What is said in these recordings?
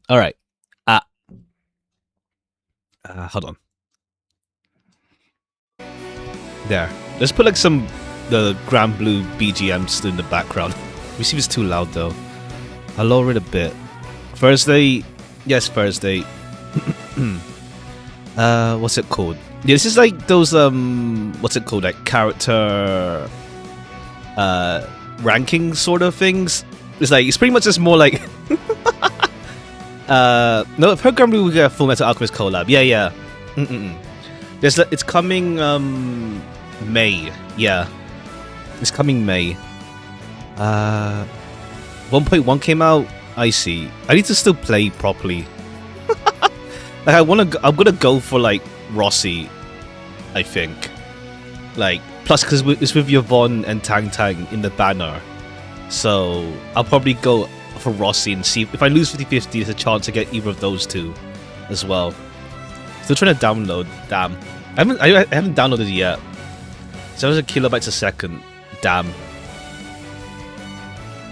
All right. Uh, hold on. There. Let's put like the Granblue BGMs in the background. Let me see if it's too loud though. I'll lower it a bit. Thursday. Yes, Thursday. What's it called? Yeah, this is like those what's it called? Like character ranking sort of things. It's pretty much just more like no, I've heard Granblue will get a Full Metal Alchemist collab. Yeah. It's coming May. Yeah. It's coming May. 1.1 came out. I see. I need to still play properly. Like I'm gonna go for like Rossi, I think. Like plus because it's with Yvonne and Tang Tang in the banner, so I'll probably go for Rossi and see if I lose 50-50. There's a chance to get either of those two as well. Still trying to download. Damn, I haven't downloaded it yet. 700 kilobytes a second. Damn.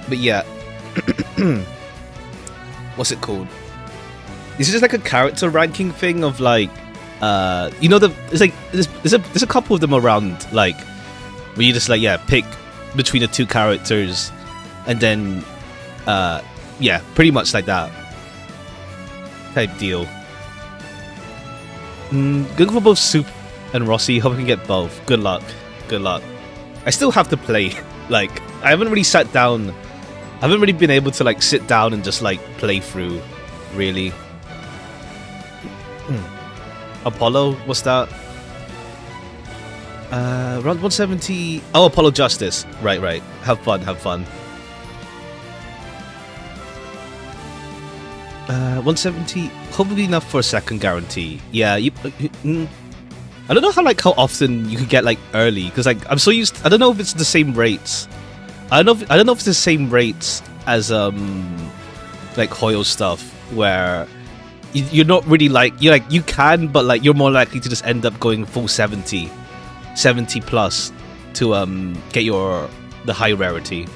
But yeah, what's it called? This is just like a character ranking thing of like, you know, it's like there's a couple of them around, like where you just like pick between the two characters, and then yeah, pretty much like that type deal. Good for both Soup and Rossi. Hope I can get both. Good luck. Good luck. I still have to play. Like I haven't really sat down. I haven't really been able to like sit down and just like play through, really. Apollo, what's that? Round 170. Oh, Apollo Justice. Right. Have fun. 170. Hopefully enough for a second guarantee. Yeah, I don't know how often you could get like early, because like I'm so used. I don't know if it's the same rates. I don't know if it's the same rates as like Hoyle stuff, where you're not really you can, but like you're more likely to just end up going full 70 plus to get the high rarity.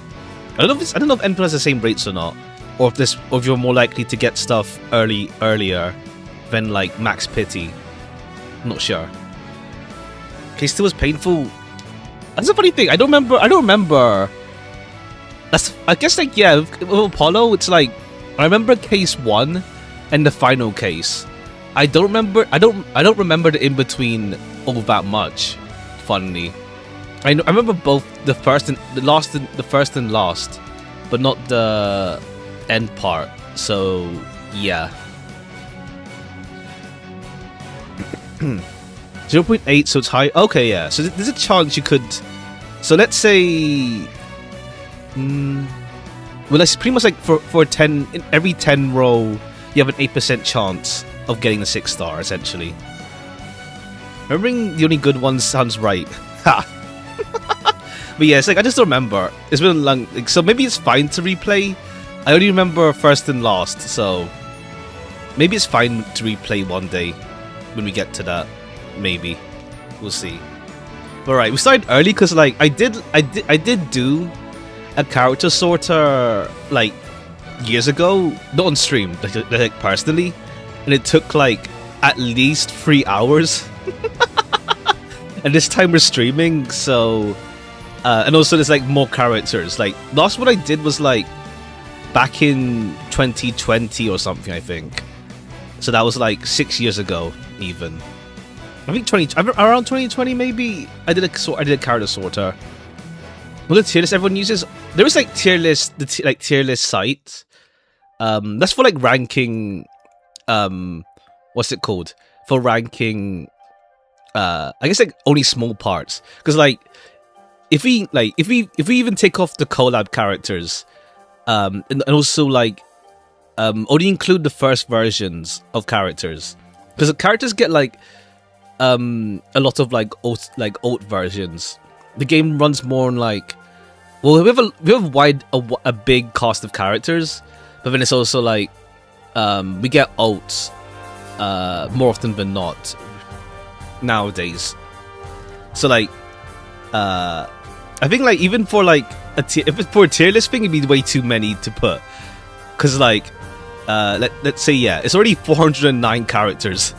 I don't know if N plus the same rates or not, or if you're more likely to get stuff earlier than like Max Pity. I'm not sure. Case 2 was painful. That's a funny thing. I don't remember. I guess like with Apollo, it's like I remember case 1 and the final case. I don't remember the in between all that much. Funnily, I remember both the first and last, but not the end part. So yeah. 0.8, so it's high. Okay, yeah. So there's a chance you could. So let's say. Well, that's pretty much like for 10 in every 10 roll, you have an 8% chance of getting the 6-star. Essentially, remembering the only good ones sounds right. Ha. But yeah, it's like I just don't remember. It's been long, so maybe it's fine to replay. I only remember first and last, so maybe it's fine to replay one day when we get to that. Maybe we'll see. All right, we started early because like I did do a character sorter like years ago, not on stream, like personally, and it took like at least 3 hours. And this time we're streaming, so and also there's like more characters. Like last one I did was like back in 2020 or something, I think. So that was like 6 years ago, even. I think around 2020 maybe. I did a character sorter. Well, the tier list everyone uses. There is like tier list, tier list site. That's for like ranking. What's it called? For ranking. I guess like only small parts, because like if we even take off the collab characters, and also like only include the first versions of characters, because the characters get like a lot of like alt versions. The game runs more on like, well, we have a big cast of characters, but then it's also like we get alts more often than not nowadays. So like I think like even for like if it's for a tier list thing, it'd be way too many to put, because like let's say, yeah, it's already 409 characters.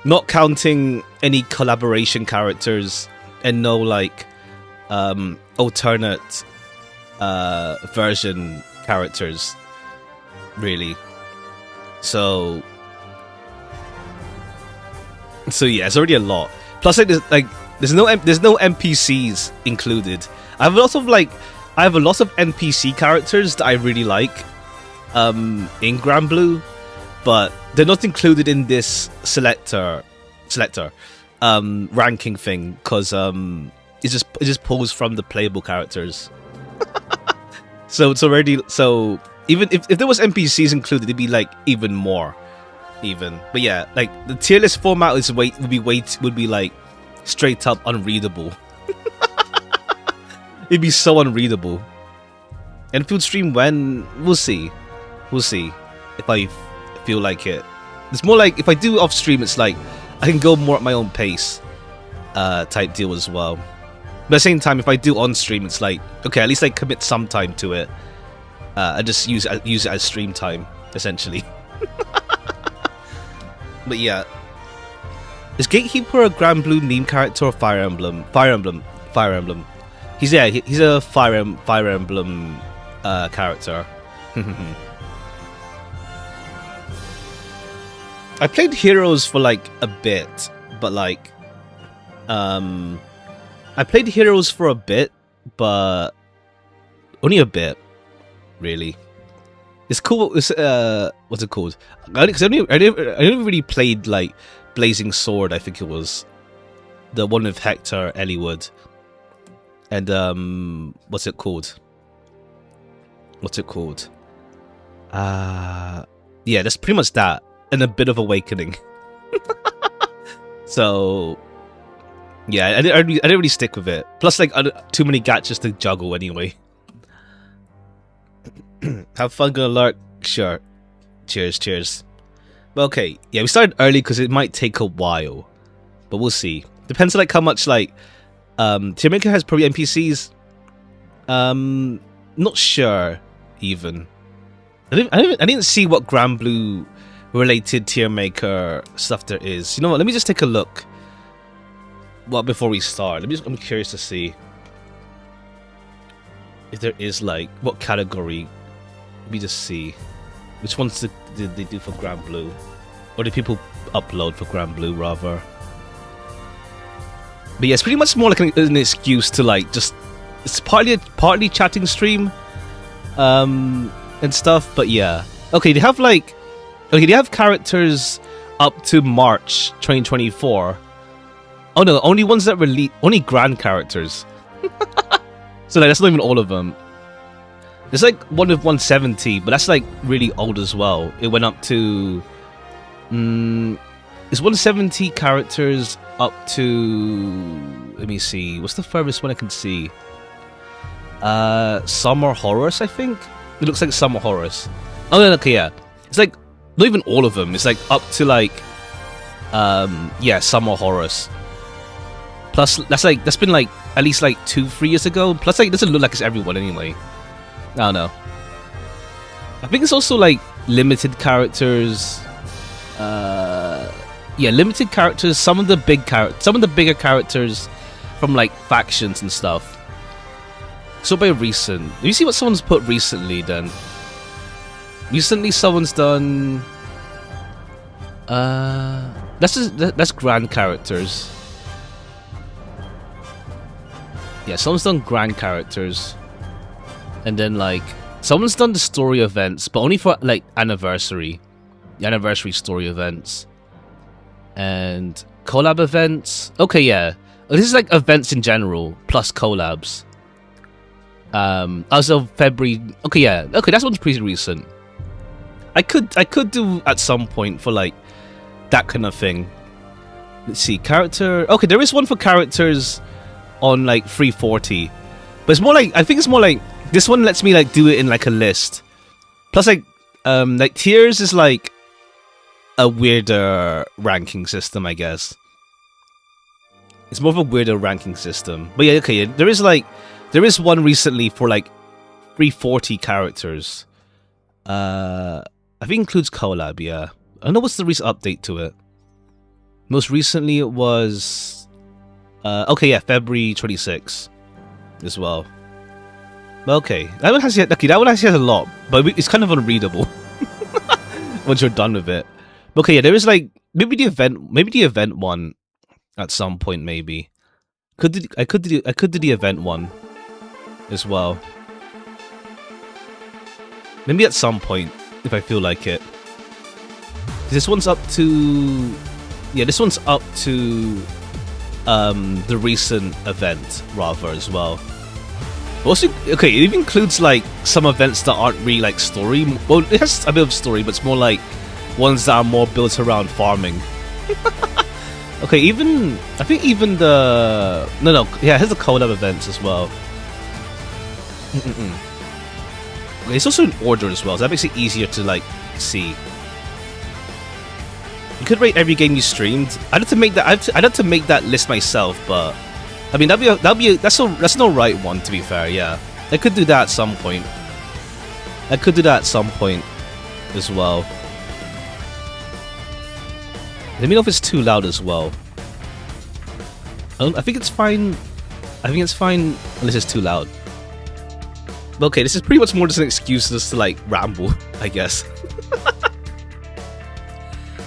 Not counting any collaboration characters and no like alternate version characters, really. So yeah, it's already a lot. Plus, like there's no NPCs included. I have a lot of NPC characters that I really like in Granblue, but they're not included in this selector ranking thing because it just pulls from the playable characters. So it's already, so even if there was NPCs included, it'd be like even more, even. But yeah, like the tier list format would be like straight up unreadable. It'd be so unreadable. And field stream when, we'll see if I feel like it. It's more like if I do off stream, it's like I can go more at my own pace, type deal as well. But at the same time, if I do on stream, it's like, okay, at least I commit some time to it. I just use it as stream time, essentially. But yeah, is Gatekeeper a Granblue meme character or Fire Emblem? Fire Emblem. He's a Fire Emblem character. I played Heroes for like a bit, but like I played Heroes for a bit, but only a bit, really. It's cool. It's what's it called? Because I didn't really played like Blazing Sword. I think it was the one with Hector Elliowood, and what's it called? Yeah, that's pretty much that, and a bit of Awakening. So yeah, I didn't really stick with it. Plus, like, too many gachas to juggle anyway. Have fun, gonna lurk. Sure. Cheers. But okay, yeah, we started early because it might take a while, but we'll see. Depends on like how much like Tier Maker has probably NPCs. Not sure even. I didn't see what Granblue related Tier Maker stuff there is. You know what? Let me just take a look. Well, before we start, I'm curious to see if there is like what category. Let me just see which ones did they do for Granblue, or did people upload for Granblue rather? But yeah, it's pretty much more like an excuse to like just, it's partly chatting stream, and stuff. But yeah, okay, they have characters up to March 2024. Oh no, only ones that only grand characters. So like, that's not even all of them. There's like one with 170, but that's like really old as well. It went up to it's 170 characters up to, let me see, what's the furthest one I can see? Summer Horus, I think. It looks like Summer Horus. Oh no, okay, yeah. It's like not even all of them. It's like up to like yeah, Summer Horus. Plus, that's been like at least like 2-3 years ago. Plus, like, it doesn't look like it's everyone anyway. I don't know. I think it's also like limited characters. Yeah, limited characters. Some of the bigger characters from like factions and stuff. So by recent, do you see what someone's put recently? Then recently, someone's done. That's grand characters. Yeah, someone's done grand characters, and then like someone's done the story events, but only for like the anniversary story events, and collab events. Okay, yeah, this is like events in general plus collabs. As of February. Okay, yeah, okay, that one's pretty recent. I could do at some point for like that kind of thing. Let's see, character. Okay, there is one for characters on like 340, but it's more like, I think it's more like this one lets me like do it in like a list. Plus like tiers is like a weirder ranking system, I guess. It's more of a weirder ranking system. But yeah, okay, there is one recently for like 340 characters. I think it includes collab, yeah. I don't know what's the recent update to it. Most recently it was okay, yeah, February 26 as well. Okay, that one actually has a lot, but it's kind of unreadable once you're done with it. Okay, yeah, there is like maybe the event one at some point. Maybe I could do the event one as well. Maybe at some point if I feel like it. This one's up to this one's up to the recent event rather as well. Also, okay, it even includes like some events that aren't really like story. Well, it has a bit of story, but it's more like ones that are more built around farming. Okay, I think even the it has the collab events as well. Okay, it's also in order as well, so that makes it easier to like see. You could rate every game you streamed. I'd have to make that list myself, but I mean that's an alright one, to be fair. Yeah, I could do that at some point. As well. Let me know if it's too loud as well. I think it's fine. Unless it's too loud. Okay, this is pretty much more just an excuse just to like ramble, I guess.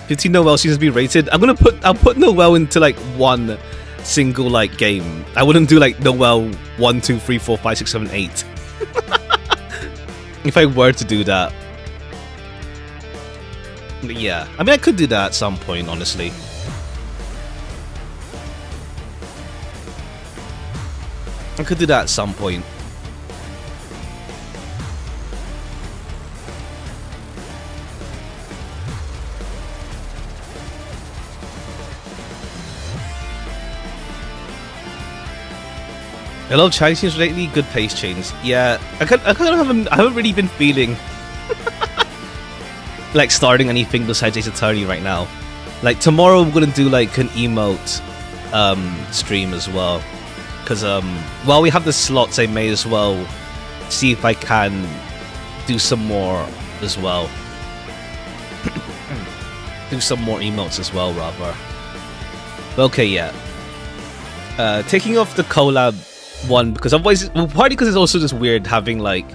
15 Noel seems to be rated. I'll put Noel into like one single like game. I wouldn't do like Noel 1, 2, 3, 4, 5, 6, 7, 8. If I were to do that. But yeah, I mean I could do that at some point, honestly. I could do that at some point. I love Chinese teams lately. Good pace chains. Yeah, I haven't really been feeling like starting anything besides Ace Attorney right now. Like tomorrow, I'm gonna do like an emote stream as well. Because while we have the slots, I may as well see if I can do some more as well. Do some more emotes as well, rather. But okay, yeah. Taking off the collab one, because otherwise, well, partly because it's also just weird having like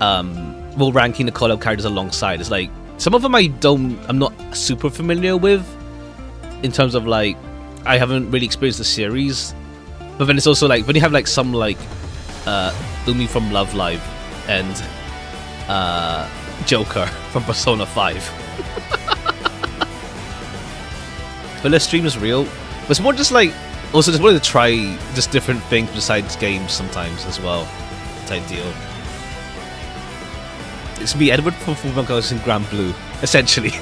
ranking the collab characters alongside. It's like some of them I'm not super familiar with in terms of like I haven't really experienced the series. But then it's also like when you have like some like Umi from Love Live and Joker from Persona 5. But the stream is real. But it's more just like also just wanted to try just different things besides games sometimes as well. Type deal. It's me, Edward from Fullmetal Alchemist in Granblue, essentially.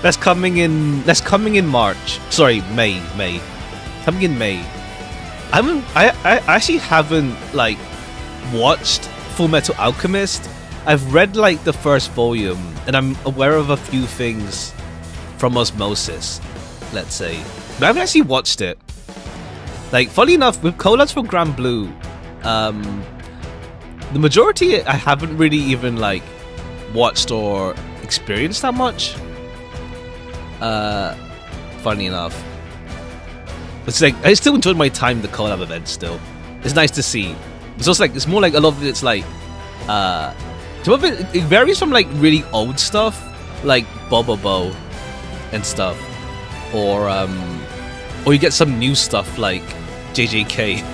That's coming in March. Sorry, May. Coming in May. I actually haven't like watched Fullmetal Alchemist. I've read like the first volume, and I'm aware of a few things from osmosis, let's say. But I haven't actually watched it. Like, funny enough, with collabs from Granblue, the majority I haven't really even like watched or experienced that much. Funny enough. It's like I still enjoyed my time in the collab event still. It's nice to see. It's also like it's more like a lot of it's like some of it varies from like really old stuff like Bobobo and stuff. Or you get some new stuff like JJK.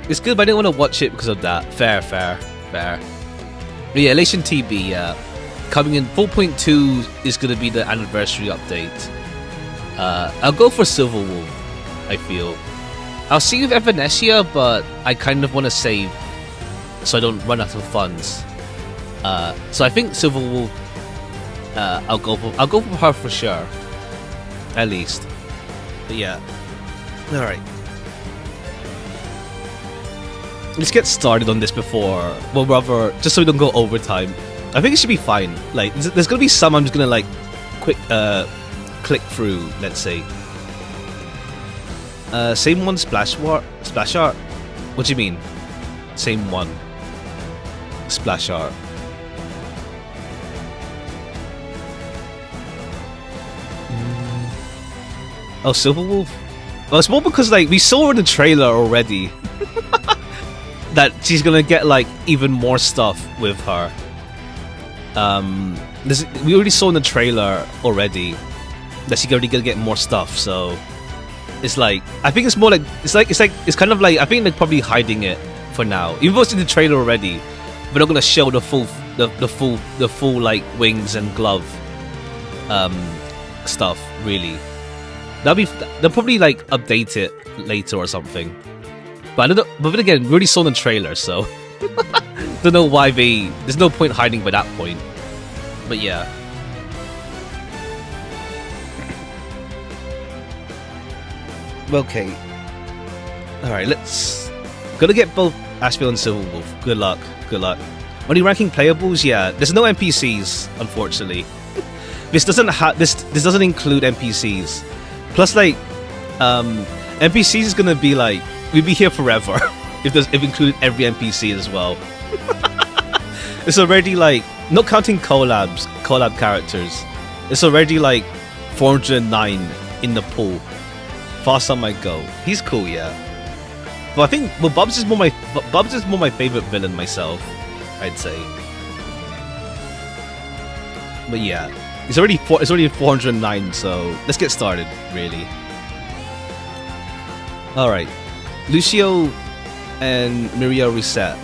It's good, but I didn't want to watch it because of that. Fair. But yeah, Elation TB, yeah. Coming in 4.2 is going to be the anniversary update. I'll go for Silver Wolf, I feel. I'll see with Evanesia, but I kind of want to save so I don't run out of funds. So I think Silver Wolf, I'll go for her for sure. At least. But yeah. Alright. Let's get started on this before, well, rather, just so we don't go overtime. I think it should be fine. Like, there's gonna be some I'm just gonna like quick click through. Let's say. Same one, splash art. What do you mean? Same one. splash art. Oh, Silverwolf? Well, it's more because like we saw in the trailer already that she's gonna get like even more stuff with her. We already saw in the trailer already that she's already gonna get more stuff. So it's like I think it's more like it's kind of like I think they're probably hiding it for now. Even though it's in the trailer already, we're not gonna show the full like wings and glove stuff really. They'll probably like update it later or something. But I don't know, but then again, we already saw the trailer, so don't know why there's no point hiding by that point. But yeah. Okay. Alright, gotta get both Asheville and Silverwolf. Good luck. Only ranking playables, yeah. There's no NPCs, unfortunately. This doesn't include NPCs. Plus, like, NPCs is gonna be like we'd be here forever if included every NPC as well. It's already like not counting collab characters. It's already like 409 in the pool. Fast on my go. He's cool, yeah. But I think Bubs is more my favorite villain myself, I'd say. But yeah. It's already 409, so let's get started, really. Alright. Lucio and Miria reset.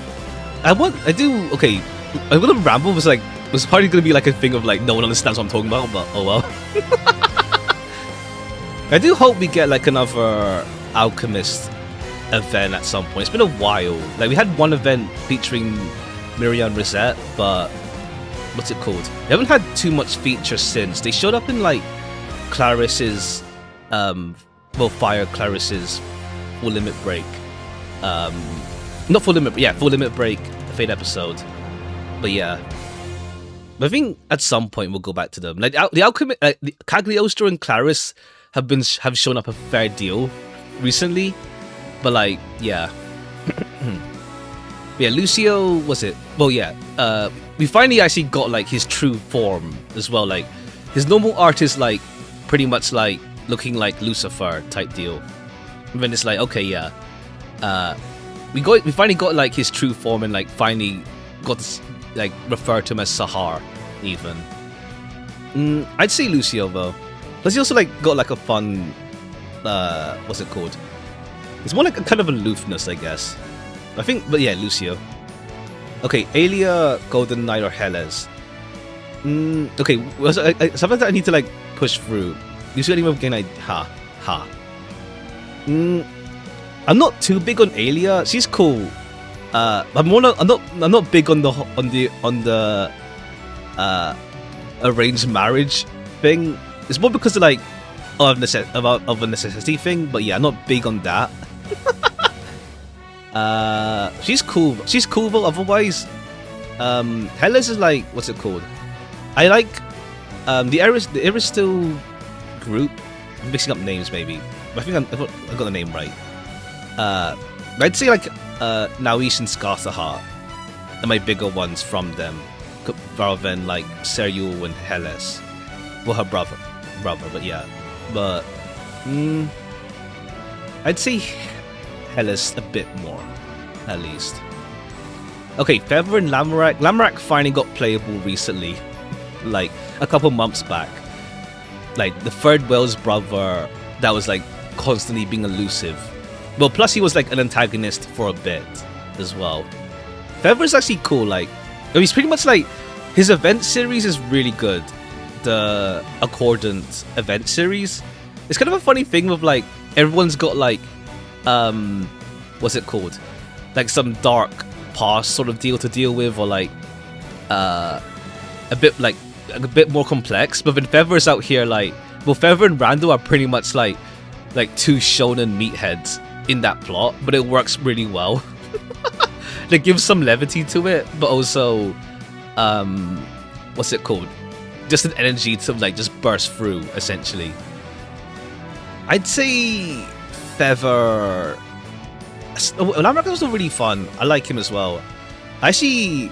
Okay. I would have Ramble was probably gonna be like a thing of like no one understands what I'm talking about, but oh well. I do hope we get like another Alchemist event at some point. It's been a while. Like we had one event featuring Miria and Reset, but what's it called? They haven't had too much feature since. They showed up in like Claris's Fire Claris's Full Limit Break. Not Full Limit, yeah, Full Limit Break Fate episode. But yeah. But I think at some point we'll go back to them. Like the Alchemist, the Cagliostro and Claris have shown up a fair deal recently. But like, yeah. Yeah, Lucio, was it? Well, yeah. We finally actually got like his true form as well. Like his normal art is like pretty much like looking like Lucifer type deal. And then it's like, okay, yeah. We finally got like his true form and like finally got to like refer to him as Sahar even. I'd say Lucio though. Plus he also like got like a fun what's it called? It's more like a kind of aloofness, I guess. I think, but yeah, Lucio. Okay, Aelia, Golden Knight, or Heles. Okay, something that I need to like push through. Lucio anyway again, I'm not too big on Aelia. She's cool. I'm not big on the arranged marriage thing. It's more because of like of a necessity thing. But yeah, I'm not big on that. She's cool. She's cool, but otherwise, Heles is like, what's it called? I like the Aristil group. I'm mixing up names maybe. I think I got the name right. I'd say like Naoish and Skarthaha are my bigger ones from them, rather than like Seriul and Heles. Well, her brother, but yeah. But I'd say Heles a bit more, at least. Okay, Feather and Lamorak. Lamorak finally got playable recently, like a couple months back. Like the third Wells brother that was like constantly being elusive. Well, plus he was like an antagonist for a bit as well. Feather is actually cool. Like, he's pretty much like his event series is really good. The Accordant event series. It's kind of a funny thing with like everyone's got like what's it called? Like some dark past sort of deal to deal with, or like a bit more complex. But then Feather's out here like, well, Feather and Randall are pretty much like two shonen meatheads in that plot, but it works really well. It gives some levity to it, but also what's it called? Just an energy to like just burst through, essentially. I'd say Feather. Lamorak is also really fun. I like him as well. Actually,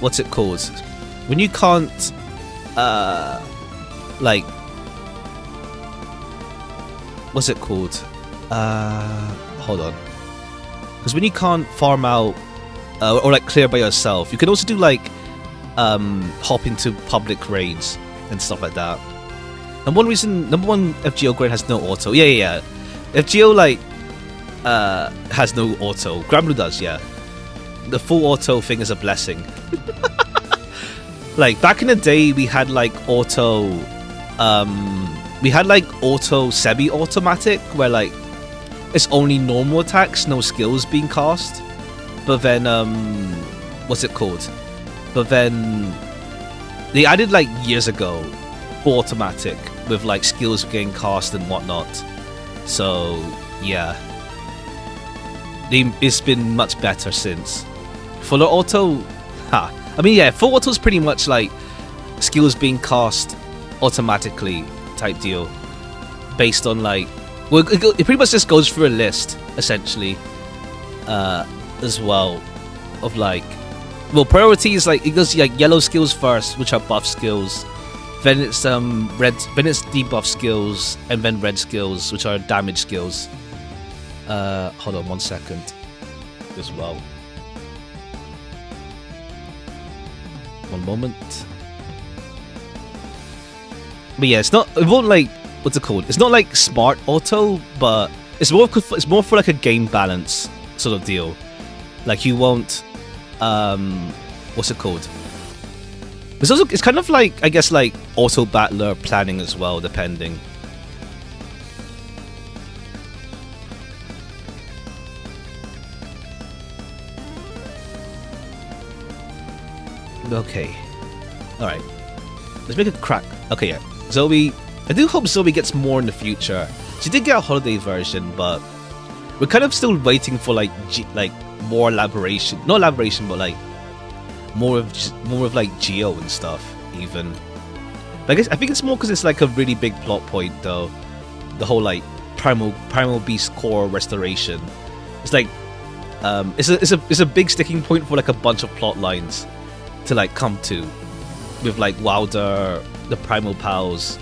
what's it called? When you can't, like, what's it called? Hold on. Because when you can't farm out or like clear by yourself, you can also do like hop into public raids and stuff like that. And one reason, number one, FGO grind has no auto. Yeah. FGO like has no auto. Granblue does, yeah. The full auto thing is a blessing. Like back in the day, we had like auto, semi-automatic, where like it's only normal attacks, no skills being cast. But then, what's it called? But then they added like years ago full automatic with like skills getting cast and whatnot. So yeah, it's been much better since. Full auto, I mean, yeah, full auto is pretty much like skills being cast automatically type deal, based on like, well, it pretty much just goes through a list essentially, as well, of like, well, priority is like it goes like yellow skills first, which are buff skills, then it's red, then it's debuff skills, and then red skills, which are damage skills. Hold on 1 second, as well. One moment. But yeah, it won't like, what's it called? It's not like smart auto, but it's more for like a game balance sort of deal. Like you won't, what's it called? It's kind of like, I guess, like auto battler planning as well, depending. Okay. Alright. Let's make a crack. Okay, yeah. Zoe. I do hope Zoe gets more in the future. She did get a holiday version, but we're kind of still waiting for like more elaboration. Not elaboration, but like more of like Geo and stuff, even. But I think it's more because it's like a really big plot point, though. The whole like primal beast core restoration. It's like it's a big sticking point for like a bunch of plot lines to like come to, with like Wilder, the Primal Pals,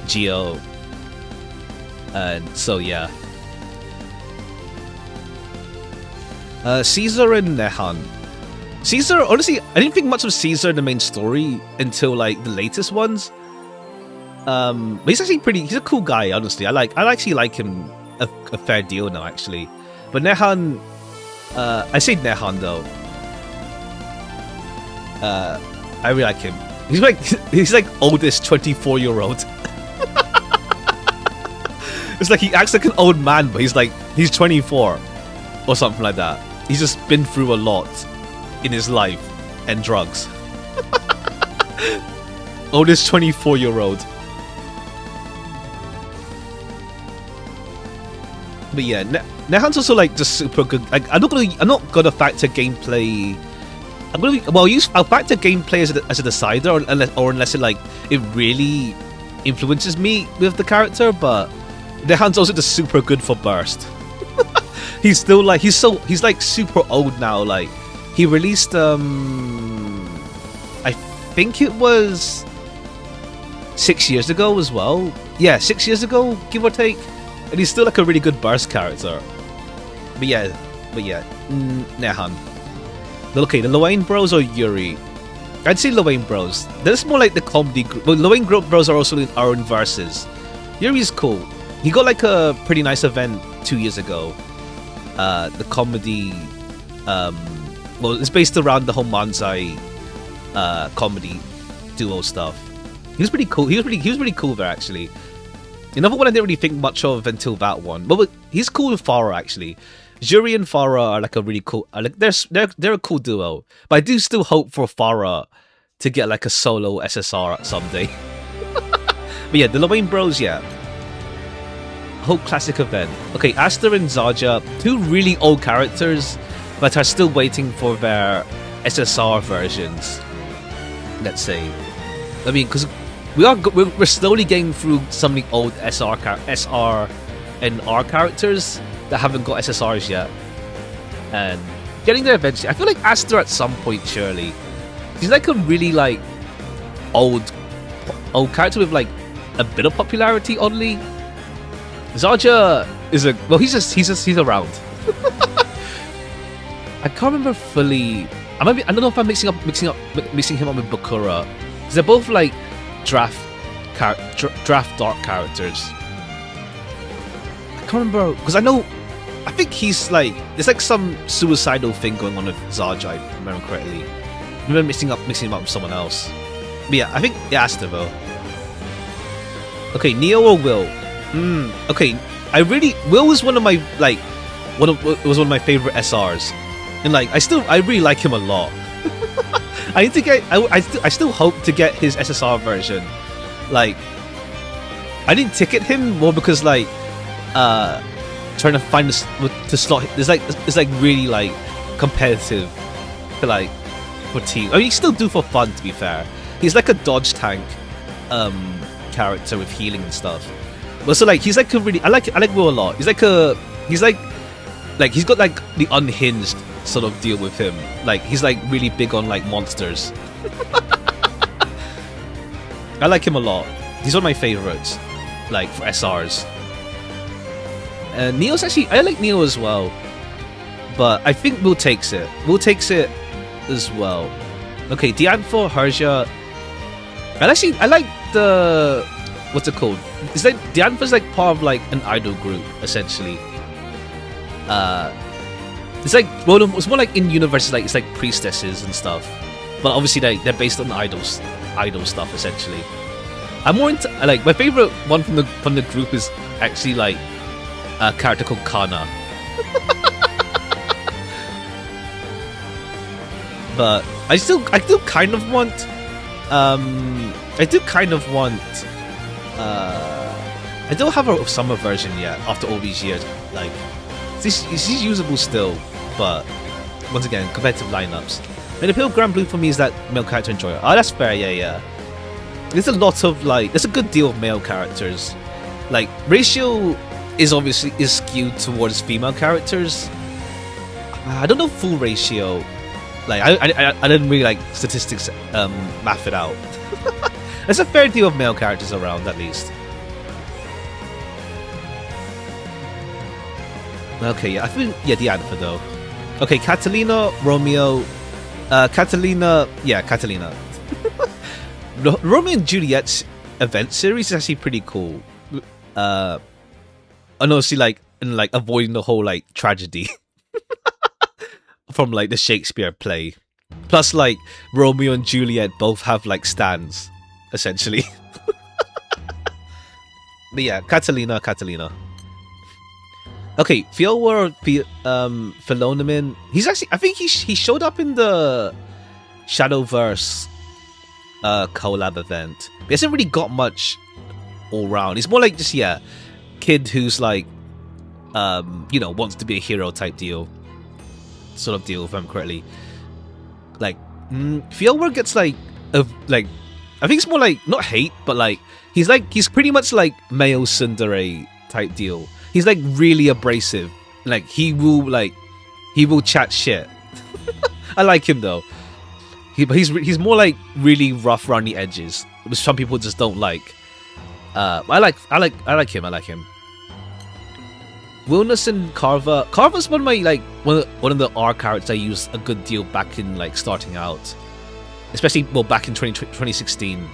Geo, and so yeah. Caesar and Nehan. Caesar, honestly, I didn't think much of Caesar in the main story until like the latest ones. But he's actually he's a cool guy, honestly. I actually like him a fair deal now, actually. But Nehan, I say Nehan though. I really like him. He's like oldest 24-year-old. It's like he acts like an old man, but he's 24 or something like that. He's just been through a lot in his life and drugs. Oldest 24-year-old. But yeah, Nehan's also like just super good. Like I'm not gonna factor gameplay. I'll factor gameplay as a decider, unless it really influences me with the character. But Nehan's also just super good for burst. He's still like he's like super old now. Like he released I think it was 6 years ago as well. Yeah, 6 years ago, give or take. And he's still like a really good burst character. But yeah, Nehan. Okay, the Loain Bros or Yuri? I'd say Loain Bros. That's more like the comedy group. Well, Loain Bros are also in our own verses. Yuri's cool. He got like a pretty nice event 2 years ago. The comedy, well, it's based around the whole Manzai comedy duo stuff. He was pretty cool. He was pretty cool there, actually. Another one I didn't really think much of until that one, but he's cool with Farah, actually. Yuri and Farah are like a really cool, like they're a cool duo. But I do still hope for Farah to get like a solo SSR someday. But yeah, the Loain Bros, yeah. Whole classic event. Okay, Aster and Zaja, two really old characters, but are still waiting for their SSR versions. Let's say. I mean, because we're slowly getting through some of the old SR and R characters that haven't got SSRs yet, and getting there eventually. I feel like Aster at some point, surely. he's like a really like old character with like a bit of popularity. Oddly, Zarja is a he's around. I can't remember fully. I don't know if I'm mixing him up with Bakura. Because they're both like draft dark characters. I can't remember because I think he's like there's like some suicidal thing going on with Zarja, if I remember correctly. I remember mixing him up with someone else. But yeah, I think Astavo. Okay, Neo or Will? Okay, Will was one of my one of my favorite SRs. And like I really like him a lot. I need to get I still hope to get his SSR version. Like I didn't ticket him more because like trying to find to slot it's like really like competitive to like for team. I mean he still do for fun to be fair. He's like a dodge tank character with healing and stuff. But so like he's like a really I like Will a lot. He's got like the unhinged sort of deal with him. Like he's like really big on like monsters. I like him a lot. He's one of my favorites, like for SRs. And Neo's actually I like Neo as well, but I think Will takes it. Will takes it as well. Okay, Diantha, Herja. I like the what's it called? It's like Diantha's like part of like an idol group essentially. It's like it's more like in universe like it's like priestesses and stuff, but obviously they're based on idol stuff essentially. I'm more into like my favorite one from the group is actually like a character called Kana. But I do kind of want I don't have a summer version yet after all these years. Like she's usable still, but once again, competitive lineups. And the appeal of Granblue for me is that male character enjoyer. Oh, that's fair, yeah. There's a lot of like, there's a good deal of male characters. Like ratio is skewed towards female characters. I don't know full ratio. Like I didn't really like statistics math it out. There's a fair deal of male characters around at least. Okay, yeah, I think Diantha though. Okay, Catalina, Romeo, Catalina. Romeo and Juliet's event series is actually pretty cool. And obviously, like avoiding the whole like tragedy from like the Shakespeare play. Plus, like Romeo and Juliet both have like stands, essentially. But yeah, Catalina. Okay, Fielwa or Philonomin. He's actually, I think he showed up in the Shadowverse collab event. But he hasn't really got much all round. He's more like just kid who's like wants to be a hero type deal. Sort of deal, if I'm correctly. Like Fielwa gets like I think it's more like not hate, but like he's pretty much like male tsundere type deal. He's like really abrasive. Like he will chat shit. I like him though. He's more like really rough around the edges, which some people just don't like. I like him. Wilness and Carva. Carva's one of my like one of the R characters I used a good deal back in like starting out, especially back in 2016.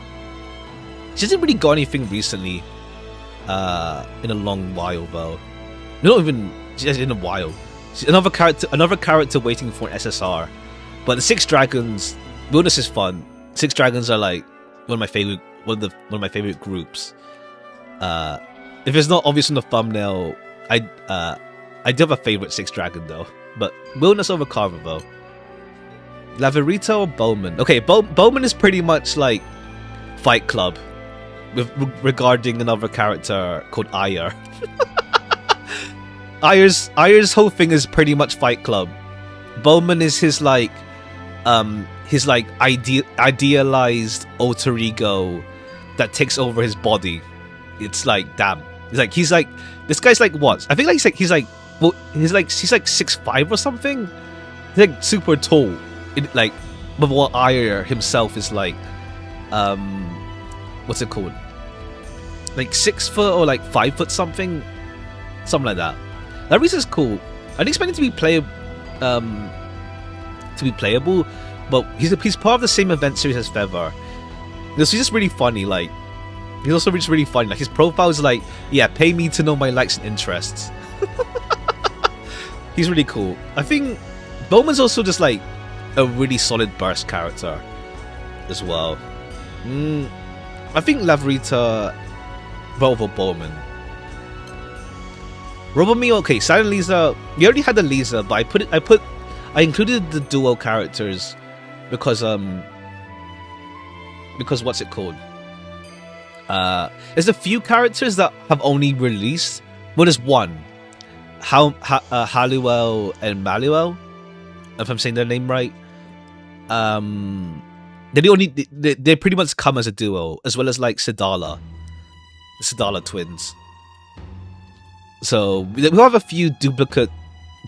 She hasn't really got anything recently. In a long while though. Not even in a while. She's another character waiting for an SSR. But the Six Dragons, Wilness is fun. Six Dragons are like one of my favorite groups. If it's not obvious in the thumbnail, I do have a favorite Six Dragon though. But Wilness over Carver though. Laverita or Bowman? Okay, Bowman is pretty much like Fight Club. Regarding another character called Ire. Ire's whole thing is pretty much Fight Club. Bowman is his idealized alter ego that takes over his body. It's like damn. He's like this guy's like what? I think he's like 6'5" or something. He's like super tall. Before Ayer himself is like, what's it called? Like 6 foot or like 5 foot something like that. That reason is cool. I didn't expect it to be playable, but he's part of the same event series as Feather. He's just really funny. Like, he's also just really funny. Like, his profile is like, yeah, pay me to know my likes and interests. He's really cool. I think Bowman's also just like a really solid burst character as well. I think Lavrita Volvo Bowman. Robomi, okay, Silent Lisa. We already had the Lisa, but I included the duo characters because what's it called? There's a few characters that have only released. Well, there's one. Halliwell and Maluel, if I'm saying their name right. They pretty much come as a duo, as well as like the Sidala twins. So we have a few duplicate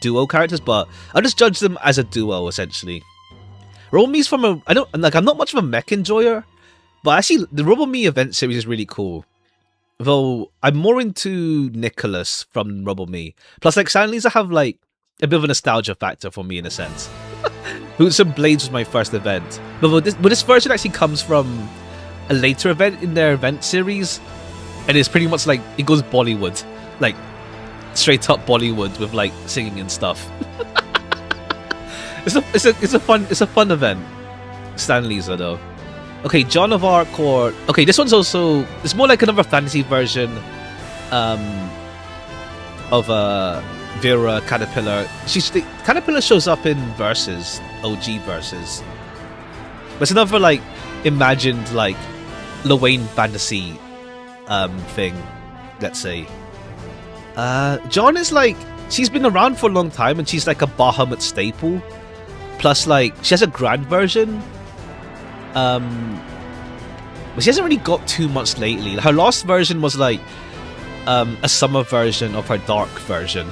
duo characters, but I'll just judge them as a duo essentially. Robomi's from I'm not much of a mech enjoyer, but actually the Robomi event series is really cool. Though I'm more into Nicholas from Robomi. Plus, like, Silent Lisa have like a bit of a nostalgia factor for me in a sense. Boots and Blades was my first event, but this version actually comes from a later event in their event series, and it's pretty much like it goes Bollywood, like straight up Bollywood with like singing and stuff. It's a fun event. Stan Lisa though. Okay, John of Arc or okay, this one's also it's more like another fantasy version of Vera Caterpillar. Caterpillar shows up in Versus, OG Versus. But it's another like imagined like Lowain fantasy thing, let's say. John is like she's been around for a long time and she's like a Bahamut staple. Plus like she has a grand version. But she hasn't really got too much lately. Her last version was like a summer version of her dark version.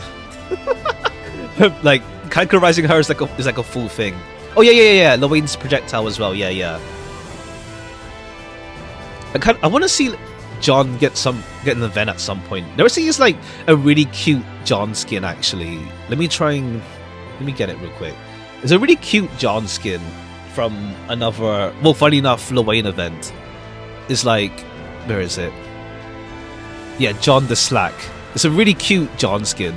Like categorizing her is like a full thing. Oh yeah. Lowain's projectile as well. Yeah. I want to see John get an event at some point. Never seen is like a really cute John skin actually. Let me get it real quick. It's a really cute John skin from another, well, funny enough, Lowain event. Is like, where is it? Yeah, John the Slack. It's a really cute John skin.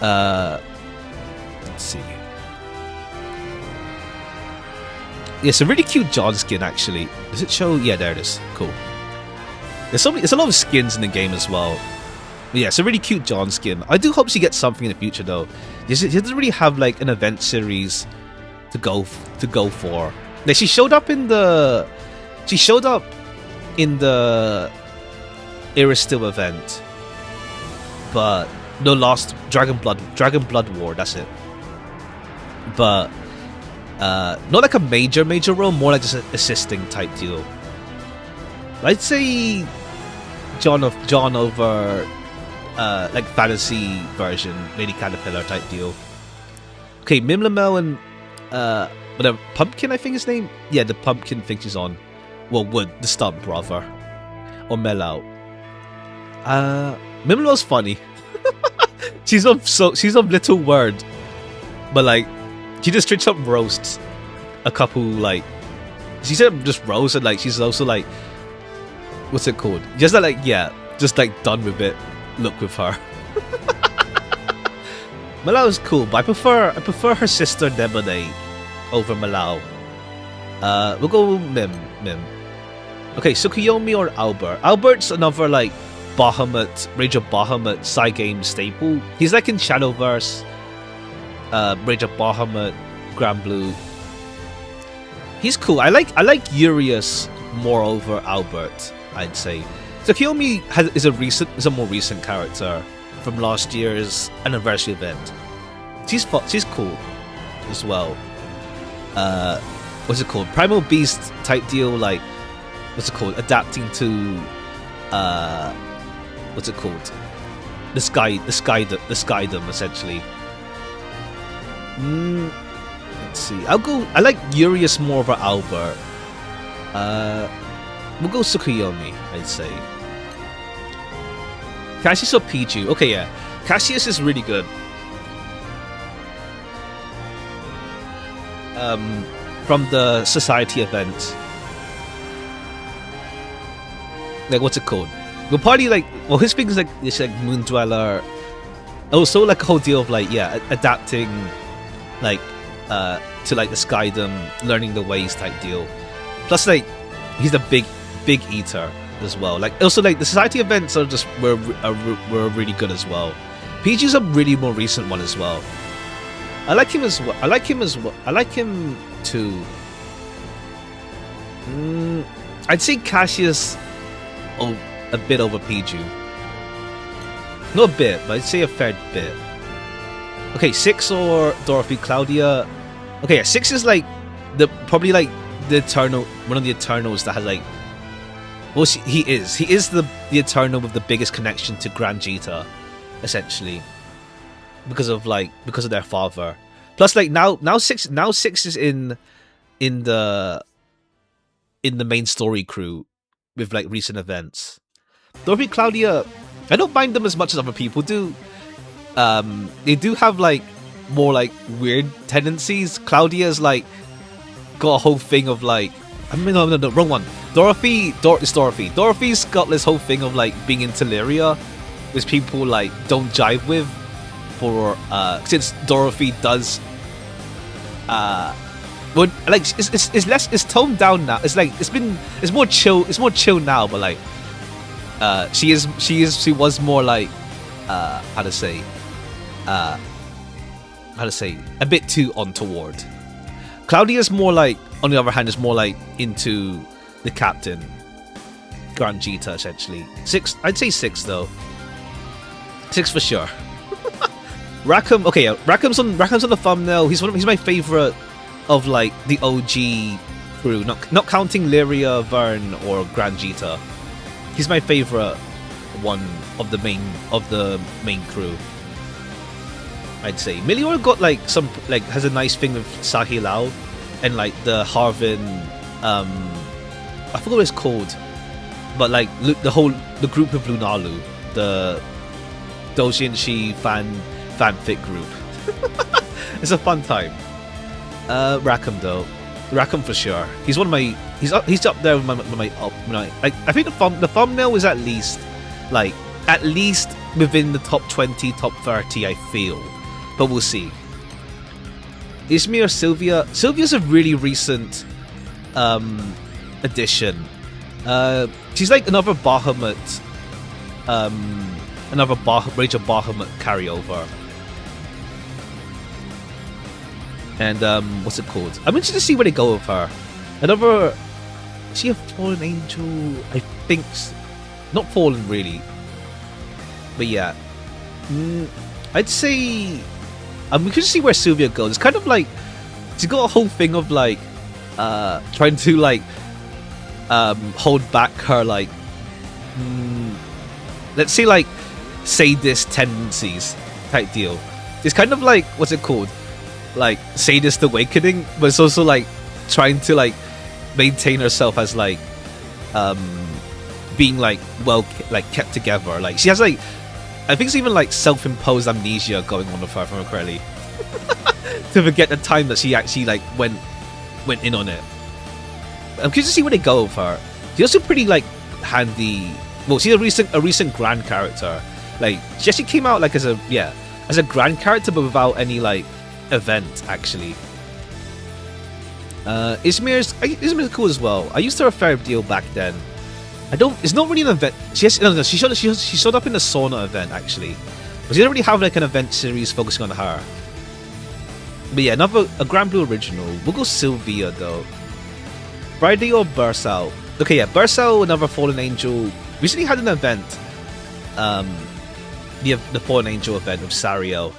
Let's see. Yeah, it's a really cute John skin actually. Does it show? Yeah, there it is. Cool. There's a lot of skins in the game as well. But yeah, it's a really cute John skin. I do hope she gets something in the future though. She doesn't really have like an event series to go for. Like she showed up in the Iristil event, but no, last Dragon Blood War. That's it. But not like a major role, more like just an assisting type deal. I'd say John over like fantasy version, Lady Caterpillar type deal. Okay, Mimlamel and whatever Pumpkin, I think his name. Yeah, the Pumpkin thing she's on. Well, Wood, the stub brother, or Melau. Mimlamel's funny. she's of little word, but like she just straight up roasts a couple like she said just roast and like she's also like what's it called? Just like yeah, just like done with it. Look with her. Melau is cool, but I prefer her sister Debonay over Melau. We'll go Mim. Okay, Tsukuyomi or Albert. Albert's another like Bahamut, Rage of Bahamut side game staple. He's like in Shadowverse, Rage of Bahamut, Granblue. He's cool. I like Urias more over Albert, I'd say. Tsukuyomi is a more recent character from last year's anniversary event. She's cool as well. What's it called? Primal Beast type deal, like what's it called? Adapting to what's it called? The skydom essentially. Let's see. I like Urius more over Albert. We'll go Tsukuyomi, I'd say. Cassius or Piju? Okay, yeah. Cassius is really good. From the Society event. Like, what's it called? We'll probably like, well, his thing is like, it's like Moon Dweller. Also, like a whole deal of like, yeah, adapting, like, to like the Skydom, learning the ways type deal. Plus, like, he's a big eater as well. Like, also like the Society events are just were really good as well. PG's a really more recent one as well. I like him as well. I like him too. I'd say Cassius, a bit over Piju. Not a bit, but I'd say a fair bit. Okay, 6 or Dorothy Claudia. Okay, yeah, 6 is like probably like the Eternal, one of the Eternals that has like. Well, he is the Eternal with the biggest connection to Granjita, essentially, because of their father. Plus, like now 6 is in the main story crew with like recent events. Dorothy Claudia, I don't mind them as much as other people do. They do have like more like weird tendencies. Claudia's like got a whole thing of like, I mean, no, wrong one. Dorothy's got this whole thing of like being into Lyria, which people like don't jive with. For since Dorothy does, well, like it's toned down now. It's like it's more chill. It's more chill now, but like, she was more like, how to say, a bit too untoward. Claudia's more like, on the other hand, is more like into the captain, Granjita, essentially. 6, I'd say 6 though. 6 for sure. Rackham, okay, yeah, Rackham's on the thumbnail. He's my favorite of like the OG crew, not counting Lyria, Vern, or Granjita. He's my favorite one of the main crew, I'd say. Melior got like some, like, has a nice thing with Sahi Lao and like the Harvin, I forgot what it's called, but like the group of Lunalu, the Dojinshi fanfic group. It's a fun time. Rackham though, Rackham for sure. He's one of my, he's up there with my like, I think the thumbnail is at least within the top 20, top 30, I feel, but we'll see. Ismir Sylvia. Sylvia's a really recent addition. She's like another Bahamut, Rage of Bahamut carryover. And what's it called? I'm interested to see where they go with her. Another, is she a fallen angel? I think not fallen really, but yeah. I'd say we could see where Sylvia goes. It's kind of like she's got a whole thing of like trying to like hold back her like let's say like sadist tendencies type deal. It's kind of like, what's it called? Like sadist awakening, but it's also like trying to like maintain herself as like being like well like kept together. Like she has like, I think it's even like self-imposed amnesia going on with her, from correctly, to forget the time that she actually like went in on it. I'm curious to see where they go with her. She's also pretty like handy. Well, she's a recent grand character. Like she actually came out like as a grand character, but without any like event actually. Ismir's cool as well. I used her a fair deal back then. It's not really an event. She showed up in the Sauna event actually, but she didn't really have like an event series focusing on her. But yeah, another a Granblue original. We'll go Sylvia though. Friday or Bursal? Okay, yeah, Bursal, another Fallen Angel. Recently had an event, the Fallen Angel event with Sariel.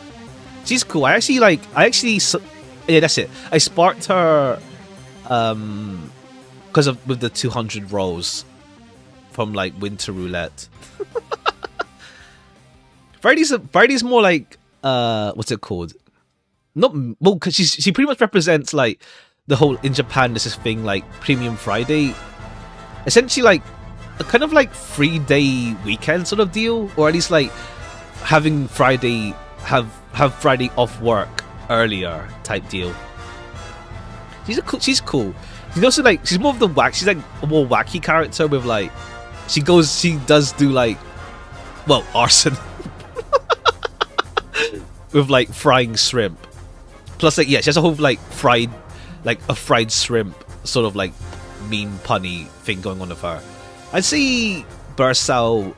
She's cool. Yeah, that's it. I sparked her because of with the 200 rolls from like Winter Roulette. Friday's more like what's it called? not well, because she pretty much represents like the whole in Japan. There's this thing like Premium Friday, essentially like a kind of like 3-day weekend sort of deal, or at least like having Friday have Friday off work earlier type deal. She's cool. She's also like she's more of the she's like a more wacky character with like she does do like arson with like frying shrimp. Plus like yeah, she has a whole like fried shrimp sort of like meme punny thing going on with her. I'd say Bursao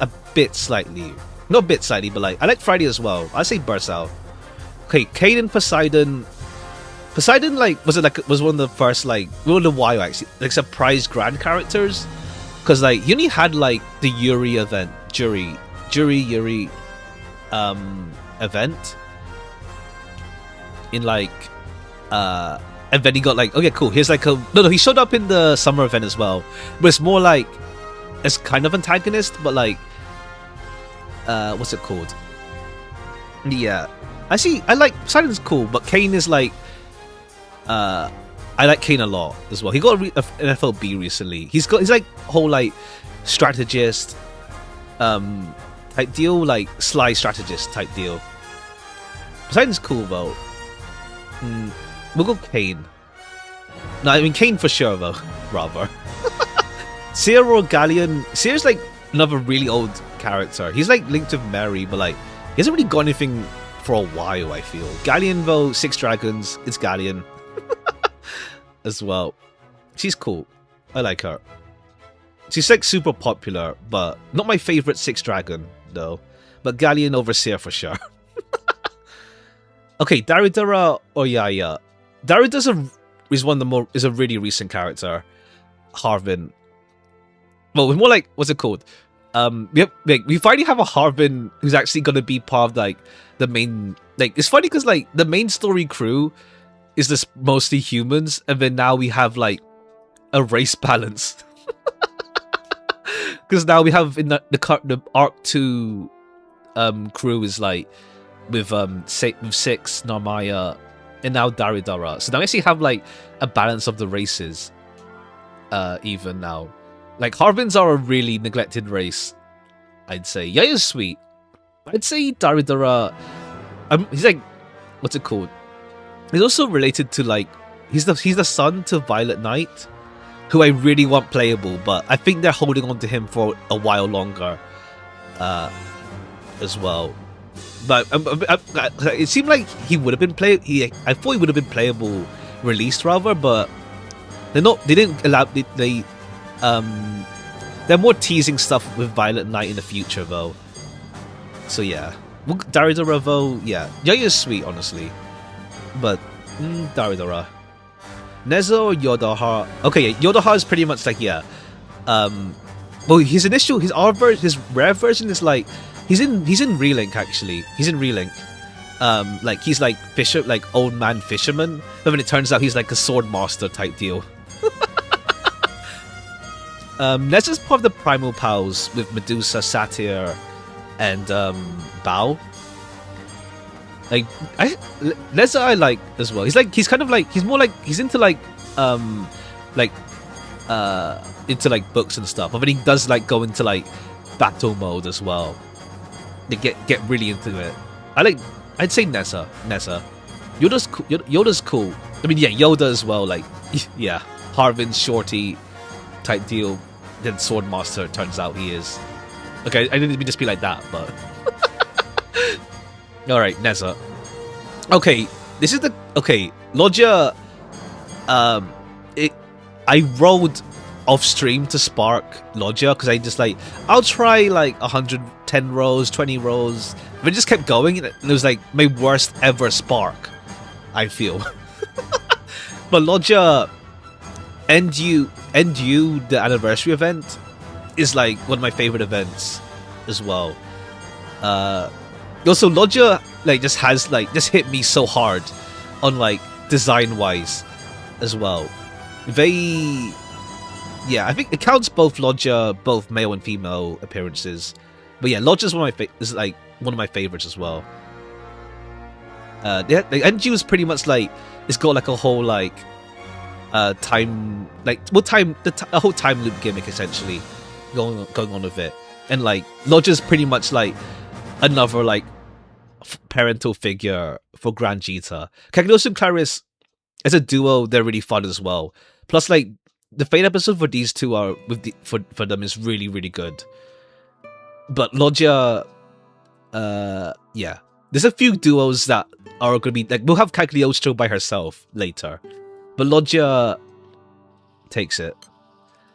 not a bit slightly, but like I like Friday as well. I'd say Bursao. Okay, Kane and Poseidon like was one of the first like one of the WoW actually like surprise grand characters, because like you only had like the Yuri event, Yuri event in like and then he got like, okay, cool, here's like he showed up in the summer event as well, but it's more like it's kind of antagonist, but like what's it called? Yeah, actually I like Poseidon's cool, but Kane is like I like Kane a lot as well. He got an FLB recently. He's like whole like strategist type deal, like sly strategist type deal. Poseidon's cool though. We'll go Kane. No, I mean Kane for sure though, rather. Seer or Galleon. Seer's like another really old character. He's like linked with Mary, but like he hasn't really got anything for a while, I feel. Galleon though, 6 dragons, it's Galleon. As well. She's cool. I like her. She's like super popular, but not my favorite 6 dragon though. But Galleon over Seer for sure. Okay, Daridara or Yaya. Daridara is a really recent character. Harvin. Well, more like, what's it called? We finally have a Harvin who's actually gonna be part of like the main. Like, it's funny because like the main story crew is this mostly humans, and then now we have like a race balance. Because now we have in the Arc 2 crew is like with Six, Narmaya, and now Daridara. So now we actually have like a balance of the races even now. Like Harvins are a really neglected race, I'd say. Yaya's sweet. I'd say Daridara he's like, what's it called? He's also related to like he's the son to Violet Knight, who I really want playable, but I think they're holding on to him for a while longer as well. But it seemed like he would have been I thought he would have been playable released rather, but they're not. They didn't allow. They're more teasing stuff with Violet Knight in the future though. So yeah, Daridara though, yeah, Yaya's sweet honestly, but Daridara. Neza or Yodaha? Okay, yeah, Yodaha is pretty much like yeah. Well, his rare version is like he's in Relink actually. He's in Relink. Like he's like old man fisherman, but then it turns out he's like a sword master type deal. Neza's part of the Primal Pals with Medusa, Satyr, and Bao. Like Neza I like as well. He's more like he's into like into like books and stuff. But then he does like go into like battle mode as well. They get really into it. I'd say Neza. Yoda's cool. I mean yeah, Yoda as well, like yeah. Harvin, Shorty type deal. Then Swordmaster, it turns out he is. Okay, I didn't mean to be like that, but alright, Neza. Okay, this is the Loggia. I rolled off stream to spark Loggia because I just like I'll try like 110 rows, 20 rows, but it just kept going, and it was like my worst ever spark, I feel. But Loggia End You, the anniversary event, is like one of my favorite events as well. Also Loggia like just hit me so hard on like design wise as well. I think it counts both Loggia, both male and female appearances. But yeah, Loggia's one of my favorites as well. Yeah, like, NG was pretty much like it's got like a whole like time, like a whole time loop gimmick essentially going on with it, and like Lodger's pretty much like another like parental figure for Granjita. Kagnos and Clarice as a duo, they're really fun as well. Plus, like the Fate episode for these two are for them is really really good. But Lodger, yeah, there's a few duos that are gonna be like we'll have Cagliostro by herself later, but Lodger takes it.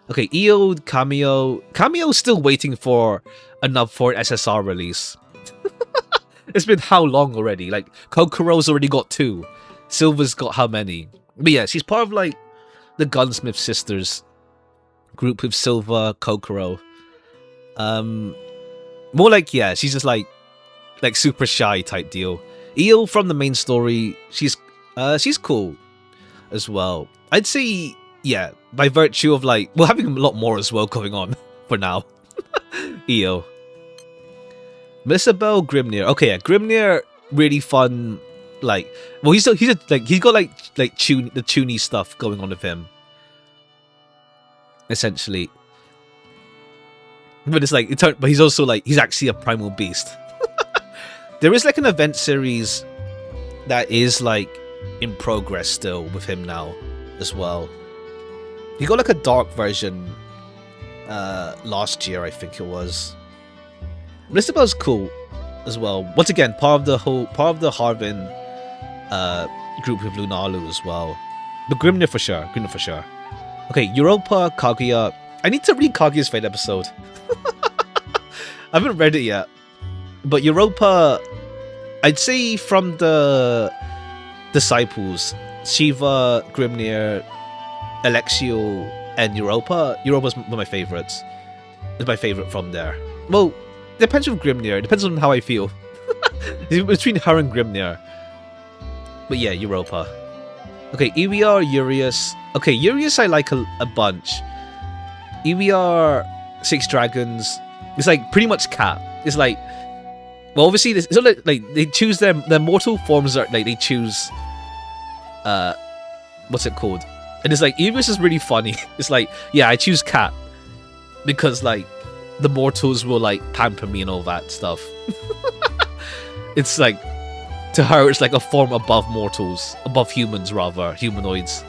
Okay, EO Cameo's still waiting for enough for an SSR release. It's been how long already? Like Kokoro's already got 2. Silver's got how many? But yeah, she's part of like the Gunsmith Sisters group with Silver, Kokoro. More like, yeah, she's just like super shy type deal. EO from the main story, she's cool as well. I'd say, yeah, by virtue of like we're having a lot more as well going on for now. EO. Isabel Grimnir. Okay, yeah, Grimnir really fun. Like, well, he's got like the toony stuff going on with him, essentially. But it's like but he's also like he's actually a primal beast. There is like an event series that is like in progress still with him now as well. He got like a dark version last year, I think it was. Isabel's cool as well. Once again, part of the Harvin group with Lunalu as well. But Grimnir for sure. Okay, Europa, Kaguya. I need to read Kaguya's Fate episode. I haven't read it yet. But Europa, I'd say from the disciples, Shiva, Grimnir, Alexio, and Europa. Europa's one of my favorites. It's my favorite from there. Well, depends with Grimnir. Depends on how I feel. Between her and Grimnir. But yeah, Europa. Okay, EVR, Urius. Okay, Urius I like a bunch. EVR, Six Dragons. It's like pretty much cat. It's like, well, obviously, it's not like they choose their mortal forms. Are like they choose, what's it called? And it's like Urius is really funny. It's like, yeah, I choose cat because like the mortals will like pamper me and all that stuff. It's like, to her, it's like a form above mortals, above humans rather, humanoids.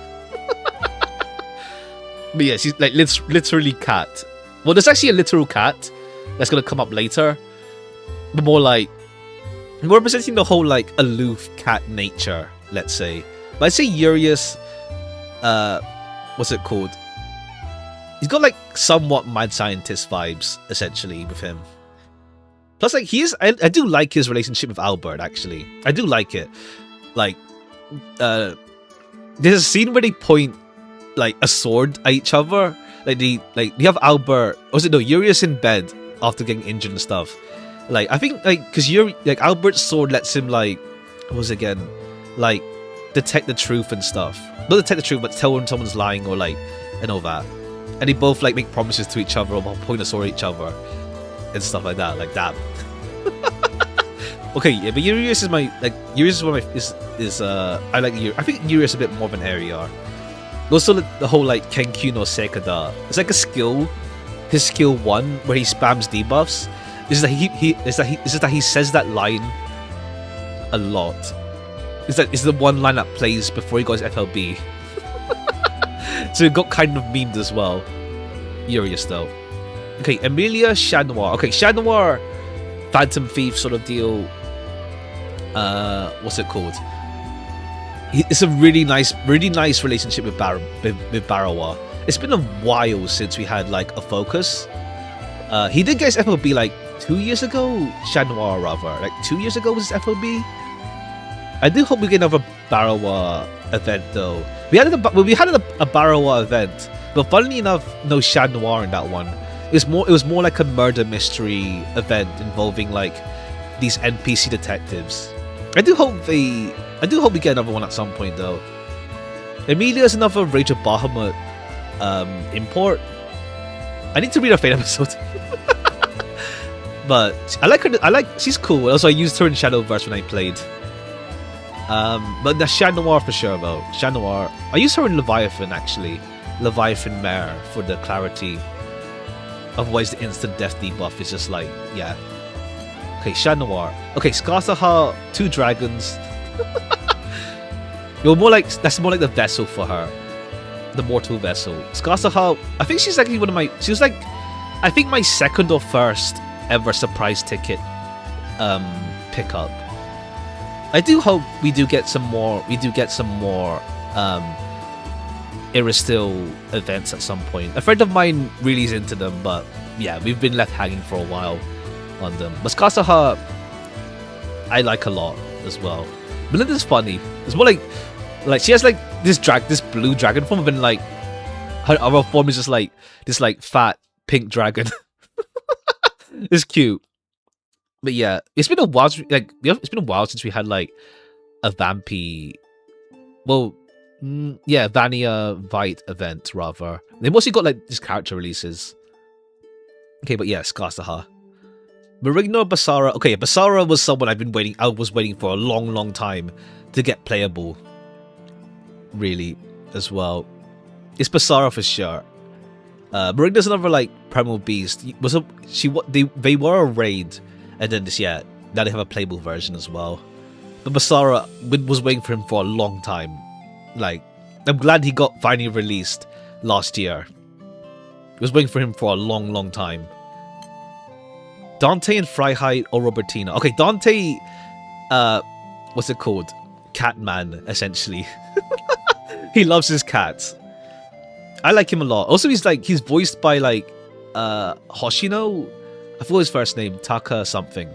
But yeah, she's like literally cat. Well, there's actually a literal cat that's gonna come up later, but more representing the whole like aloof cat nature, let's say. But I'd say Urius, what's it called? He's got like somewhat mad scientist vibes essentially with him. Plus, like I do like his relationship with Albert. Actually, I do like it. Like, there's a scene where they point like a sword at each other. Like you have Albert, or is it no Urius in bed after getting injured and stuff. Like I think like because Albert's sword lets him like what was it again, like detect the truth and stuff. Not detect the truth, but tell when someone's lying or like and all that. And they both like make promises to each other or point a sword at each other and stuff like that. Like that. Okay, yeah, but Urius is my Urius is one of my I like Urius. I think Urius is a bit more of an area. Also, the whole like Kenkyu no Sekada. It's like a skill. His skill 1 where he spams debuffs. Is that he says that line a lot. It's the one line that plays before he goes FLB. So it got kind of memed as well. Urius though. Okay, Emilia Chat Noir. Okay, Chat Noir, Phantom Thief sort of deal. What's it called? It's a really nice relationship with Barawa. It's been a while since we had like a focus. He did get his FOB like 2 years ago. Chat Noir rather, like 2 years ago was his FOB. I do hope we get another Barawa event though. We had a Barawa event, but funnily enough, no Chat Noir in that one. It was more like a murder mystery event involving like these NPC detectives. I do hope we get another one at some point though. Emilia's another Rage of Bahamut import. I need to read her Fate episode. But I like her. She's cool. Also, I used her in Shadowverse when I played. But the Chat Noir for sure though. Chat Noir. I used her in Leviathan actually. Leviathan Mare for the clarity. Otherwise the instant death debuff is just like, yeah. Okay, Chat Noir. Okay, Skarsaha, 2 dragons. You're more like, that's more like the vessel for her. The mortal vessel. Skarsaha, I think she's actually one of my, she was like, I think my second or first ever surprise ticket pickup. I do hope we do get some more, Iristil events at some point. A friend of mine really is into them, but yeah, we've been left hanging for a while on them. But Skarsaha, I like a lot as well. Melinda's funny. It's more like she has like this blue dragon form, and like her other form is just like this like fat pink dragon. It's cute. But yeah, it's been a while. It's been a while since we had like a Vampy. Well, yeah, Vania Vite event rather. They mostly got like just character releases. Okay, but yeah, Skarsaha. Marigno Basara. Okay, Basara was someone I was waiting for a long time to get playable. Really, as well. It's Basara for sure. Marigno's another like primal beast. They were a raid, and then now they have a playable version as well. But Basara was waiting for him for a long time. Like, I'm glad he got finally released last year. I was waiting for him for a long time. Dante and Freiheit or Robertina. Okay, Dante, what's it called? Catman, essentially. He loves his cats. I like him a lot. Also, he's voiced by like Hoshino. I forgot his first name. Taka something.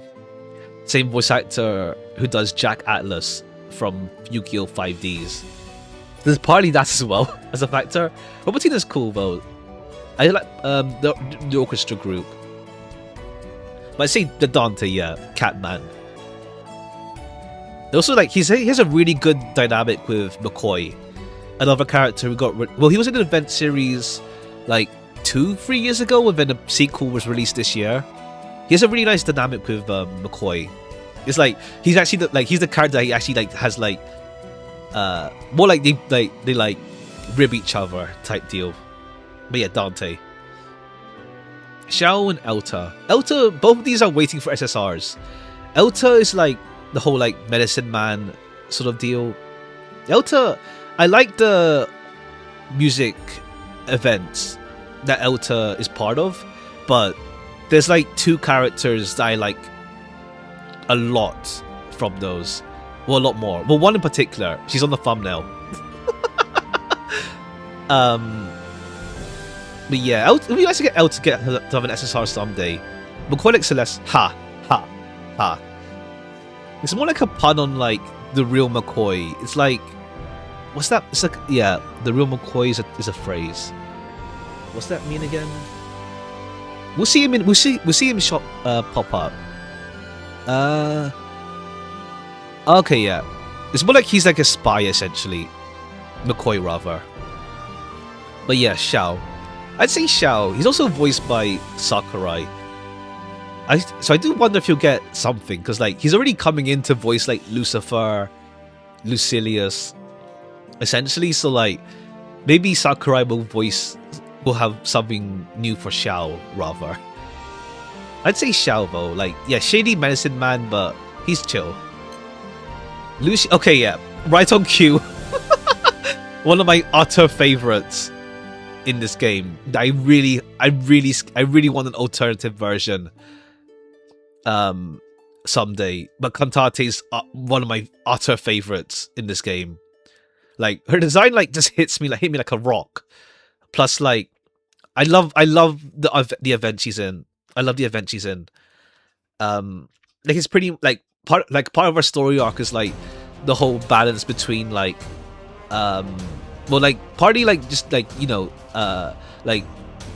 Same voice actor who does Jack Atlas from Yu-Gi-Oh! 5Ds. There's partly that as well as a factor. Robertina's cool though. I like the orchestra group. But I say the Dante, yeah, Catman. Also, like he has a really good dynamic with McCoy, another character who got he was in an event series like 2-3 years ago, and then the sequel was released this year. He has a really nice dynamic with McCoy. It's like he's actually he's the character that he actually like has like more like they like rib each other type deal. But yeah, Dante. Xiao and Elta. Elta, both of these are waiting for SSRs. Elta is like the whole like medicine man sort of deal. Elta, I like the music events that Elta is part of, but there's like 2 characters that I like a lot from those. Well, a lot more. Well, one in particular. She's on the thumbnail. But yeah, it would be nice to get Elta to have an SSR someday. McCoy like Celeste. Ha. It's more like a pun on like the real McCoy. It's like, what's that? It's like, yeah, the real McCoy is a phrase. What's that mean again? We'll see him pop up. Okay, yeah. It's more like he's like a spy essentially. McCoy rather. But yeah, Xiao. I'd say Xiao. He's also voiced by Sakurai. So I do wonder if he'll get something, because like he's already coming in to voice like Lucifer, Lucilius, essentially. So like maybe Sakurai will have something new for Xiao rather. I'd say Xiao though. Like yeah, shady medicine man, but he's chill. Okay, yeah, right on cue. One of my utter favorites in this game. I really want an alternative version. Someday, but Cantate is one of my utter favorites in this game. Like her design, like just hit me like a rock. Plus, like I love the event she's in. I love the event she's in. Like it's pretty like part of her story arc is like the whole balance between like well, like partly like just like you know like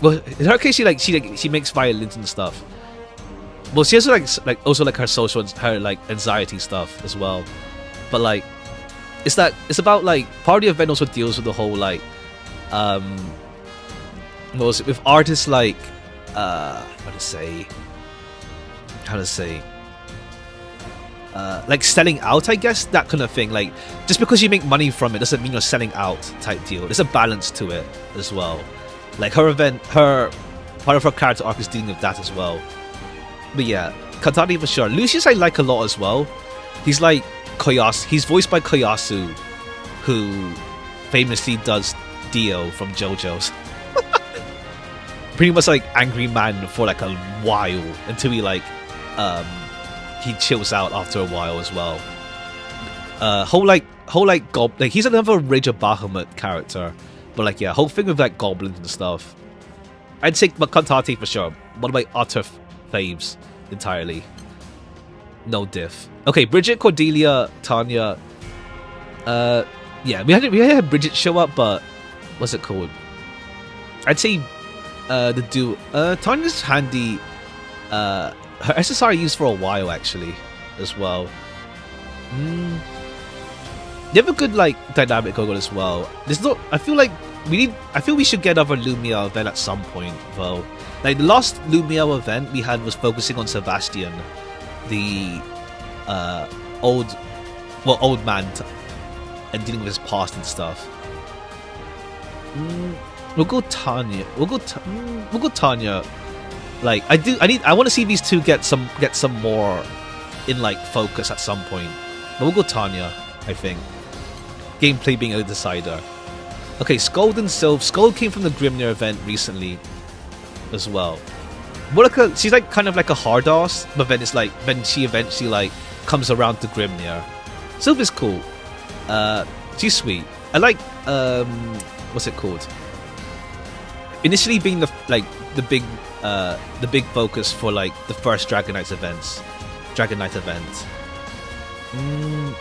well in her case she makes violins and stuff. Well, she has also like her social and her like anxiety stuff as well. But like it's about like part of the event also deals with the whole like with artists like how to say like selling out, I guess, that kind of thing. Like, just because you make money from it doesn't mean you're selling out type deal. There's a balance to it as well. Like her part of her character arc is dealing with that as well. But yeah, Kantani for sure. Lucius I like a lot as well. He's like Koyasu. He's voiced by Koyasu, who famously does Dio from JoJo's. Pretty much like angry man for like a while until he chills out after a while as well. He's another Rage of Bahamut character, but like yeah, whole thing with like goblins and stuff. I'd say Kantate for sure. One of my utter faves entirely. No diff. Okay, Bridget, Cordelia, Tanya. Yeah, we had Bridget show up, but what's it called? I'd say Tanya's handy. Her SSR I used for a while actually, as well. They have a good like dynamic going on as well. There's not. I feel we should get another Lumia event at some point though. Like the last Lumia event we had was focusing on Sebastian, the old man, and dealing with his past and stuff. We'll go Tanya. We'll go Tanya. Like I want to see these two get some more in like focus at some point. But we'll go Tanya, I think. Gameplay being a decider. Okay, Scold and Sylph. Scold came from the Grimnir event recently as well. She's like kind of like a hard ass, but then it's like then she eventually like comes around to Grimnir. Sylph is cool. She's sweet. I like what's it called? Initially being the big focus for like the first Dragon Knight event.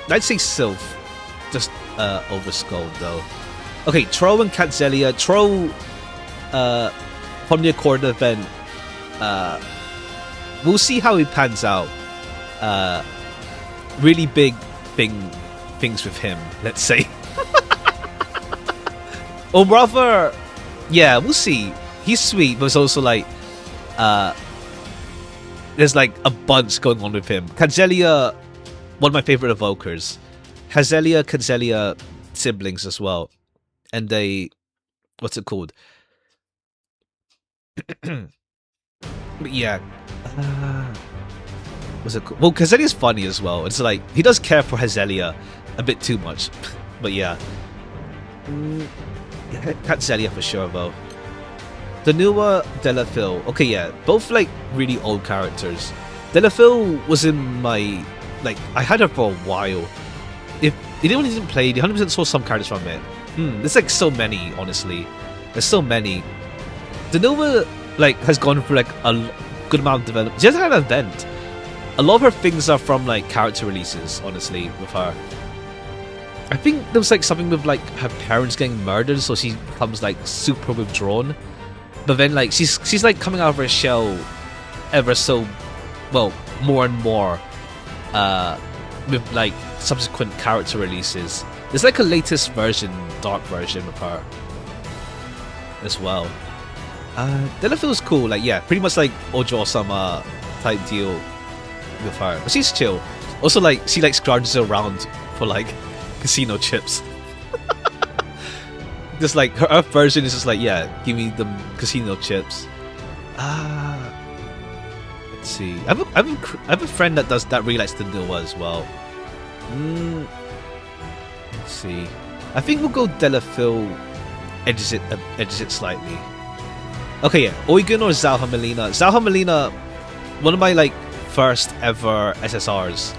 I'd say Sylph, just over Scold though. Okay, Tro and Catzelia. Tro from the Accord event. We'll see how he pans out. Really big things with him, let's say. Or rather, yeah, we'll see. He's sweet, but it's also like there's like a bunch going on with him. Catzelia, one of my favorite evokers. Catzelia siblings as well. And they, what's it called? But yeah, what's it called? Well, Hazelia's funny as well. It's like he does care for Hazelia a bit too much. But yeah, Catzelia for sure though. Danua, Delafil. Okay, yeah, both like really old characters. Delafil was in my I had her for a while. If anyone didn't play, you 100% saw some characters from it. There's like so many, honestly. There's so many. Danua has gone through like a good amount of development. She hasn't had an event. A lot of her things are from like character releases, honestly, with her. I think there was like something with like her parents getting murdered, so she becomes like super withdrawn. But then like she's like coming out of her shell ever so well more and more with like subsequent character releases. There's like a latest version, dark version of her as well. Delafil's cool, like yeah, pretty much like Ojo-sama type deal with her. But she's chill. Also like she like scrounges around for like casino chips. Just like her Earth version is just like, yeah, give me the casino chips. Let's see. I have a friend that really likes Danua as well. Let's see. I think we'll go Delafil edges it slightly. Okay, yeah. Eugen or Zalha Melina. Zalha Melina, one of my like first ever SSRs.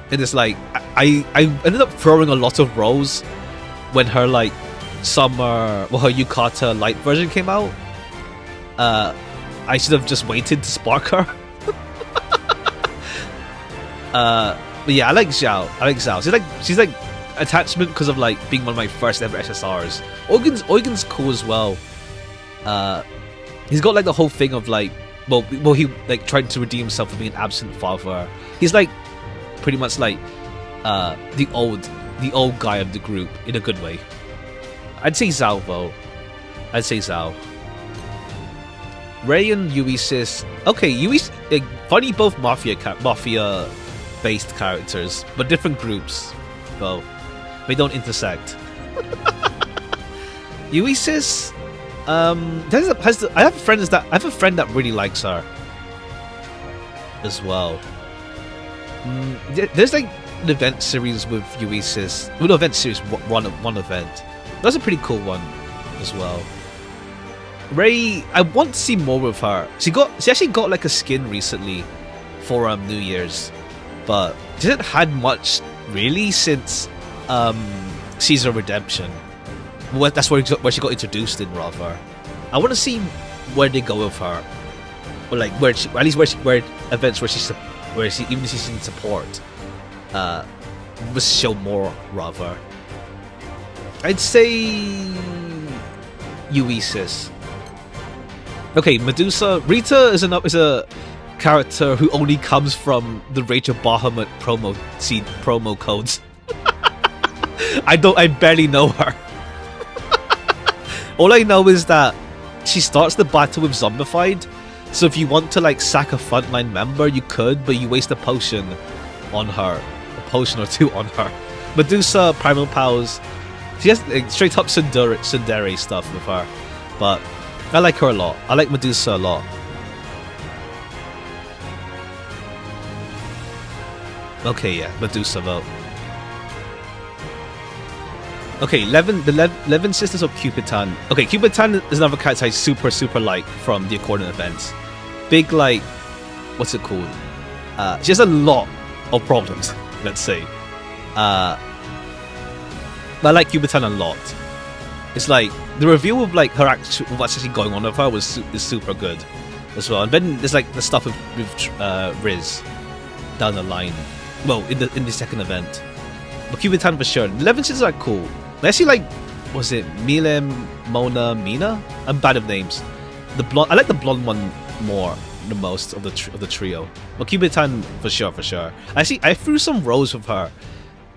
It is like I ended up throwing a lot of rolls when her like her Yukata light version came out. I should have just waited to spark her. But yeah, I like Zhao. She's like attachment because of like being one of my first ever SSRs. Eugen's cool as well. He's got like the whole thing of like he like trying to redeem himself from being an absent father. He's like pretty much like the old guy of the group in a good way. I'd say Zhao though. Ray and Uisis. Okay, funny both mafia based characters, but different groups, though. They don't intersect. Uisis, I have a friend that really likes her as well. There's like an event series with Uisis. Well, no, event series, one event. That's a pretty cool one as well. Ray, I want to see more of her. She actually got like a skin recently for New Year's, but she hasn't had much really since Caesar Redemption. Well, that's where she got introduced in, rather. I want to see where they go with her, or like where events where she even if she's in support, will show more, rather. I'd say Uisis. Okay, Medusa. Rita is a character who only comes from the Rachel Bahamut promo codes. I barely know her. All I know is that she starts the battle with Zombified, so if you want to like sack a frontline member, you could, but you waste a potion on her, a potion or two on her. Medusa, Primal Powers, she has like, straight up tsundere stuff with her, but I like her a lot. I like Medusa a lot. Okay, yeah, Medusa vote. Okay, Levin Sisters of Cupitan. Okay, Cupitan is another character I super like from the Accordant events. Big, like, what's it called? She has a lot of problems, let's say. But I like Cupitan a lot. It's like, the reveal of like her what's actually going on with her is super good as well. And then there's like the stuff with Riz down the line. Well, in the second event. But Cupitan for sure. The 11 sisters are cool. I actually like, was it Milem, Mona, Mina? I'm bad at names. The blonde, I like the blonde one more the most of the trio. But Cupitan for sure. Actually, I threw some rolls with her.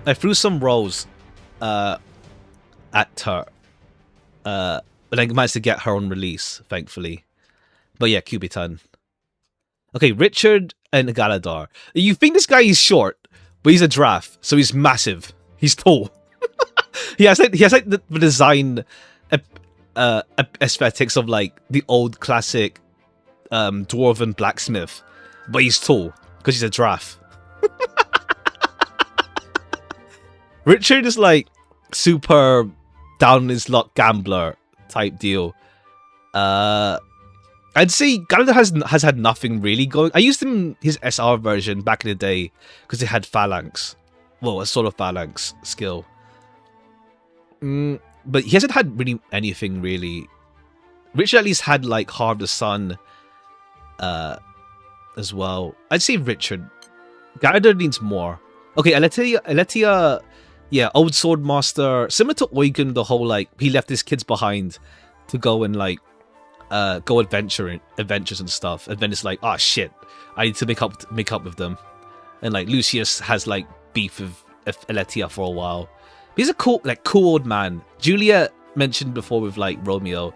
I threw some rolls at her. But I managed to get her on release, thankfully. But yeah, Cupitan. Okay, Richard and Galadar. You think this guy is short, but he's a giraffe, so he's massive. He's tall. he has like the design aesthetics of like the old classic dwarven blacksmith, but he's tall because he's a giraffe. Richard is like super down on his luck gambler type deal. I'd say Galadar has had nothing really going. I used his SR version back in the day because it had phalanx. Well, a sort of phalanx skill. But he hasn't had really anything really. Richard at least had like Heart of the Sun as well. I'd say Richard. Galadar needs more. Okay, Aletia, yeah, old sword master. Similar to Eugen, the whole like he left his kids behind to go and like go adventures and stuff, and then it's like, oh shit, I need to make up with them. And like Lucius has like beef with Aletia for a while. He's a cool old man. Juliet mentioned before with like Romeo,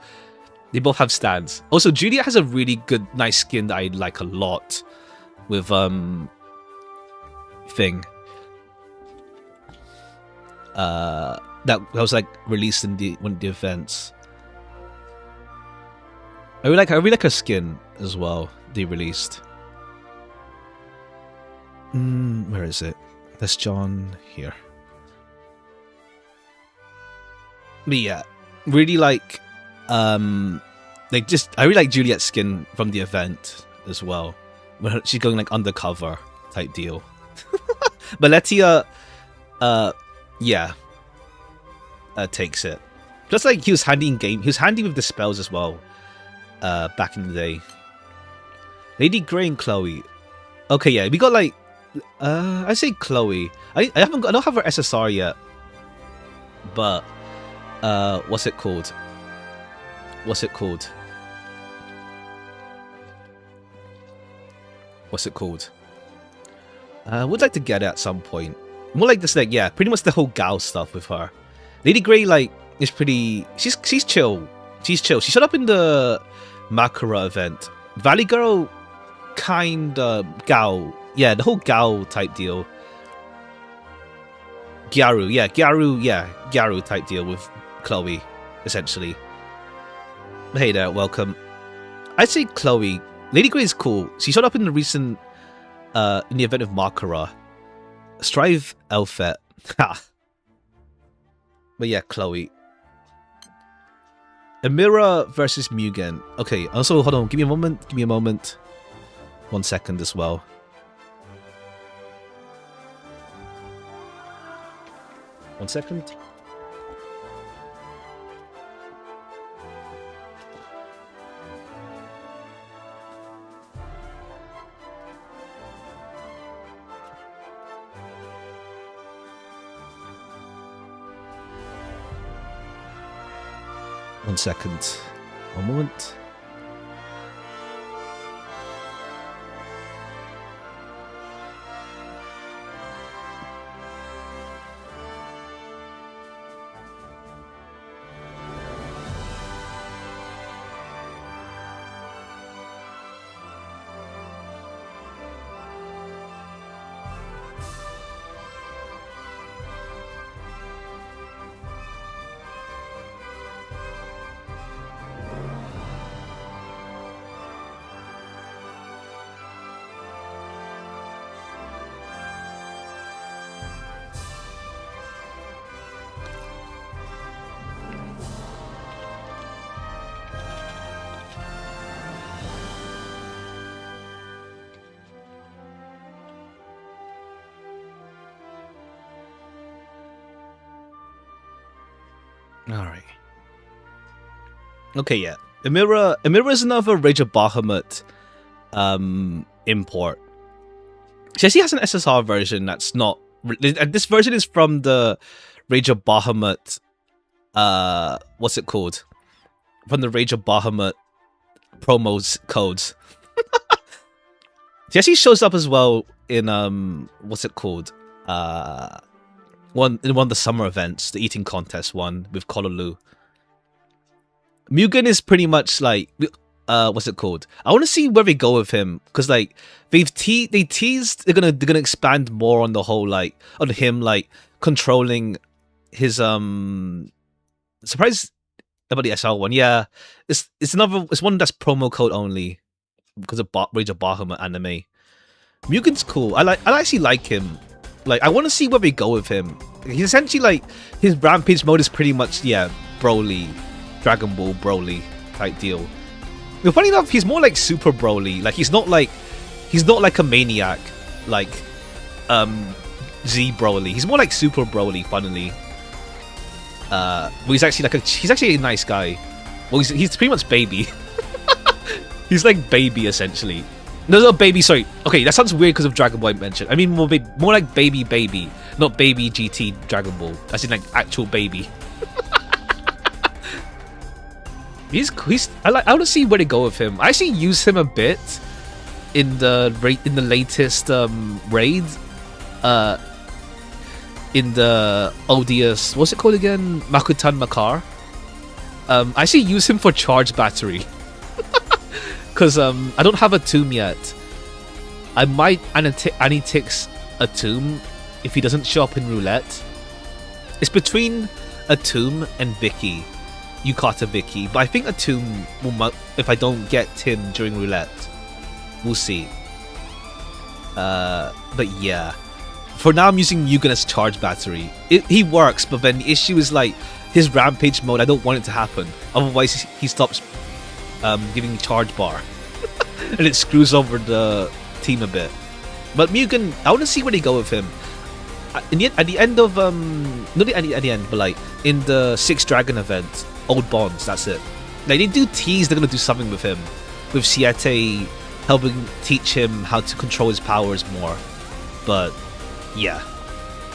they both have stands. Also, Juliet has a really good, nice skin that I like a lot with thing. That was like released in one of the events. I really like her skin as well. They released. Where is it? That's John here. But yeah, really like I really like Juliet's skin from the event as well. When she's going like undercover type deal. But Letia, takes it. Just like he was handy in game. He was handy with the spells as well. Back in the day. Lady Grey and Chloe. Okay, yeah, we got like I say Chloe. I don't have her SSR yet. But what's it called? I would like to get it at some point. More like this, like, yeah, pretty much the whole gal stuff with her. Lady Grey, like, is pretty. She's chill. She's chill. She showed up in the Makara event. Valley Girl, kinda Gao. Yeah, the whole Gao type deal. Gyaru type deal with Chloe, essentially. Hey there, welcome. I'd say Chloe. Lady Grey is cool. She showed up in the recent, in the event of Makara. Strive outfit. Ha. But yeah, Chloe. Amira versus Mugen. Okay, also, hold on. Give me a moment. 1 second as well. One second. One second. One moment. Alright. Okay, yeah. Amira is another Rage of Bahamut import. She actually has an SSR version that's not... This version is from the Rage of Bahamut... what's it called? From the Rage of Bahamut promos codes. She actually shows up as well in... what's it called? One of the summer events, the eating contest one with Kololu. Mugen is pretty much like, what's it called? I want to see where they go with him, because like they teased they're gonna expand more on the whole like on him like controlling his surprise about the SL one. Yeah, it's one that's promo code only because of Rage of Bahamut anime. Mugen's cool. I actually like him. Like, I want to see where they go with him. He's essentially like, his Rampage mode is pretty much, yeah, Broly, Dragon Ball Broly type deal. But funny enough, he's more like Super Broly. Like, he's not like a maniac, like, Z Broly. He's more like Super Broly, funnily. But he's actually a nice guy. Well, he's pretty much baby. He's like baby, essentially. No, baby, sorry. Okay, that sounds weird because of Dragon Ball I mentioned. I mean more like baby, not baby GT Dragon Ball. As in like actual baby. I want to see where they go with him. I actually use him a bit in the latest raid. In the odious, what's it called again? Makutan Makar. I actually use him for charge battery. Because I don't have a tomb yet. I might Anitix a tomb if he doesn't show up in roulette. It's between a tomb and Vicky, Yukata Vicky. But I think a tomb will, if I don't get him during roulette. We'll see. But yeah. For now I'm using Mugen as charge battery. He works, but then the issue is like his Rampage mode, I don't want it to happen. Otherwise he stops giving charge bar. And it screws over the team a bit. But Mugen, I want to see where they go with him. At the end of not at the end, but like in the 6 Dragon event, Old Bonds, that's it. Like they do tease they're gonna do something with him, with Siete helping teach him how to control his powers more. But yeah,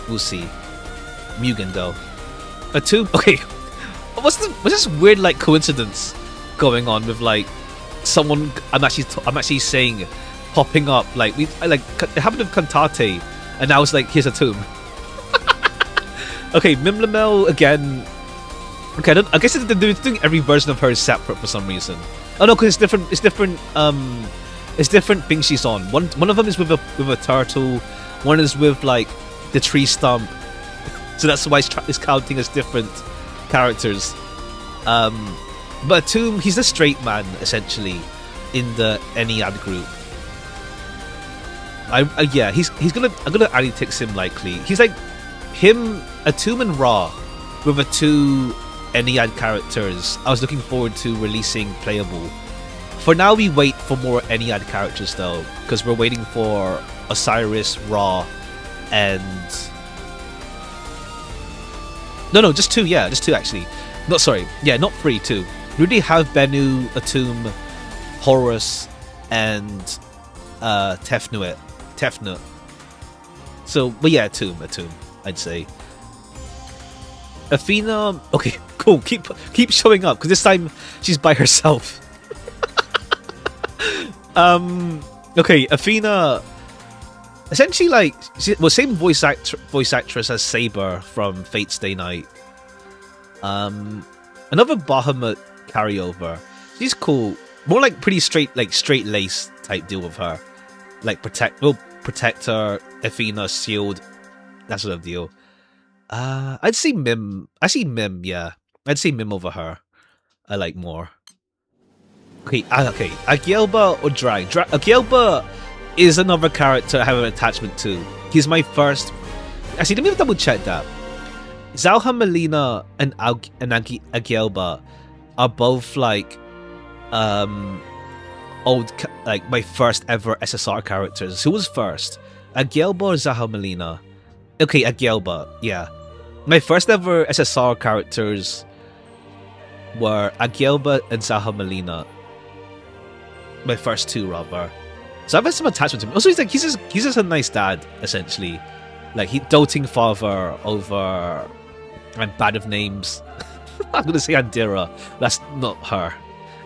we'll see. Mugen though, a tomb. Okay, what's this weird like coincidence going on with like someone I'm actually saying popping up like it happened with Cantate, and now it's like here's a tomb. Okay, Mimlamel again. Okay, I guess they're doing every version of her separate for some reason. Oh no, because it's different it's different things she's on. One of them is with a turtle. One is with like the tree stump. So that's why it's counting as different characters. But Tomb, he's the straight man essentially in the Ennead group. Yeah, I'm gonna anti-tix him likely. He's like him, Atum and Ra with the two Ennead characters. I was looking forward to releasing playable. For now, we wait for more Ennead characters though, because we're waiting for Osiris, Ra, and no, just two. Yeah, just two actually. Not sorry. Yeah, not three. Two. We already have Bennu, Atum, Horus, and Tefnut. So, but yeah, Atum. I'd say. Athena. Okay, cool. Keep showing up because this time she's by herself. Okay, Athena. Essentially, like, same voice actress as Saber from Fate Stay Night. Another Bahamut carryover. She's cool. More like pretty straight lace type deal with her. Like protector, Athena, shield, that sort of deal. I'd say Mim. I see Mim. Yeah, I'd say Mim over her. I like more. Okay. Agielba or Drang? Agielba is another character I have an attachment to. He's my first. Actually, let me double check that. Zalha Melina and Agielba are both like old, like my first ever SSR characters. Who was first? Agielba or Zalha Melina? Okay, Agielba. Yeah, my first ever SSR characters were Agielba and Zalha Melina. My first two, rather. So I've had some attachment to him. Also, he's just a nice dad, essentially. Like, he doting father over. I'm bad with names. I'm gonna say Andira. That's not her.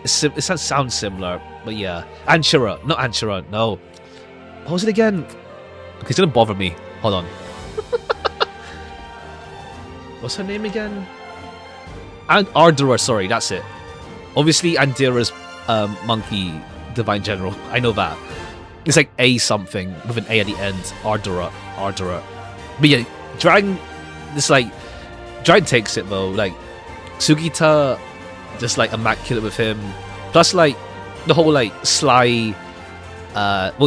It sounds similar, but yeah. Anshara, not Anshara. No. What was it again? Okay, it's gonna bother me. Hold on. What's her name again? Ardura. Sorry, that's it. Obviously, Andira's monkey divine general. I know that. It's like A something with an A at the end. Ardura. But yeah, Dragon. It's like Dragon takes it though. Like Sugita, just like immaculate with him. Plus like the whole like sly,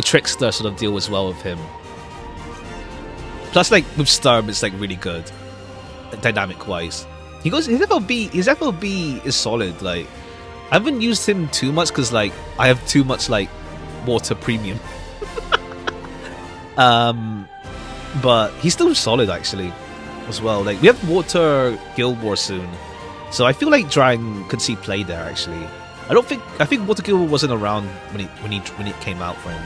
trickster sort of deal as well with him. Plus like with Sturm, it's like really good, dynamic wise. His FLB is solid. Like I haven't used him too much because like I have too much like water premium. But he's still solid actually as well. Like we have Water Guild War soon, so I feel like Drang could see play there actually. I think Water Guild War wasn't around when it came out for him.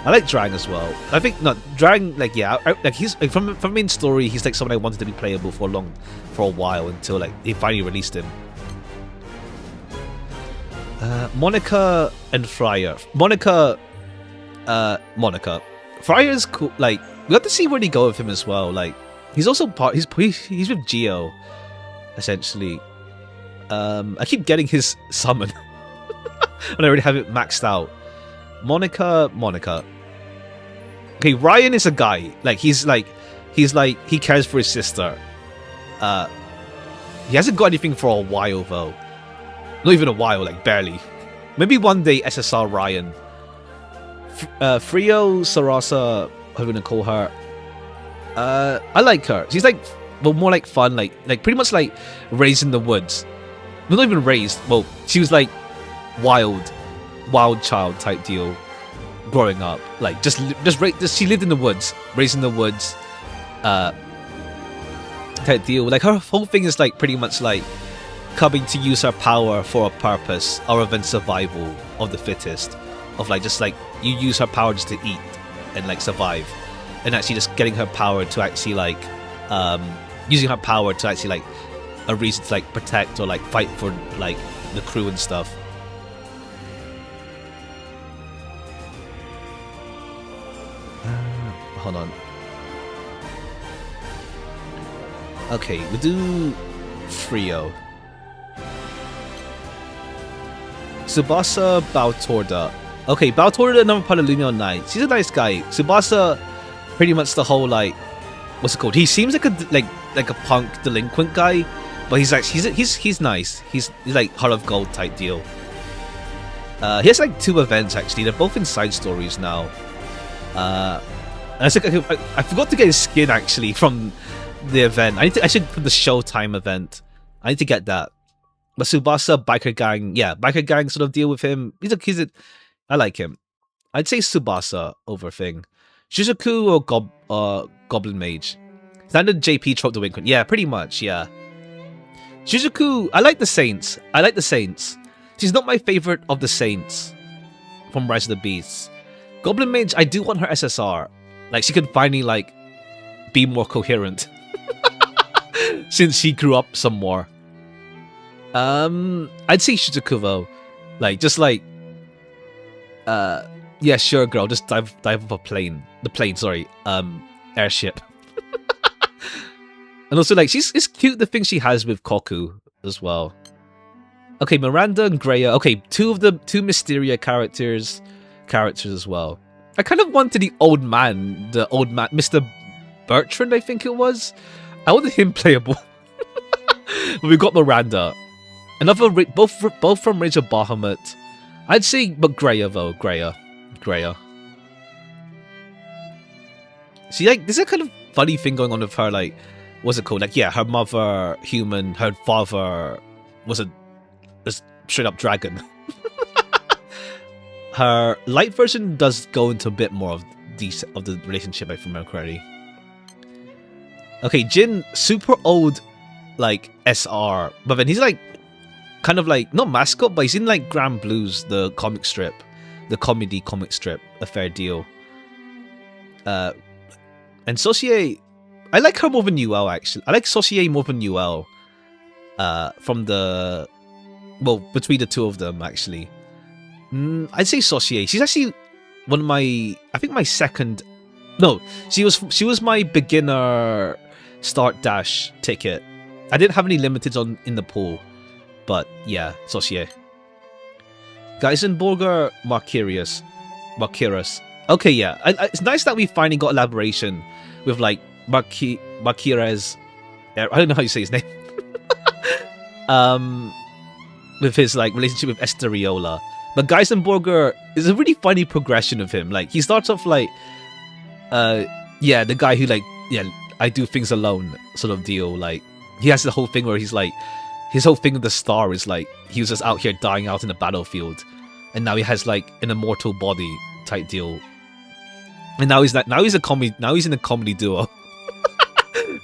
I like Drang as well. I think not Drang, like yeah, like he's like, from main story, he's like someone I wanted to be playable for a while until like they finally released him. Monica and Friar. Monica. Friar's cool. Like we have to see where they go with him as well. Like he's also he's with Geo, essentially. I keep getting his summon, and I already have it maxed out. Monica. Okay, Ryan is a guy. Like he cares for his sister. He hasn't got anything for a while though. Not even a while, like barely. Maybe one day SSR Ryan. Frio, Sarasa, I'm gonna call her. I like her. She's like, well, more like fun, like pretty much like raised in the woods. Well, not even raised. Well, she was like wild child type deal, growing up. Like just she lived in the woods, raised in the woods, type deal. Like her whole thing is like pretty much like coming to use her power for a purpose other than survival of the fittest. Of like just like you use her power just to eat and like survive, and actually just getting her power to actually like using her power to actually like a reason to like protect or like fight for like the crew and stuff. Hold on. Okay, we'll do Frio. Tsubasa Bautorda. Okay, Baltor, another part of Lumio Knight. He's a nice guy. Tsubasa, pretty much the whole like, what's it called? He seems like a punk delinquent guy, but he's nice. He's like Heart of Gold type deal. He has like 2 events actually. They're both in side stories now. I forgot to get his skin actually from the event. I should from the Showtime event. I need to get that. But Tsubasa, biker gang sort of deal with him. I like him. I'd say Tsubasa over thing. Shusaku or Goblin Mage. Standard JP trope the Wind. Yeah, pretty much. Yeah. Shusaku, I like the Saints. She's not my favorite of the Saints from Rise of the Beasts. Goblin Mage, I do want her SSR. Like, she could finally, like, be more coherent. Since she grew up some more. I'd say Shusaku, though. Like, just like... yeah, sure, girl. Just dive off a plane. Airship. And also, like, it's cute the thing she has with Koku as well. Okay, Miranda and Greya. Okay, two Mysteria characters as well. I kind of wanted the old man, Mr. Bertrand, I think it was. I wanted him playable. But we got Miranda. Another, both from Rage of Bahamut. I'd say, but Greya though, Greya. See, like, there's a kind of funny thing going on with her, like, what's it called? Like, yeah, her mother, human, her father was a straight up dragon. Her light version does go into a bit more of the relationship, if I remember correctly. Okay, Jin, super old, like, SR, but then he's like, kind of like, not mascot, but he's in like Granblue's, the comic strip, the comedy comic strip, a fair deal. And Saucier, I like her more than UL actually. I like Saucier more than UL. From the, well, between the two of them actually. I'd say Saucier. She's actually one of my, I think my second, no, she was my beginner start dash ticket. I didn't have any limiteds in the pool, but yeah, Saucier. Geisenborger, Markirius. Okay, yeah, it's nice that we finally got elaboration with like Markirez. I don't know how you say his name. With his like relationship with Esteriola. But Geisenborger is a really funny progression of him. Like, he starts off like, yeah, the guy who like, yeah, I do things alone sort of deal. Like, he has the whole thing where he's like, his whole thing with the star is like, he was just out here dying out in the battlefield. And now he has like an immortal body type deal. And now he's in a comedy duo.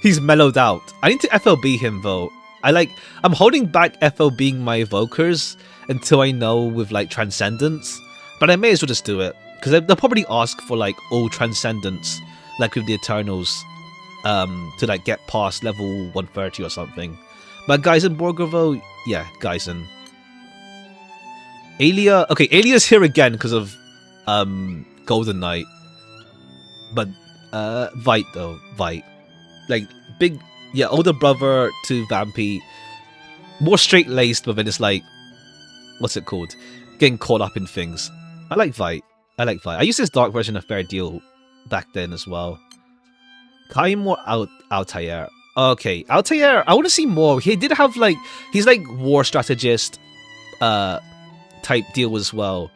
He's mellowed out. I need to FLB him though. I'm holding back FLBing my evokers until I know with like Transcendence, but I may as well just do it because they'll probably ask for like all Transcendence, like with the Eternals, to like get past level 130 or something. But Geisenborger though, yeah, Geisen. Aelia, okay, Aelia's here again because of Golden Knight, but Vite though, like big, yeah, older brother to Vampy, more straight laced, but then it's like, what's it called? Getting caught up in things. I like Vite. I used this dark version of Fair Deal back then as well. Kaimor Altair. Okay, Altair, I want to see more. He did have like, he's like war strategist type deal as well.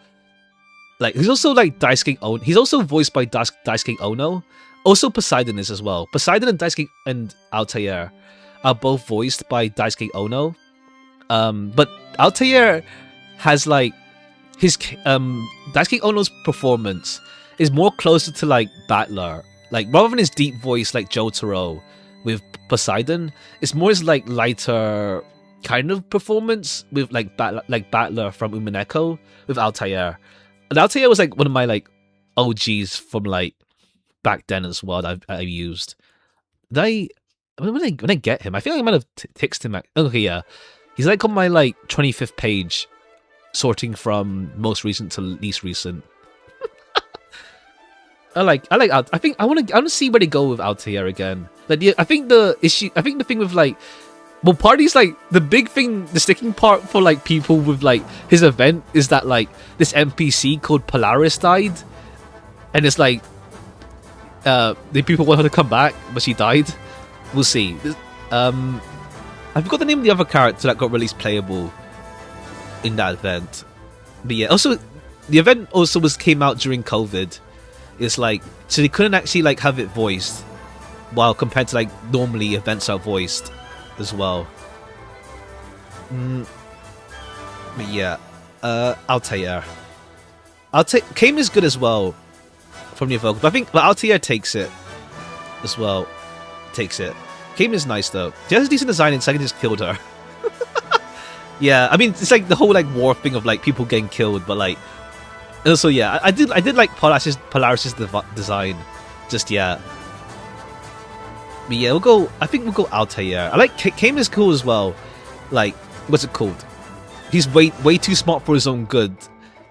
Like, he's also like Daisuke Ono. He's also voiced by Daisuke Ono. Also Poseidon is as well. Poseidon and Daisuke and Altair are both voiced by Daisuke Ono. But Altair has like his Daisuke Ono's performance is more closer to like Battler. Like, rather than his deep voice like Jotaro with Poseidon, it's more his like lighter kind of performance with like Battler from Umineko with Altair. And Altair was like one of my like OGs from like back then as well that I used. When I get him, I feel like I might have texted him. Okay, yeah, he's like on my like 25th page, sorting from most recent to least recent. I think I want to see where they go with Altair again. Like, I think the thing with like Well, party's like the big thing, the sticking part for like people with like his event is that like this NPC called Polaris died, and it's like the people want her to come back, but she died. We'll see. I forgot the name of the other character that got released playable in that event. But yeah, also the event also came out during COVID. It's like so they couldn't actually like have it voiced, while compared to like normally events are voiced as well. But yeah, Altair. Kame is good as well from the Evoke, but I think Altair takes it as well. Kame is nice though. She has a decent design and second just killed her. Yeah, I mean it's like the whole like war thing of like people getting killed, but like also yeah, I did like Polaris's design. Just yeah. But yeah, I think we'll go Altair. I like Kame is cool as well. Like, what's it called? He's way too smart for his own good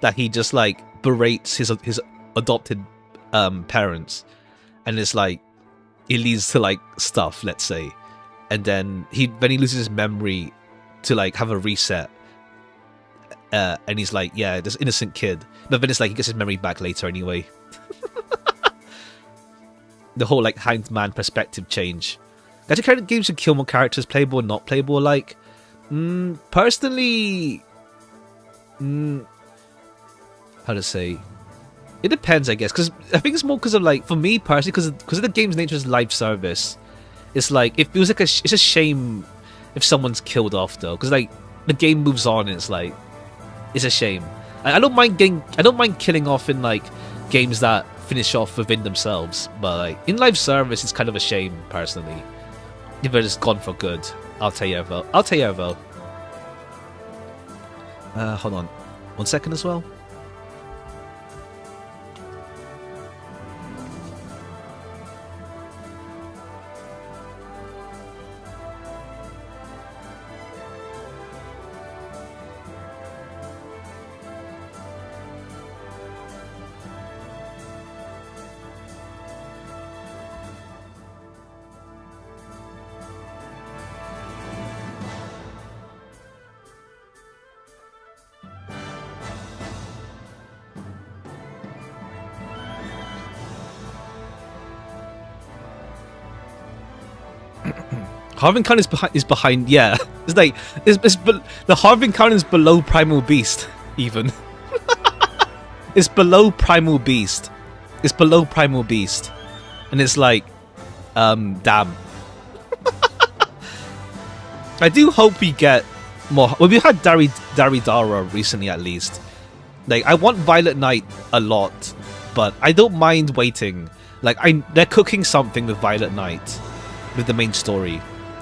that he just like berates his adopted parents, and it's like it leads to like stuff, let's say, and then he loses his memory to like have a reset, and he's like, yeah, this innocent kid, but then it's like he gets his memory back later anyway. The whole like hanged man perspective change. Gacha character games should kill more characters, playable or not playable. Like, personally, how to say? It depends, I guess, because I think it's more because of like for me personally, because of the game's nature as live service. It's like it feels like it's a shame if someone's killed off though, because like the game moves on and it's like it's a shame. I don't mind killing off in like games that finish off within themselves, but like in live service it's kind of a shame personally if they're just gone for good. I'll tell you though. Hold on 1 second as well. Harvin Khan is behind. Yeah, it's like the Harvin Khan is below Primal Beast. Even it's below Primal Beast. It's below Primal Beast, and it's like, damn. I do hope we get more. Well, we had Daridara recently, at least. Like, I want Violet Knight a lot, but I don't mind waiting. Like, they're cooking something with Violet Knight, with the main story.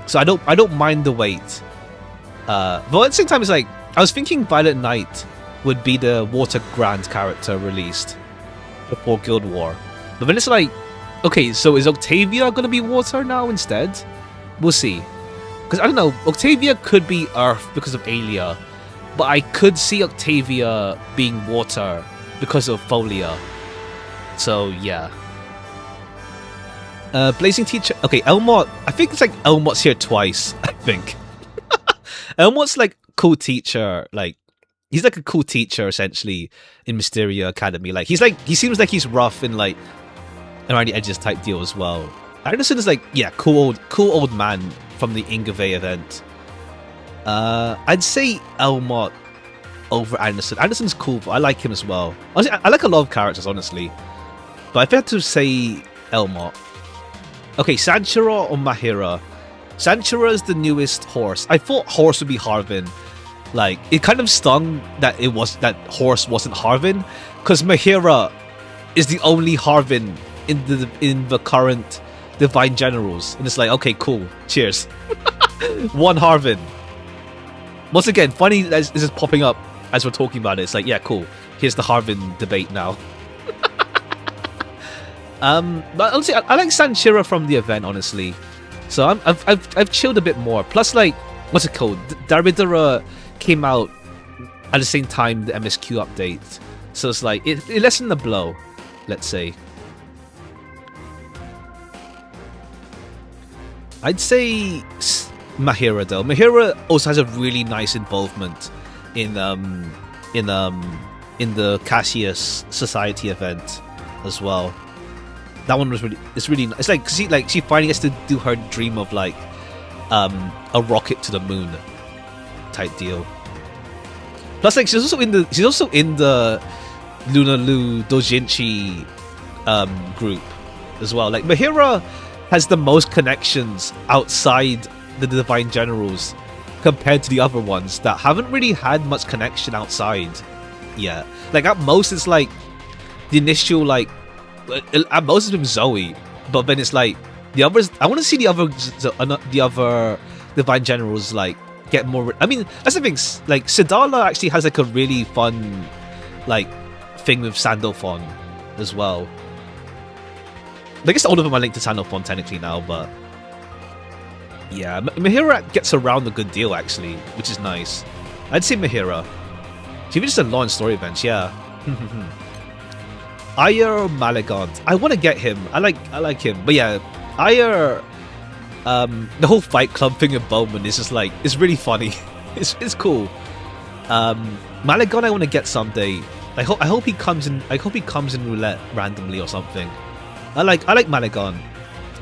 So I don't mind the wait. But at the same time, it's like I was thinking Violet Knight would be the Water Grand character released before Guild War. But then it's like, okay, so is Octavia gonna be Water now instead? We'll see. Because I don't know, Octavia could be Earth because of Alia, but I could see Octavia being Water because of Folia. So yeah. Blazing Teacher. Okay, Elmot. I think it's like Elmot's here twice. I think Elmot's like cool teacher. Like he's like a cool teacher essentially in Mysteria Academy. Like he seems like he's rough and like around the edges type deal as well. Anderson is like cool old man from the Ingave event. I'd say Elmot over Anderson. Anderson's cool, but I like him as well. Honestly, I like a lot of characters, honestly. But if I had to say Elmot. Okay, Sanchara or Mahira? Sanchara is the newest horse. I thought horse would be Harvin. Like, it kind of stung that horse wasn't Harvin, because Mahira is the only Harvin in the current Divine Generals. And it's like, okay, cool. Cheers. One Harvin. Once again, funny that this is popping up as we're talking about it. It's like, yeah, cool. Here's the Harvin debate now. But honestly, I like Sanchira from the event, honestly. So I've chilled a bit more. Plus, like, what's it called? Daridara came out at the same time the MSQ update, so it's like it lessened the blow, let's say. I'd say Mahira though. Mahira also has a really nice involvement in in the Cassius Society event as well. That one was really nice. It's like she finally gets to do her dream of like a rocket to the moon type deal. Plus, like she's also in the Luna Lu Dojinshi group as well. Like Mahira has the most connections outside the Divine Generals compared to the other ones that haven't really had much connection outside yet. Like at most it's like the initial like at most it's with Zoe, but then it's like the others. I want to see the other Divine Generals like get more. I mean, that's the thing. Like Sidala actually has like a really fun like thing with Sandalphon as well. I guess all of them are linked to Sandalphon technically now, but yeah, Mahira gets around a good deal actually, which is nice. I'd say Mahira. She even just a launch story events, yeah. Ayer Malagant. I want to get him. I like him, but yeah, Ayer. The whole Fight Club thing with Bowman is just like it's really funny. it's cool. Malagant I want to get someday. I hope he comes in. I hope he comes in roulette randomly or something. I like Malagant.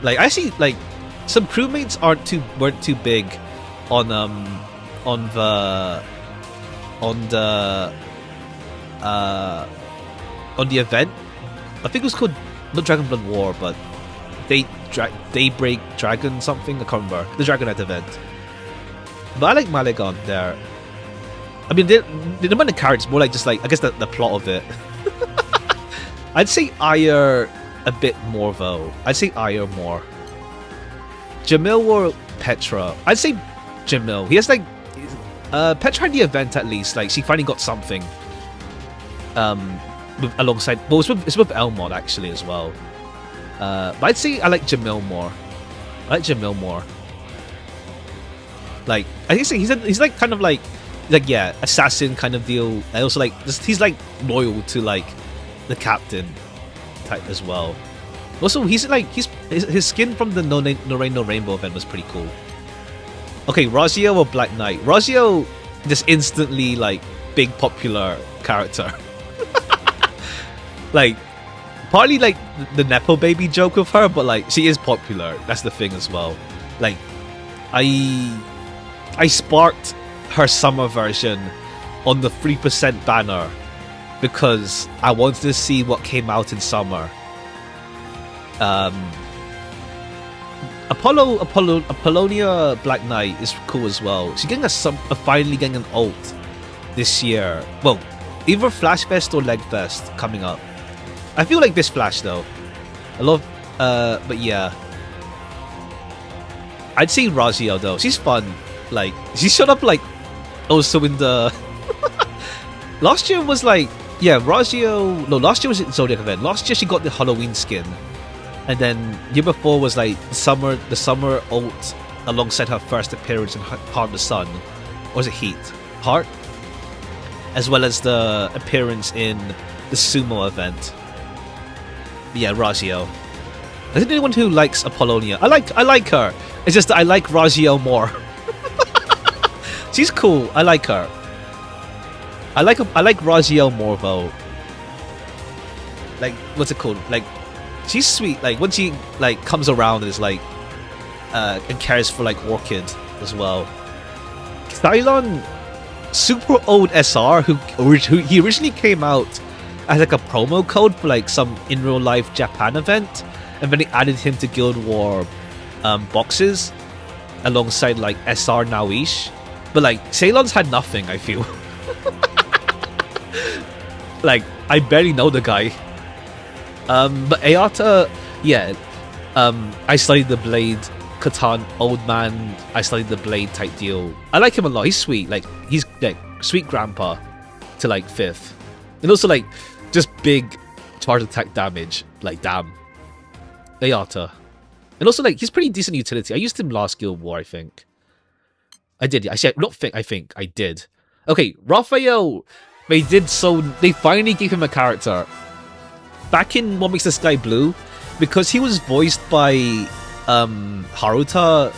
Like I see like some crewmates weren't too big on the event. I think it was called not Dragon Blood War, but Daybreak Dragon something. I can't remember the Dragonite event. But I like Malagant there. I mean, the amount of characters more like just like I guess the plot of it. I'd say Ayer a bit more though. I'd say Ayer more. Jamil or Petra? I'd say Jamil. He has like Petra had the event at least. Like she finally got something. Alongside, well, it's with Elmont actually as well. But I'd say I like Jamil more. Like I think he's like kind of like yeah, assassin kind of deal. I also like he's like loyal to like the captain type as well. Also, he's like his skin from the No Rain No Rainbow event was pretty cool. Okay, Razio or Black Knight? Razio just instantly like big popular character. Like partly like the Nepo baby joke of her, but like she is popular. That's the thing as well. Like I sparked her summer version on the 3% banner because I wanted to see what came out in summer. Apollonia Black Knight is cool as well. She's getting finally getting an ult this year. Well, either Flash Vest or Leg Vest coming up. I feel like this Flash though. I love, but yeah. I'd say Razio though. She's fun. Like she showed up like also in the last year was like yeah Razio. No, last year was Zodiac event. Last year she got the Halloween skin. And then year before was like the summer ult alongside her first appearance in Heart of the Sun. Or was it Heat? Heart? As well as the appearance in the Sumo event. But yeah, Razio. I think anyone who likes Apollonia. I like her. It's just that I like Razio more. She's cool. I like her. I like Razio more though. Like what's it called? Like she's sweet. Like when she like comes around and is like and cares for like Orchid as well. Cylon, super old SR who he originally came out as like a promo code for like some in real life Japan event, and then they added him to Guild War boxes alongside like SR Naoish. But like Ceylon's had nothing, I feel. Like I barely know the guy. But Ayata, yeah. I studied the Blade, Catan, old man. I studied the Blade type deal. I like him a lot. He's sweet. Like he's like sweet grandpa to like 5th, and also like just big charge attack damage. Like damn, Ayata, and also like he's pretty decent utility. I used him last Guild War, I think. I did. I said not think. I think I did. Okay, Raphael. They finally gave him a character. Back in What Makes the Sky Blue, because he was voiced by Haruta,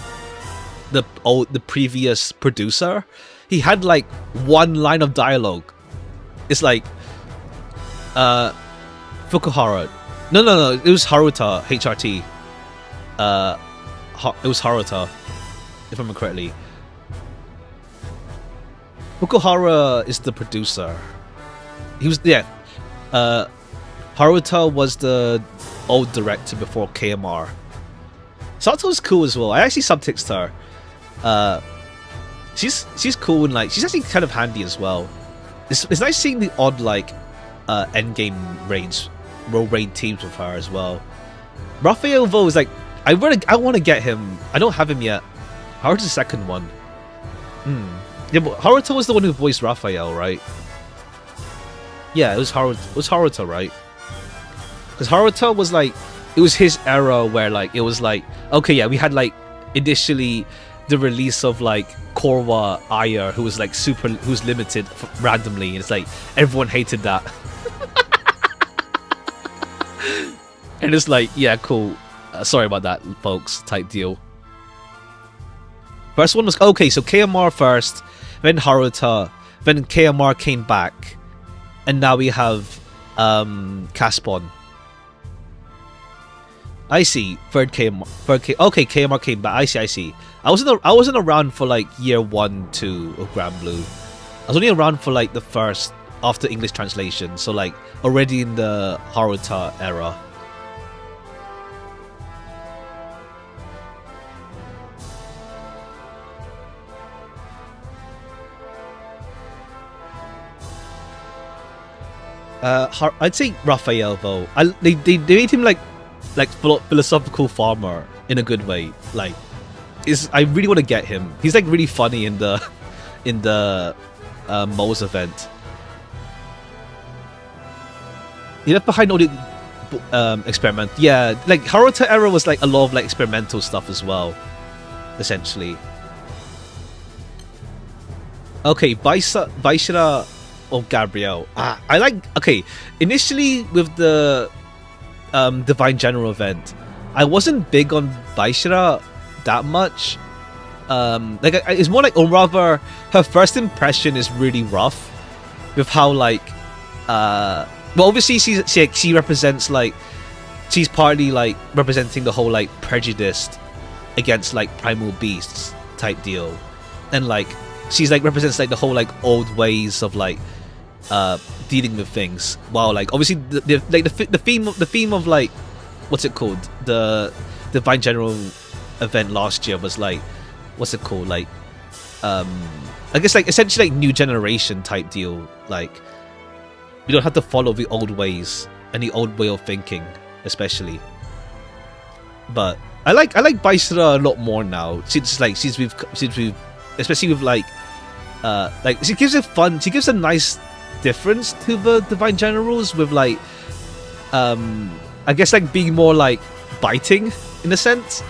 the previous producer, he had like one line of dialogue. It's like Fukuhara. No, it was Haruta, HRT. It was Haruta, if I remember correctly. Fukuhara is the producer. He was, yeah. Haruta was the old director before KMR. Sorta was cool as well. I actually subtexted her. She's cool and like she's actually kind of handy as well. It's nice seeing the odd like endgame raids, roll raid teams with her as well. Raphael though is like I want to get him. I don't have him yet. Haruta's the second one. Yeah, but Haruta was the one who voiced Raphael, right? Yeah, it was Haruta, right? Because Haruta was like, it was his era where like it was like, okay, yeah, we had like initially the release of like Korwa Aya, who was like who's limited randomly, and it's like everyone hated that. And it's like, yeah, cool. Sorry about that, folks. Type deal. First one was okay, so KMR first, then Haruta, then KMR came back, and now we have Caspon. I see. Third KMR. Okay, KMR came back. I see. I wasn't around for like year 1, 2 of Granblue. I was only around for like the first after English translation, so like already in the Haruta era. I'd say Raphael though. They made him like philosophical farmer in a good way. Like, I really want to get him. He's like really funny in the Mo's event. He left behind all the experiment. Yeah, like Haruta era was like a lot of like experimental stuff as well, essentially. Okay, Baishira of Gabriel. I like. Okay, initially with the Divine General event, I wasn't big on Baishira that much. Like it's more like, or rather, her first impression is really rough with how like. Well, obviously she represents like, she's partly like representing the whole like prejudiced against like primal beasts type deal, and like she's like represents like the whole like old ways of like dealing with things. While like obviously the theme of like, what's it called, the Divine General event last year was like, what's it called, like I guess like essentially like new generation type deal. Like, we don't have to follow the old ways and the old way of thinking, especially. But I like Baishira a lot more now since we've especially with like she gives a nice difference to the Divine Generals with like I guess like being more like biting in a sense.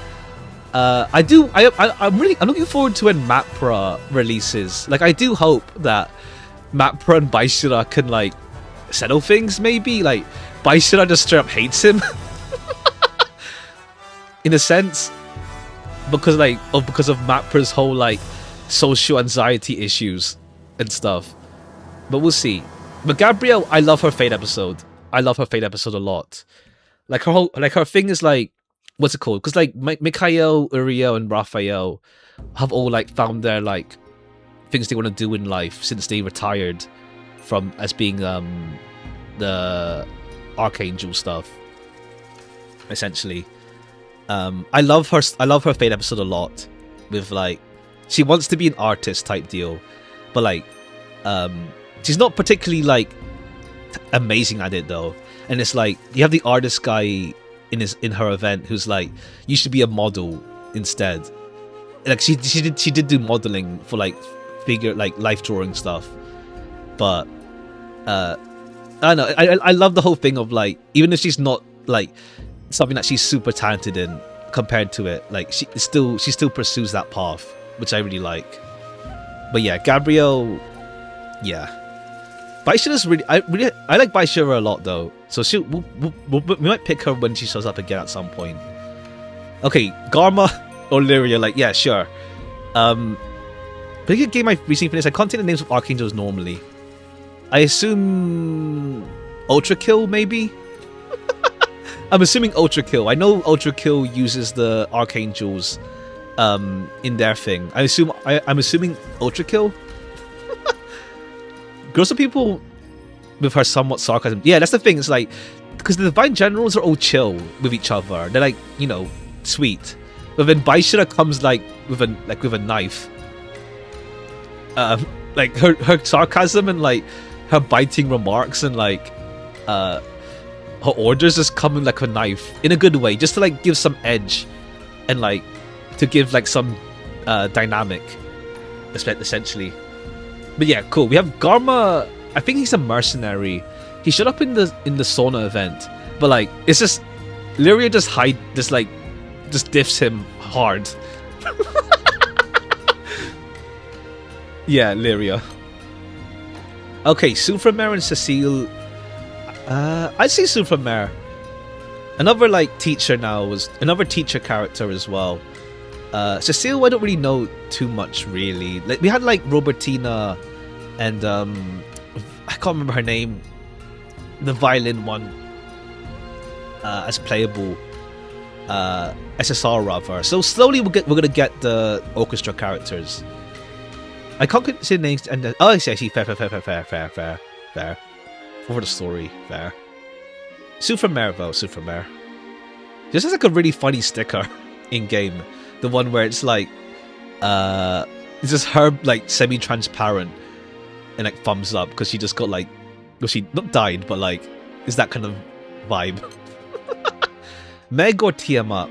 I'm looking forward to when Mapra releases. Like, I do hope that Mapra and Baishira can like settle things, maybe. Like, Baishira just straight up hates him in a sense, because of Mapra's whole like social anxiety issues and stuff. But we'll see. But Gabrielle, I love her Fate episode. I love her Fate episode a lot. Like her thing is like, what's it called? Because like Mikhail, Uriel, and Raphael have all like found their like things they want to do in life since they retired from as being the Archangel stuff. Essentially, I love her Fate episode a lot. With like, she wants to be an artist type deal, but like, she's not particularly like amazing at it though. And it's like, you have the artist guy in her event who's like, you should be a model instead. Like, she did do modeling for like figure like life drawing stuff, but I don't know. I love the whole thing of like, even if she's not like something that she's super talented in compared to it, like she still pursues that path, which I really like. But yeah, Gabrielle, yeah. Baishira's I like Baishira a lot though, so we might pick her when she shows up again at some point. Okay, Garma or Lyria, like, yeah, sure. But a game I've recently finished, I can't take the names of archangels normally. I assume Ultra Kill, maybe? I'm assuming Ultra Kill. I know Ultra Kill uses the archangels in their thing. I'm assuming Ultra Kill. Girls are people with her somewhat sarcasm. Yeah, that's the thing. It's like, because the Divine Generals are all chill with each other. They're like, you know, sweet. But then Baishira comes like with a knife. Like her sarcasm and like her biting remarks and like her orders just come in like a knife in a good way, just to like give some edge and like to give like some dynamic, essentially. But yeah, cool. We have Garma. I think he's a mercenary. He showed up in the Sorta event, but like it's just Lyria just diffs him hard. Yeah, Lyria. Okay, Suframer and Cecile. I'd say Suframer. Another like teacher now was another teacher character as well. Cecile, I don't really know too much really. Like we had like Robertina and I can't remember her name. The violin one as playable. SSR rather. So slowly we're gonna get the orchestra characters. I can't say names and oh I see fair. Over the story, fair. Suframer though, Suframer. This has like a really funny sticker in game. The one where it's like it's just her like semi-transparent and like thumbs up because she just got like, well, she not died but like is that kind of vibe. Meg or Tiamat?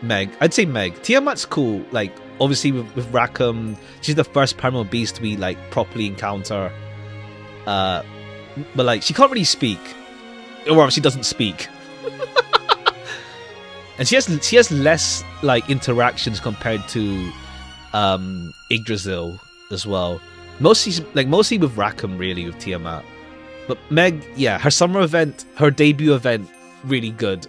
Meg. I'd say Meg. Tiamat's cool. Like obviously with Rackham, she's the first primal beast we like properly encounter. But like she can't really speak, or she doesn't speak. And she has less like interactions compared to Yggdrasil as well. Mostly with Rackham really with Tiamat. But Meg, yeah, her summer event, her debut event, really good.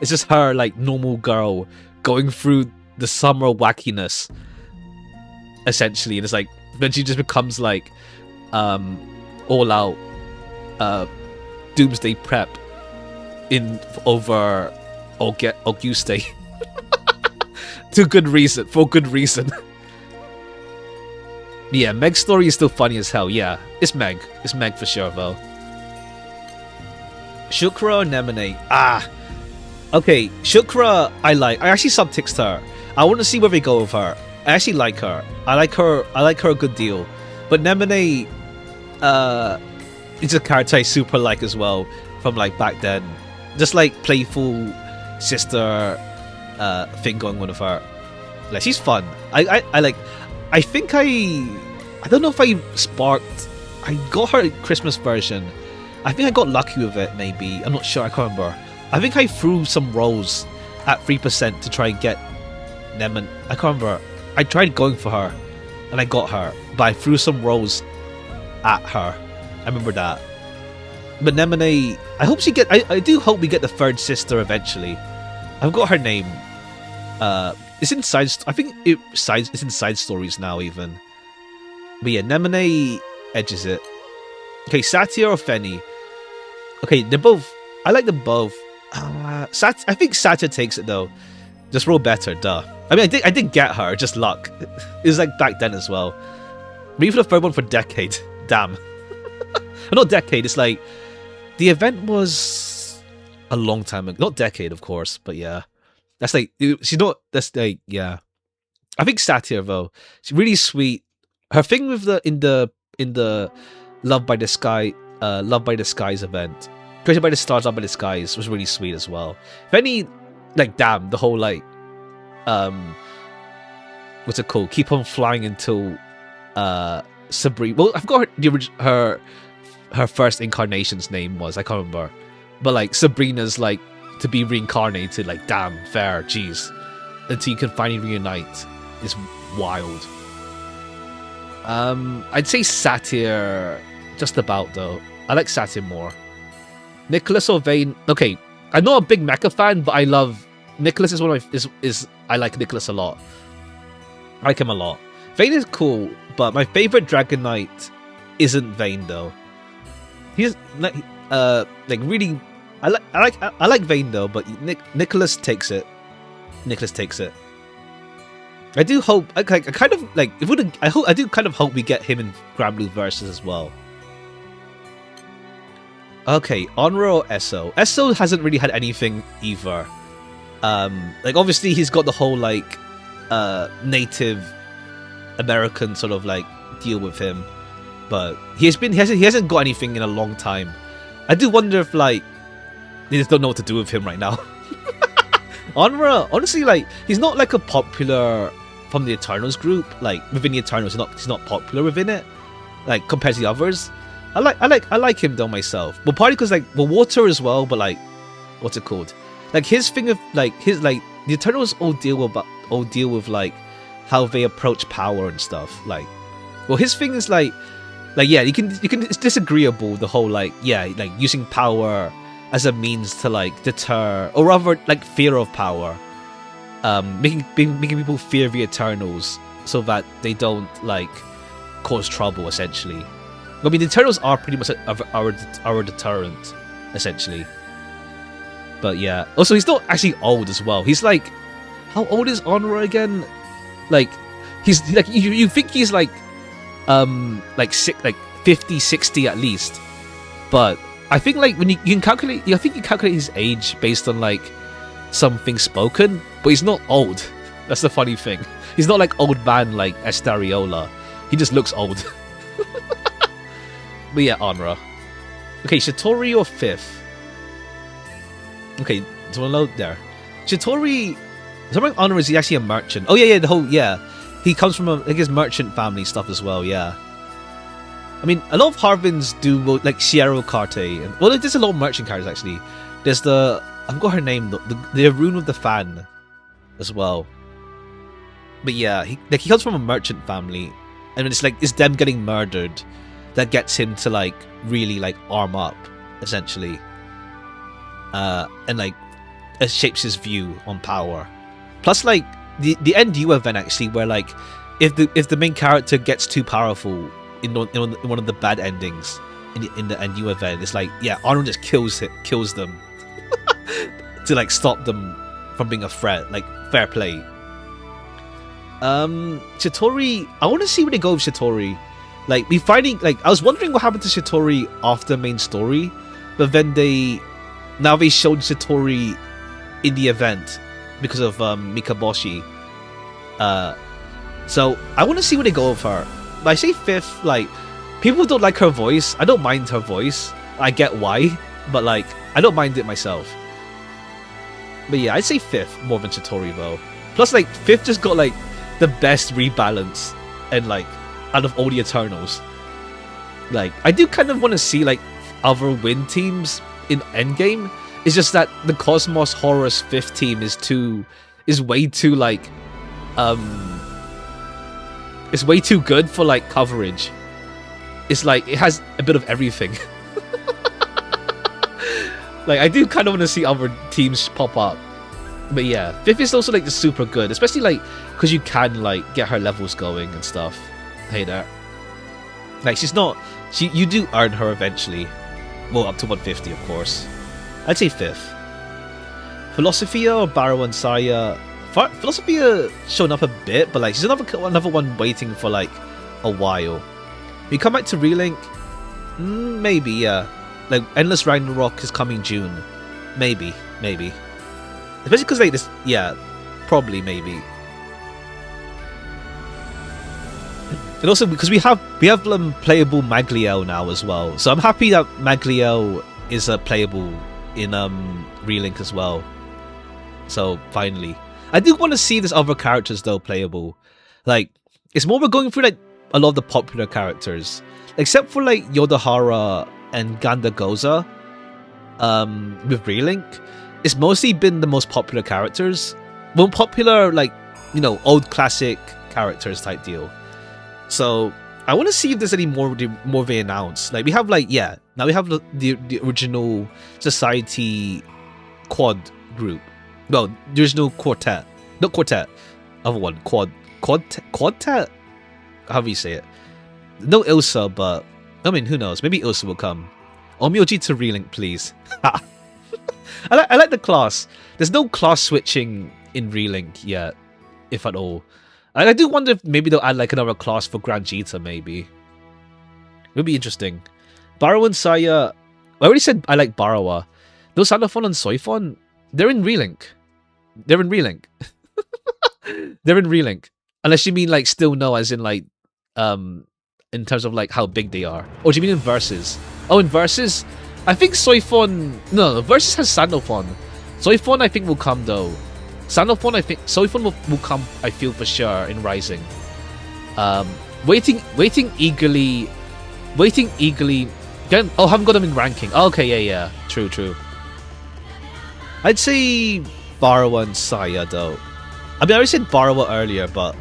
It's just her like normal girl going through the summer wackiness, essentially, and it's like then she just becomes like all out doomsday prep in over Auguste. For good reason. Yeah, Meg's story is still funny as hell. Yeah, it's Meg for sure though. Shukra or Nemone? Okay, Shukra I actually subtexted her. I want to see where they go with her. I actually like her. I like her a good deal. But Nemone is a character I super like as well from like back then. Just like playful sister thing going on with her. Like she's fun. I think I don't know if I got her Christmas version. I think I got lucky with it maybe. I'm not sure, I can't remember. I think I threw some rolls at 3% to try and get Nemone. I can't remember. I tried going for her and I got her, but I threw some rolls at her. I remember that. But Nemone, I do hope we get the third sister eventually. I've got her name. It's in it's in side stories now even. But yeah, Nemone edges it. Okay, Satyr or Feni? Okay, they're both. I like them both. I think Satyr takes it though. Just roll better, duh. I mean, I did get her, just luck. It was like back then as well. Maybe for the third one for decade. Damn. Not decade. It's like the event was a long time ago. Not decade, of course, but yeah. That's like she's not. That's like yeah. I think Satyr though. She's really sweet. Her thing with in the Love by the Skies event, Created by the Stars, Love by the Skies was really sweet as well. If any, like damn, the whole like, what's it called? Keep on flying until Sabrina. Well, I've got her first incarnation's name was, I can't remember, but like Sabrina's like to be reincarnated. Like damn, fair, jeez, until you can finally reunite is wild. I'd say Satyr just about though. I like Satyr more. Nicholas or Vayne? Okay, I'm not a big mecha fan, but I love Nicholas. Is one of my I like Nicholas a lot. I like him a lot. Vayne is cool, but my favorite Dragon Knight isn't Vayne though. He's like really. I like Vayne though, but Nicholas takes it. Nicholas takes it. I do hope. I kind of like. If we, I do kind of hope we get him in Granblue versus as well. Okay, Honra or Esso? Esso hasn't really had anything either. Like obviously he's got the whole like Native American sort of like deal with him, but he hasn't got anything in a long time. I do wonder if like they just don't know what to do with him right now. Honra, honestly, like he's not like a popular from the Eternals group. Like within the Eternals, he's not popular within it. Like compared to the others, I like him though myself. But partly because like Water as well. But like, what's it called? Like his thing of like his like the Eternals all deal with like how they approach power and stuff. Like, well, his thing is like yeah, you can it's disagreeable the whole like like using power as a means to like deter or rather like fear of power, making people fear the Eternals so that they don't like cause trouble essentially. I mean, the Eternals are pretty much our deterrent essentially. But yeah, also he's not actually old as well. He's like, how old is Honra again? Like, he's like you think he's like 50, 60 at least. But I think like when you can calculate, I think you calculate his age based on like something spoken. But he's not old. That's the funny thing. He's not like old man like Astariola. He just looks old. But yeah, Honra. Okay, Shitori or Fifth? Okay, do you want to load there? Shitori, something Honor is he actually a merchant? Oh yeah, he comes from like his merchant family stuff as well. Yeah, I mean a lot of Harvins do like Sierra Carte, and well, there's a lot of merchant characters actually. There's I've got her name, the Rune with the Fan, as well. But yeah, he comes from a merchant family, and it's them getting murdered that gets him to like really like arm up essentially. And like it shapes his view on power. Plus, like the NU event actually, where like if the main character gets too powerful in one of the bad endings in the NU event, it's like Arnold just kills them to like stop them from being a threat. Like fair play. Shitori, I want to see where they go with Shitori. Like I was wondering what happened to Shitori after main story, but then now they showed Shitori in the event because of Mikaboshi. So I want to see where they go with her. But I say Fifth, like people don't like her voice. I don't mind her voice. I get why, but like I don't mind it myself. But yeah, I'd say Fifth more than Shitori though. Plus, like Fifth just got like the best rebalance and like out of all the Eternals. Like I do kind of want to see like other win teams in Endgame. It's just that the Cosmos Horus 5th team is way too like it's way too good for like coverage. It's like it has a bit of everything. Like I do kind of want to see other teams pop up. But yeah, 5th is also like the super good, especially like because you can like get her levels going and stuff. Hey there. Like you do earn her eventually. Well, up to 150, of course. I'd say 5th. Philosophia or Barrow and Saya? Philosophia shown up a bit, but like she's another one waiting for like a while. We come back to Relink? Maybe, yeah. Like Endless Ragnarok is coming June. Maybe. Especially because like this, yeah, probably maybe. And also because we have playable Magliel now as well, so I'm happy that Magliel is playable in Relink as well. So finally, I do want to see these other characters though playable. Like it's more we're going through like a lot of the popular characters, except for like Yodahara and Gandagoza. With Relink, it's mostly been the most popular characters, more popular like old classic characters type deal. So I want to see if there's any more they announce. Like we have now we have the original Society quad group. No, the original quartet, not quartet. Other one quad Quadtet? However you say it. No Ilsa, but I mean, who knows? Maybe Ilsa will come. Omyoji to Relink, please. I like the class. There's no class switching in Relink yet, if at all. I do wonder if maybe they'll add like another class for Grand Jita, maybe. It would be interesting. Barawa and Saya... I already said I like Barawa. Those Sanofon and Soifon, they're in Relink. They're in Relink. They're in Relink. Unless you mean like still no, as in like in terms of like how big they are. Or do you mean in Versus? Oh, in Versus? I think Soifon... No, Versus has Sanofon. Soifon I think will come though. Sanofon I think... Soifon will come, I feel for sure, in Rising. Waiting eagerly... Oh, haven't got them in ranking. Oh, okay, yeah. True. I'd say Barawa and Saya though. I mean, I already said Barawa earlier, but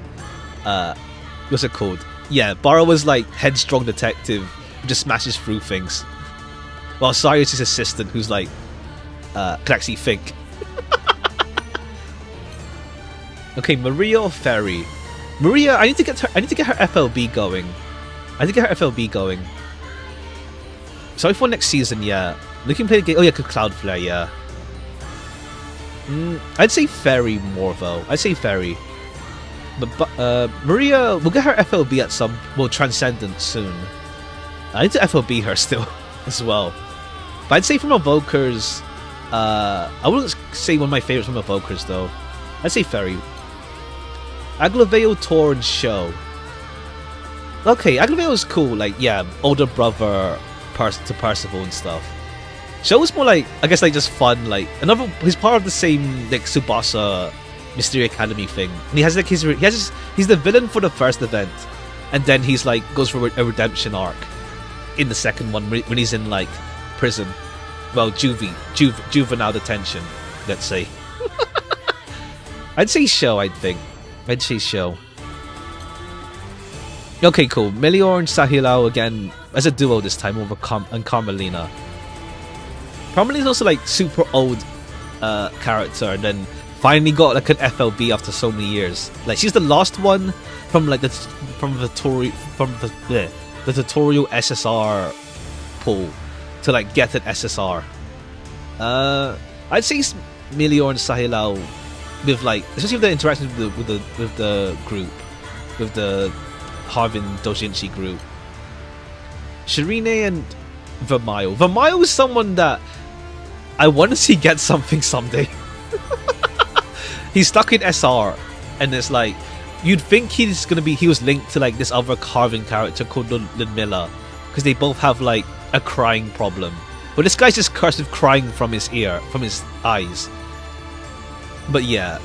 what's it called? Yeah, Barawa's like headstrong detective who just smashes through things, while Saya's his assistant who's like can actually think. Okay, Maria or Ferry? Maria, I need to get her FLB going. Sorry for next season, yeah. Looking play the game. Oh yeah, Cloudflare, yeah. I'd say Ferry more though. I'd say Ferry. But Maria, we'll get her FLB at some... Well, Transcendent soon. I need to FLB her still as well. But I'd say from Evokers... I wouldn't say one of my favorites from Evokers though. I'd say Ferry. Aglaveo, Tor, and Show. Okay, Aglaveo is cool. Like, yeah, older brother to Percival and stuff. Show is more like, I guess, like just fun. Like another, he's part of the same like Tsubasa Mystery Academy thing, and he has like he's the villain for the first event, and then he's like goes for a redemption arc in the second one when he's in like prison. Well, juvenile detention, let's say. I'd say Show. I'd say Show. Okay, cool. Melior and Sahilao again as a duo this time over and Carmelina. Carmelina's also like super old character, and then finally got like an FLB after so many years. Like she's the last one from like the tutorial SSR pool to like get an SSR. I'd say Melior and Sahilao with like, especially with the interactions with the group, with the Harvin Dojinshi group. Shirine and Vermayo. Vermayo is someone that I want to see get something someday. He's stuck in SR, and it's like you'd think he was linked to like this other Carvin character called Ludmilla, because they both have like a crying problem. But this guy's just cursed with crying from his eyes. But yeah,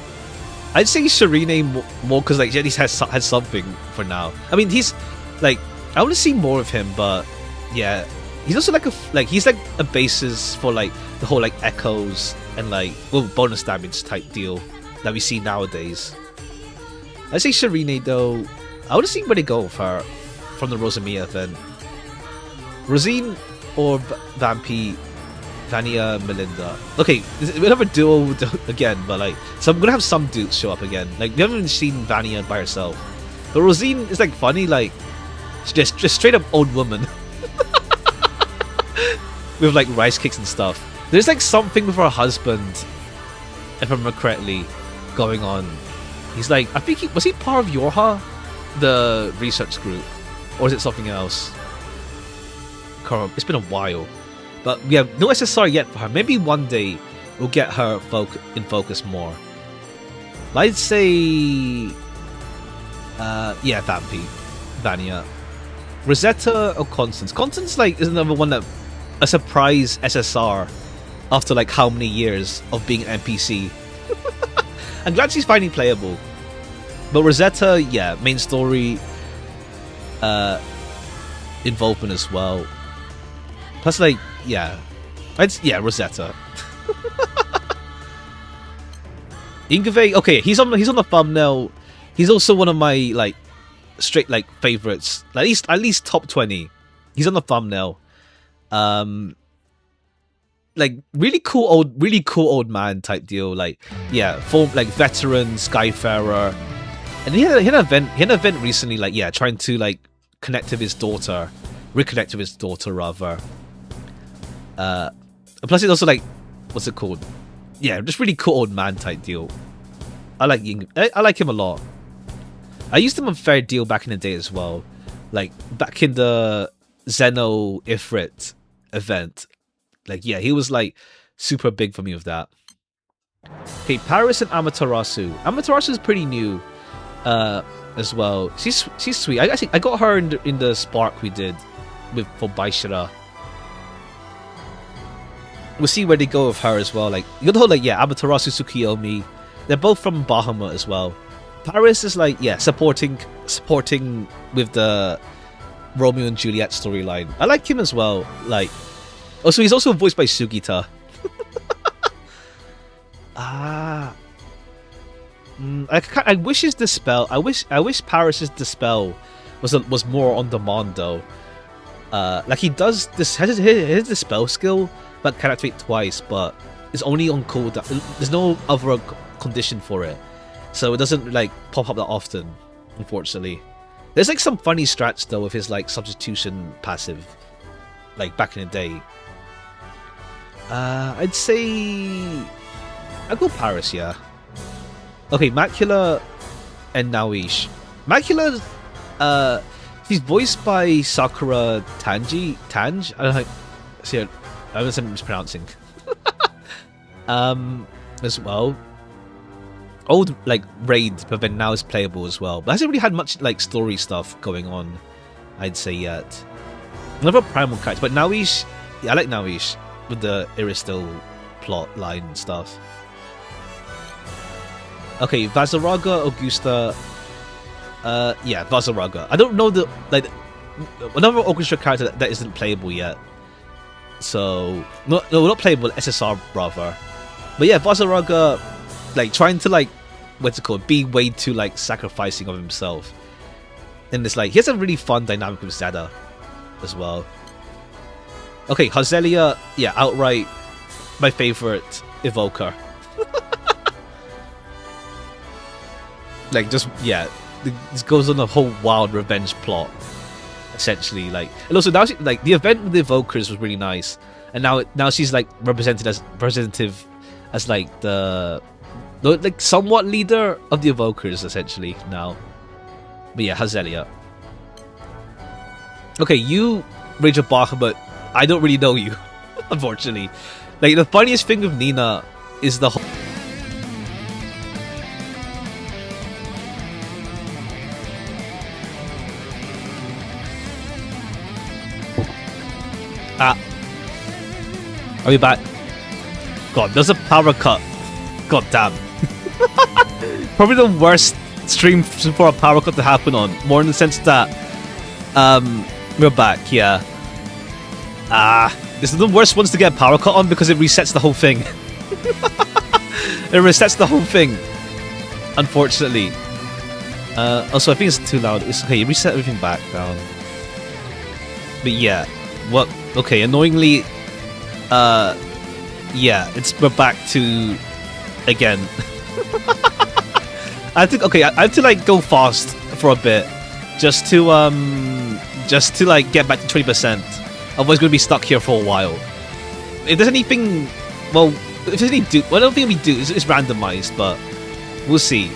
I'd say Shirine more because like he at least has something for now. I mean, he's like, I want to see more of him, but yeah, he's also like he's like a basis for like the whole like echoes and like bonus damage type deal that we see nowadays. I'd say Shirine though. I want to see where they go with her from the Rosamia event. Rosine or Vania Melinda. Okay, we'll have a duo again, but like, so I'm gonna have some dudes show up again. Like, we haven't even seen Vania by herself. But Rosine is like funny, like just straight up old woman with like rice cakes and stuff. There's like something with her husband, if I remember correctly, going on. He's like, I think was he part of Yorha, the research group, or is it something else? It's been a while. But we have no SSR yet for her. Maybe one day we'll get her in focus more. I'd say... yeah, Vania. Rosetta or Constance? Constance like is another one that... A surprise SSR after like how many years of being an NPC. I'm glad she's finally playable. But Rosetta, yeah, main story involvement as well. Plus, like, yeah, Rosetta. Ingve, okay, he's on the thumbnail. He's also one of my like straight like favorites. At least top 20. He's on the thumbnail. Like really cool old man type deal. Like, yeah, full like veteran Skyfarer, And he had an event recently, like, yeah, trying to, like, reconnect with his daughter, rather. Plus it's also, like, what's it called? Yeah, just really cool old man type deal. I like him a lot. I used him on Fair Deal back in the day as well. Like, back in the Zeno Ifrit event. Like, yeah, he was, like, super big for me with that. Okay, Paris and Amaterasu. Amaterasu is pretty new as well. She's sweet. I got her in the Spark we did for Baishira. We'll see where they go with her as well. Like, you know, like, yeah, Amaterasu, Tsukiyomi. They're both from Bahamut as well. Paris is, like, yeah, supporting with the Romeo and Juliet storyline. I like him as well. Like, also, he's also voiced by Sugita. I wish his dispel. I wish Paris's dispel was more on demand though. Like, he does this, his dispel skill, but can activate twice, but it's only on cooldown. There's no other condition for it, so it doesn't, like, pop up that often, unfortunately. There's, like, some funny strats though with his, like, substitution passive, like, back in the day. I'd say I'd go Paris, yeah. Okay, Macula and Naoish. Macula, he's voiced by Sakura Tange. I don't know. See, I was mispronouncing. As well. Old, like, raid, but then now it's playable as well. But hasn't really had much, like, story stuff going on, I'd say, yet. Another primal character, but Naoish, yeah, I like Naoish with the Iristil plot line and stuff. Okay, Vazaraga, Augusta. Yeah, Vazaraga. I don't know the, like, another orchestra character that isn't playable yet. So, no, not playable, SSR rather. But yeah, Vazaraga, like, trying to, like, what's it called? Be way too, like, sacrificing of himself. And it's like, he has a really fun dynamic with Zeta as well. Okay, Hazelia, yeah, outright my favorite evoker. Like, just, yeah, this goes on a whole wild revenge plot, essentially. Like, and also now, like, the event with the evokers was really nice, and now she's, like, representative as, like, the like, somewhat leader of the evokers, essentially, now. But yeah, Hazelia. Okay, you, Rage of Bahamut, I don't really know you, unfortunately. Like, the funniest thing with Nina is the whole... Are we back? God, there's a power cut. God damn. Probably the worst stream for a power cut to happen on. More in the sense that we're back, yeah. This is the worst ones to get a power cut on because it resets the whole thing. It resets the whole thing, unfortunately. Also, I think it's too loud. It's okay, reset everything back down. But yeah, what? Okay, annoyingly, yeah, we're back to again. I have to like go fast for a bit, just to like get back to 20%. Otherwise, we're gonna be stuck here for a while. If there's anything, well, if there's any do, well, I don't think we do. It's randomized, but we'll see.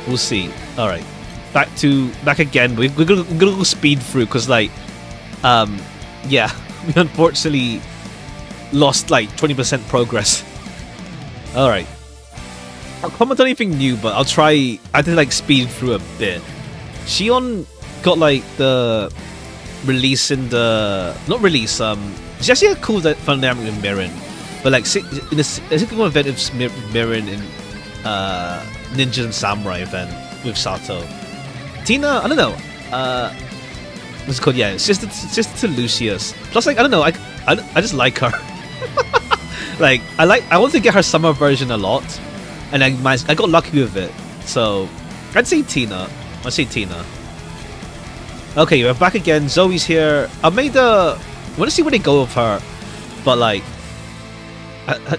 We'll see. All right, back again. We're gonna go speed through because, like, yeah, we unfortunately lost like 20% progress. All right, I'll comment on anything new, but I'll try. I had to like speed through a bit. Shion got like the release in the she actually had a cool fun dynamic with Mirin, but like in a single event of Mirin in Ninja and Samurai event with Sato. Tina, I don't know. What's it called? Yeah, it's just to Lucius. Plus, like, I don't know. I just like her. Like, I want to get her summer version a lot, and I got lucky with it. So I'd say Tina. Okay, we're back again. Zoe's here. I want to see where they go with her, but like,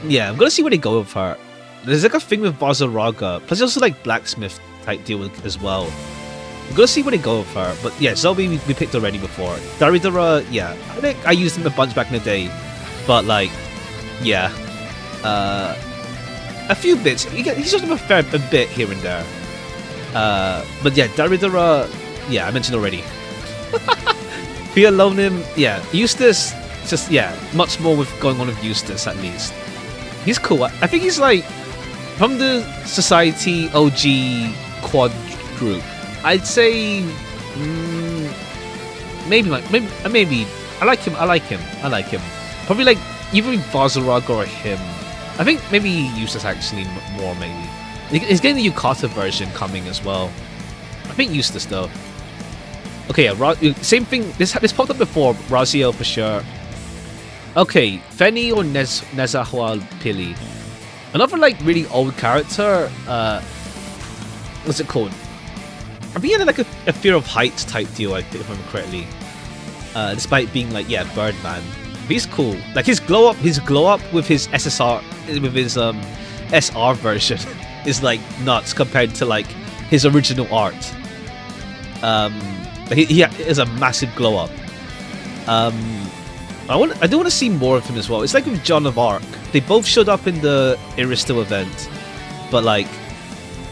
yeah, I'm gonna see where they go with her. There's like a thing with Vazaraga. Plus, there's also like blacksmith type deal as well. We're gonna see where they go with her, but yeah, Zoe we picked already before. Daridara, yeah, I think I used him a bunch back in the day, but like, yeah, a few bits. He's just a fair bit here and there. But yeah, Daridara, yeah, I mentioned already. Feel alone him, yeah. Eustace, just yeah, much more with going on with Eustace at least. He's cool. I think he's like from the Society OG quad group. I'd say maybe I like him. Probably like either Vazurag or him. I think maybe Eustace actually more maybe. He's getting the Yukata version coming as well. I think Eustace though. Okay, yeah, same thing. This popped up before. Razio for sure. Okay, Feni or Nezahwal Pili. Another like really old character. What's it called? I think he had like a fear of heights type deal, I think, if I remember correctly. Despite being like, yeah, Birdman. But he's cool. Like his glow up with his SSR, with his SR version is like nuts compared to like his original art. He is a massive glow up. I do want to see more of him as well. It's like with John of Arc. They both showed up in the Aristo event, but like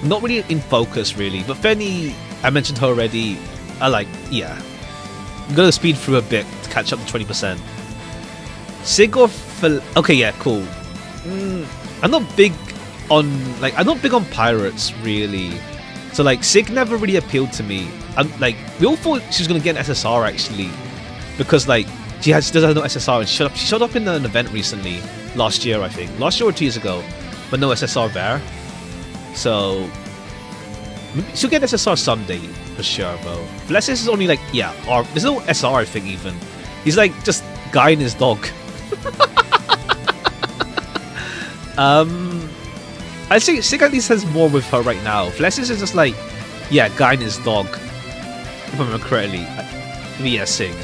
not really in focus really. But Feni, I mentioned her already. I like, yeah. I'm gonna speed through a bit to catch up to 20%. Sig or okay, yeah, cool. I'm not big on pirates really. So like Sig never really appealed to me. Like we all thought she was gonna get an SSR actually, because like she doesn't have no SSR and she showed up in an event recently, last year I think, last year or 2 years ago, but no SSR there. So she'll get SSR someday for sure, bro. Blessis is only like, yeah, or there's no SR I think even. He's like just guy and his dog. I'd say Sig at least has more with her right now. Blessis is just like, yeah, guy and his dog. If I remember correctly. Yeah, Sig.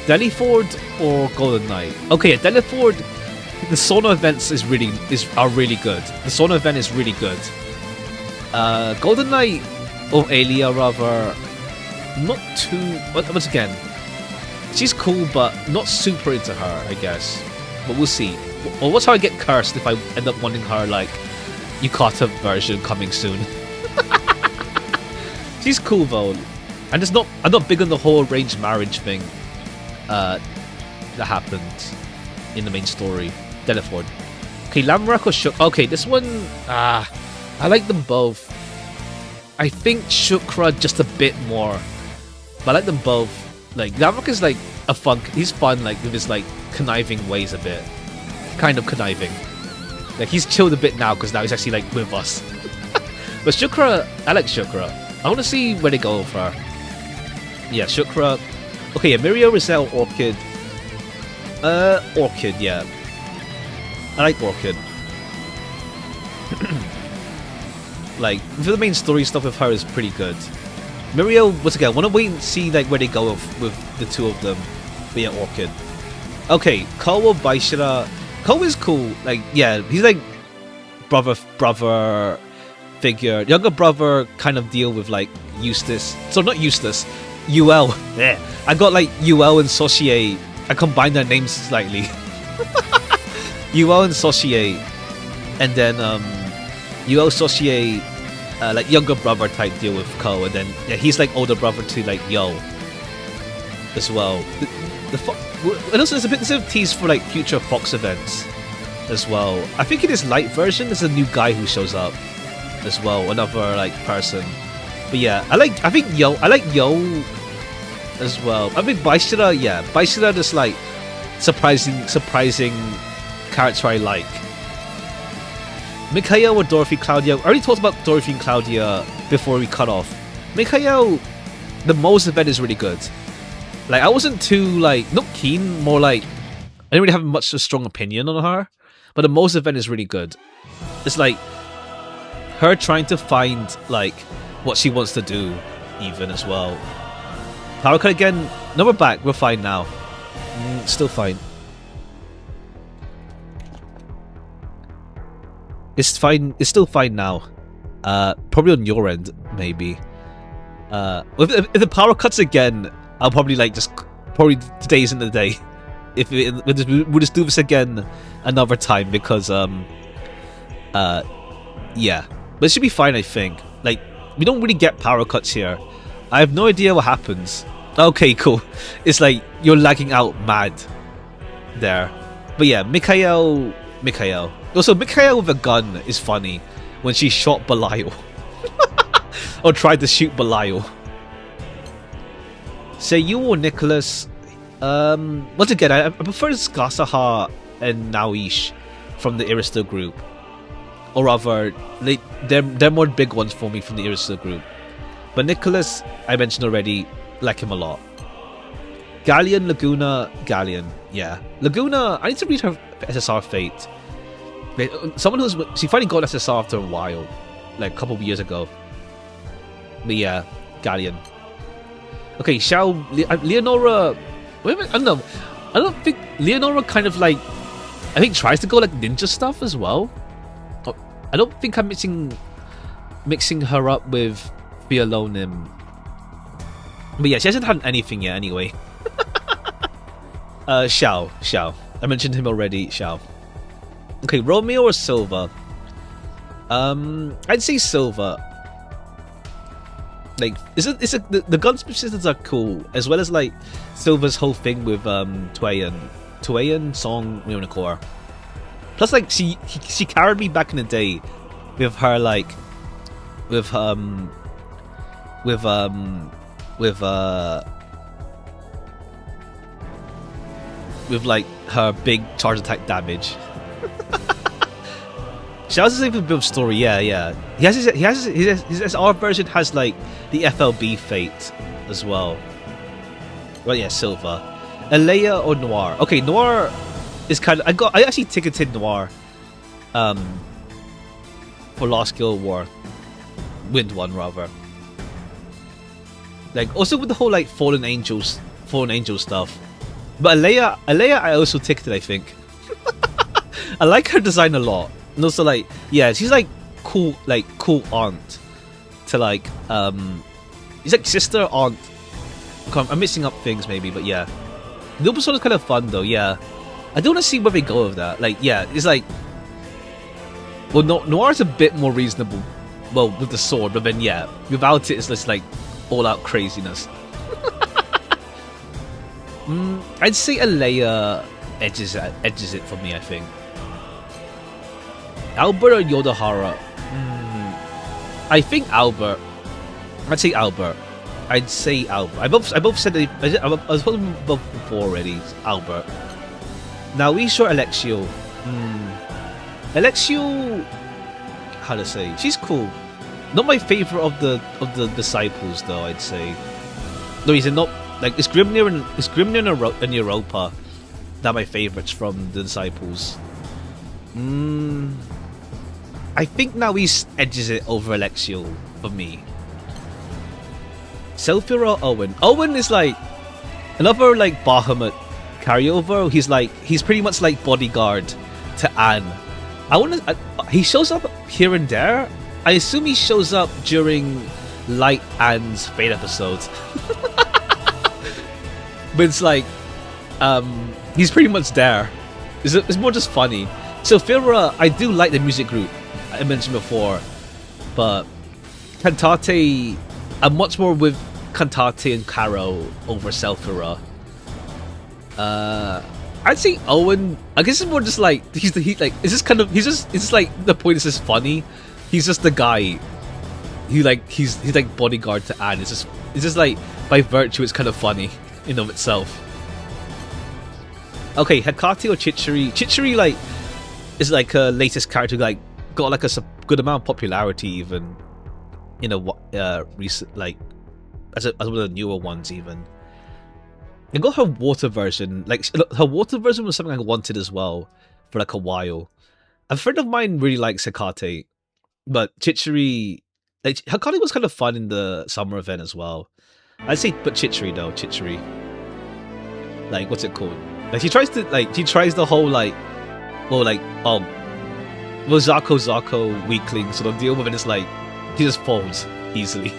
Deliford or Golden Knight? Okay, yeah, Deliford. The Sorta events are really good. The Sorta event is really good. Golden Knight or Aelia rather, not too. Once again, she's cool, but not super into her, I guess. But we'll see. Or what's how I get cursed if I end up wanting her like Yukata version coming soon. She's cool though, and I'm not big on the whole arranged marriage thing that happened in the main story. Deliford. Okay, Lamrak or Shuk. Okay, this one, I like them both. I think Shukra just a bit more, but I like them both. Like Lamrak is like he's fun like with his like conniving ways a bit, kind of conniving. Like he's chilled a bit now because now he's actually like with us. But Shukra, I like Shukra. I want to see where they go for her. Yeah, Shukra. Okay, yeah, Mirio, Rizal, Orchid. Orchid, yeah. I like Orchid. Like, for the main story stuff with her is pretty good. Mirio, once again, I want to wait and see like where they go with the two of them. But yeah, Orchid. Okay, Ko Baishira. Ko is cool. Like, yeah, he's like brother figure, younger brother kind of deal with like Eustace. So not Eustace, UL. Yeah, I got like UL and Saucier. I combined their names slightly. UL and Saucier, and then UL Saucier, like younger brother type deal with Ko, and then yeah, he's like older brother to like Yo as well. And also there's a tease for like future Fox events as well. I think in this light version there's a new guy who shows up as well, another like person. But yeah, I like Yo as well. I think Baishira, yeah, Baishira is like surprising character I like. Mikhail or Dorothy Claudia. I already talked about Dorothy and Claudia before we cut off. Mikhail, the Moe's event is really good. Like I wasn't too like not keen, more like I didn't really have much a strong opinion on her. But the Moe's event is really good. It's like her trying to find like what she wants to do even as well. Power cut again. No, we're back. We're fine now. Still fine. It's fine. It's still fine now. Probably on your end, maybe. If the power cuts again, I'll probably like just probably today isn't the day. If we'll just do this again another time because yeah, but it should be fine. I think like we don't really get power cuts here. I have no idea what happens. Okay, cool. It's like you're lagging out mad there. But yeah, Mikhail. Also, Mikhail with a gun is funny when she shot Belial. Or tried to shoot Belial. Say you or Nicholas. Once again, I prefer Skasaha and Naoish from the Aristo group. Or rather, they're more big ones for me from the Aristo group. But Nicholas, I mentioned already, like him a lot. Galleon, Laguna, Galleon, yeah. Laguna, I need to read her SSR fate. Someone she finally got SSR after a while, like a couple of years ago. But yeah, Galleon. Okay, Leonora. Wait a minute, I don't know. I don't think Leonora kind of like. I think tries to go like ninja stuff as well. I don't think I'm mixing her up with Violonim. But yeah, she hasn't had anything yet anyway. Xiao. I mentioned him already, Xiao. Okay, Romeo or Silva? I'd say Silva. Like, the gunsmith sisters are cool, as well as like Silva's whole thing with Tuayan, Song, Unicore. Plus, like she carried me back in the day with her like with like her big charge attack damage. She has a bit of story, yeah. His SR version has like the FLB fate as well. Well, yeah, Silva, Alea or Noir. Okay, Noir is kind of I actually ticketed Noir, for Lost Guild War, Wind One rather. Like also with the whole like fallen angel stuff. But Alea I also ticketed, I think. I like her design a lot. And also like, yeah, she's like cool aunt to like she's like sister aunt. I'm mixing up things maybe, but yeah. The episode is kind of fun though, yeah. I don't want to see where they go with that. Like, yeah, it's like, well, Noir's a bit more reasonable, well, with the sword, but then yeah, without it, it's just like all out craziness. I'd say Alea edges it for me, I think. Albert or Yodahara? I think Albert. I'd say Albert. I both said it. I was talking both before already. Albert. Now we saw Alexio. Alexio, how to say? She's cool. Not my favorite of the disciples though. I'd say. No, he's not. Like it's Grimnir and Europa. That are my favorites from the disciples. I think now he edges it over Alexio for me. Selphir or Owen? Owen is like another like Bahamut carryover. He's pretty much like bodyguard to Anne. He shows up here and there. I assume he shows up during Light Anne's Fate episodes. But it's like he's pretty much there. It's more just funny. Selphira, I do like the music group I mentioned before, but Cantate, I'm much more with Cantate and Caro over Selphira. I'd say Owen. I guess it's more just like he's just like the point is just funny. He's just the guy. He's like bodyguard to Anne. It's just like by virtue it's kind of funny in of itself. Okay, Hecate or Chichiri? Chichiri like is like a latest character like got like a good amount of popularity even in a recent like as one of the newer ones even. I got her water version. Like her water version was something I wanted as well for like a while. A friend of mine really likes Hecate, but Chichiri, like Hecate was kind of fun in the summer event as well. I'd say, but Chichiri though, Chichiri. Like what's it called? Like she tries the whole like, well Zako weakling sort of deal with it. It's like He just folds easily.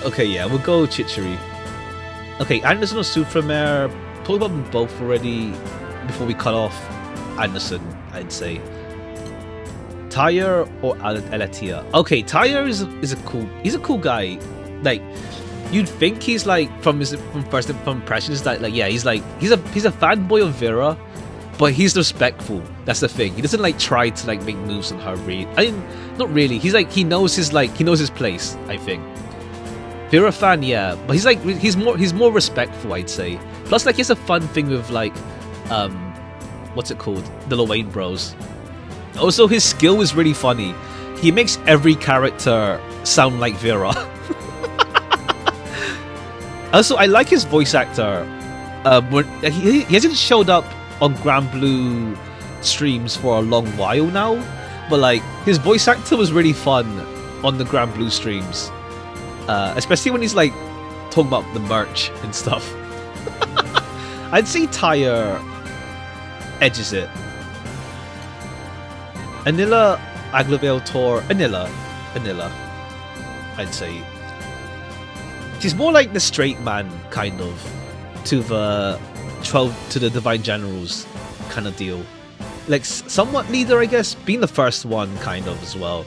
Okay, yeah, we'll go Chichiri. Okay, Anderson or Suframare. Talked about them both already before we cut off Anderson, I'd say. Tyre or Aletia? Okay, Tyre is a cool guy. Like, you'd think he's like from first impressions that like yeah, he's a fanboy of Vera, but he's respectful. That's the thing. He doesn't like try to like make moves on her. Not really. He's like he knows his place, I think. Vera fan, yeah, but he's more respectful, I'd say. Plus, like, he has a fun thing with like, what's it called? The Lowain Bros. Also, his skill is really funny. He makes every character sound like Vera. Also, I like his voice actor. He hasn't showed up on Granblue streams for a long while now, but like his voice actor was really fun on the Granblue streams. Especially when he's like talking about the merch and stuff. I'd say Tyre edges it. Anila, Aglavale Tor, Anila, I'd say. She's more like the straight man kind of to the Divine Generals kind of deal. Like somewhat leader, I guess, being the first one kind of as well.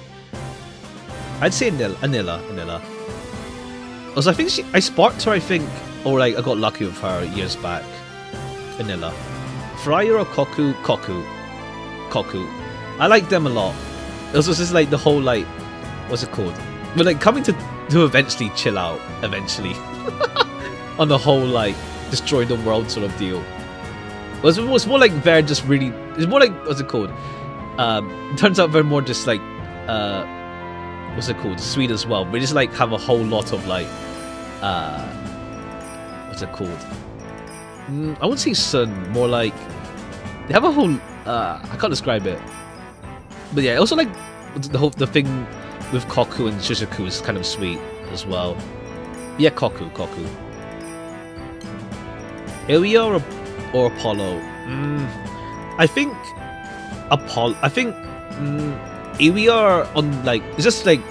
I'd say Anila. Also, I think I sparked her, I think, or like I got lucky with her years back. Anila. Fryer or Koku? Koku. I like them a lot. Also, just like the whole like, what's it called? But like coming to eventually chill out, eventually. On the whole like destroy the world sort of deal. It was more like they're just really. It's more like what's it called? Turns out they're more just like what's it called? Sweet as well. We just like have a whole lot of like what's it called? I wouldn't say sun. More like they have a whole. I can't describe it. But yeah, also like the thing with Koku and Shizuku is kind of sweet as well. Yeah, Koku. Ilya or Apollo? I think Apollo. I think AVR on like it's just like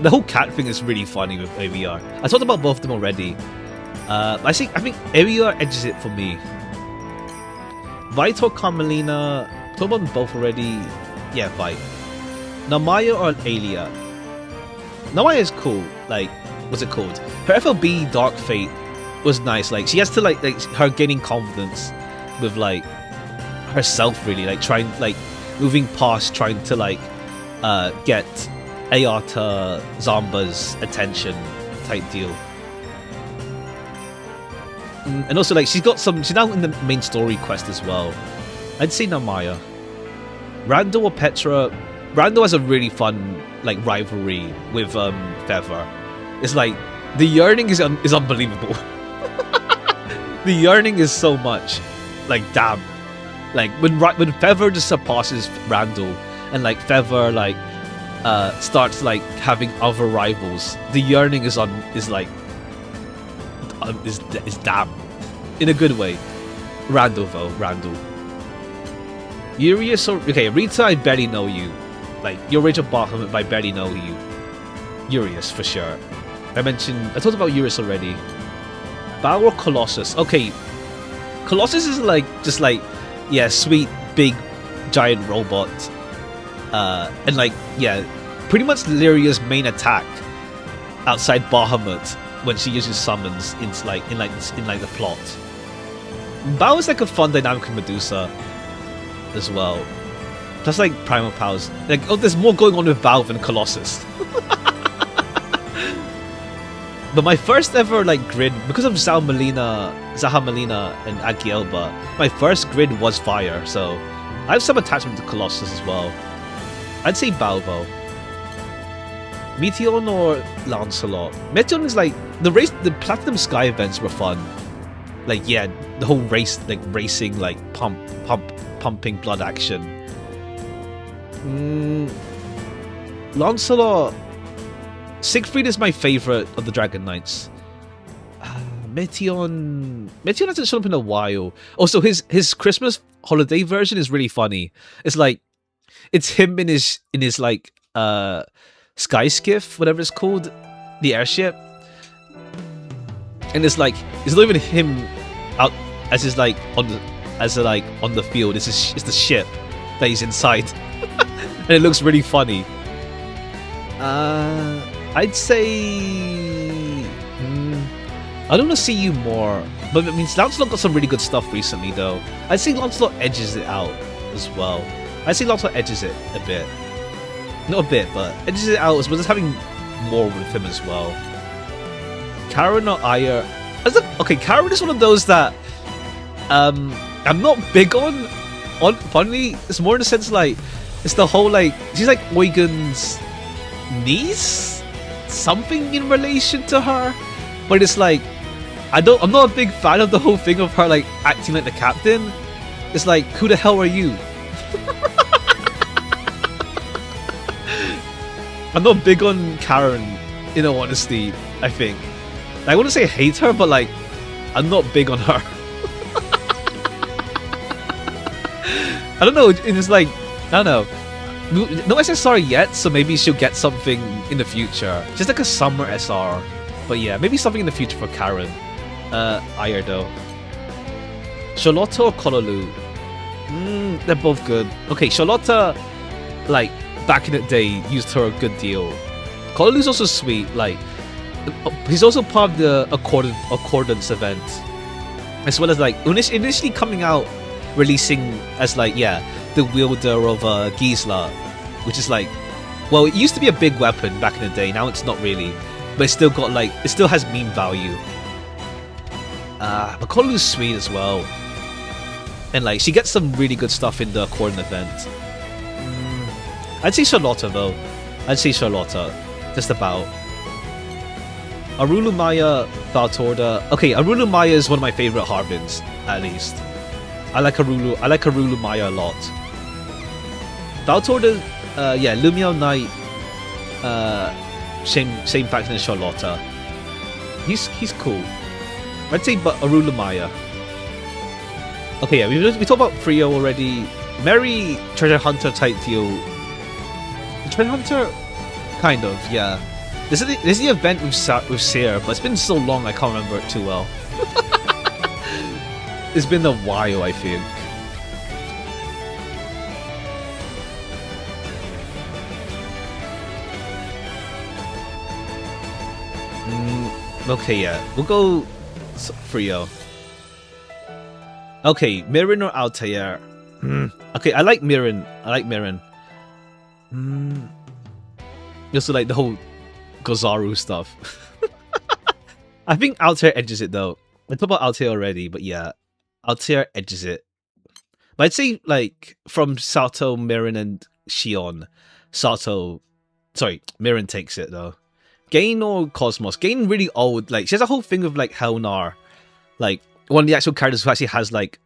the whole cat thing is really funny with AVR. I talked about both of them already. I think AVR edges it for me. Vite or Carmelina? Talked about them both already. Yeah, Vite. Namaya or Alia? Namaya is cool. Like, what's it called? Her FLB Dark Fate was nice. Like, she has to like her gaining confidence with like herself, really. Like trying like moving past trying to like get Ayata Zamba's attention type deal. And also like she's now in the main story quest as well. I'd say Namaya. Rando or Petra? Rando has a really fun like rivalry with Feather. It's like the yearning is unbelievable. The yearning is so much. Like damn. Like when Feather just surpasses Randall and like Feather like starts like having other rivals, the yearning is damn. In a good way. Randall. Urius or okay, Rita, I barely know you. Like you're Rachel Bahamut, but I barely know you. Urius for sure. I talked about Urius already. Bao or Colossus? Okay. Colossus is like just like yeah, sweet big giant robot. And like yeah, pretty much Lyria's main attack outside Bahamut when she uses summons in the plot. Bao is like a fun dynamic with Medusa as well. Plus like primal powers. Like there's more going on with Bao than Colossus. But my first ever like grid, because of Zaha Melina and Agielba, my first grid was fire, so I have some attachment to Colossus as well. I'd say Balvo. Meteon or Lancelot? Meteon is like the Platinum Sky events were fun. Like yeah, the whole race, like racing, like pumping blood action. Lancelot. Siegfried is my favorite of the Dragon Knights. Meteon hasn't shown up in a while. Also, his Christmas holiday version is really funny. It's like it's him in his like sky skiff, whatever it's called, the airship, and it's not even him out as is like on the field. It's the ship that he's inside, and it looks really funny. I'd say I don't want to see you more, but I mean Lancelot got some really good stuff recently though. I'd say Lancelot edges it out as well. I'd say Lancelot edges it a bit. Not a bit, but edges it out as well as having more with him as well. Karen or Aya? Okay, Karen is one of those that I'm not big on. Funny, it's more in the sense like it's the whole like she's like Eugen's niece, something in relation to her, but it's like I'm not a big fan of the whole thing of her like acting like the captain. It's like, who the hell are you? I'm not big on Karen, in all honesty, I think. I wouldn't say hate her, but like, I'm not big on her. I don't know, it's like, I don't know. No SSR yet, so maybe she'll get something in the future. Just like a summer SR. But yeah, maybe something in the future for Karen. Aya though. Charlotta or Kololu? They're both good. Okay, Charlotta, like, back in the day, used her a good deal. Kololu's also sweet, like, he's also part of the Accordance event. As well as, like, initially coming out, releasing as, like, yeah, the wielder of Gisela, which is, like, well, it used to be a big weapon back in the day, now it's not really. But it's still got, like, it still has meme value. But Kololu's sweet as well. And, like, she gets some really good stuff in the Accordant event. I'd say Charlotta, though. I'd say Charlotta. Just about. Arulu Maya, Valtorda. Okay, Arulu Maya is one of my favorite Harbins, at least. I like Arulu Maya a lot. Valtorda, yeah, Lumiao Knight, same faction as Charlotta. He's cool. I'd say but Arulu Maya. Okay, yeah, we talked about Frio already. Mary, Treasure Hunter type deal. Treasure Hunter, kind of, yeah. This is the event with Seer, but it's been so long I can't remember it too well. It's been a while, I think. Okay, yeah, we'll go Frio. Okay, Mirren or Altair? Okay, I like Mirren. Also like the whole Gozaru stuff. I think Altair edges it though. I talked about Altair already, but yeah, Altair edges it. But I'd say like from Sato, Mirren, and Shion, Mirren takes it though. Gain or Cosmos? Gain really old. Like she has a whole thing with like Helnar, like one of the actual characters who actually has like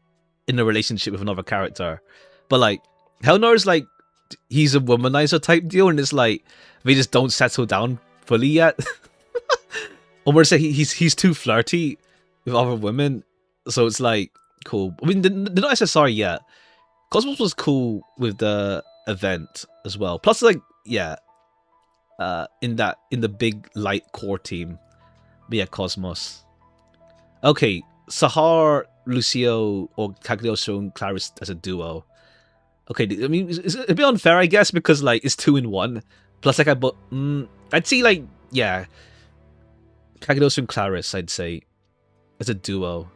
in a relationship with another character. But like Helnar is like he's a womanizer type deal, and it's like they just don't settle down fully yet. Or say he's too flirty with other women, so it's like cool. I mean, they're not SSR yet. Cosmos was cool with the event as well. Plus, like yeah, in the big light core team, but yeah, Cosmos. Okay, Sahar, Lucio, or Cagliostro and Clarice as a duo. Okay, I mean, it's a bit unfair, I guess, because like it's 2 in 1. Plus, like I'd say like yeah, Cagliostro and Clarice, I'd say as a duo.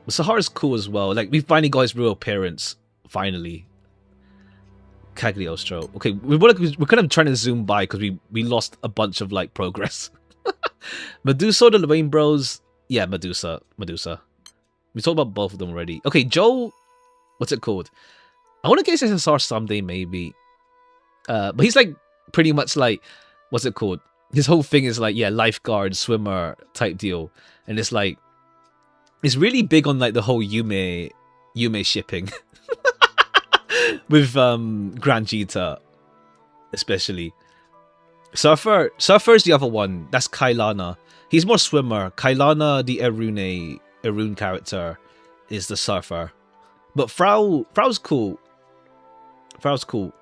But Sahara's cool as well. Like we finally got his real appearance. Finally, Cagliostro. Okay, we're kind of trying to zoom by because we lost a bunch of like progress. Medusa, the Lorraine Bros. Yeah, Medusa. We talked about both of them already. Okay, Joe. What's it called? I want to get his SSR someday, maybe. But he's like pretty much like, what's it called? His whole thing is like, yeah, lifeguard, swimmer type deal, and it's like, it's really big on like the whole Yume shipping with Grand Jita, especially. Surfer's the other one. That's Kailana. He's more swimmer. Kailana, the Erune character, is the surfer. But Frau's cool. Frau's cool.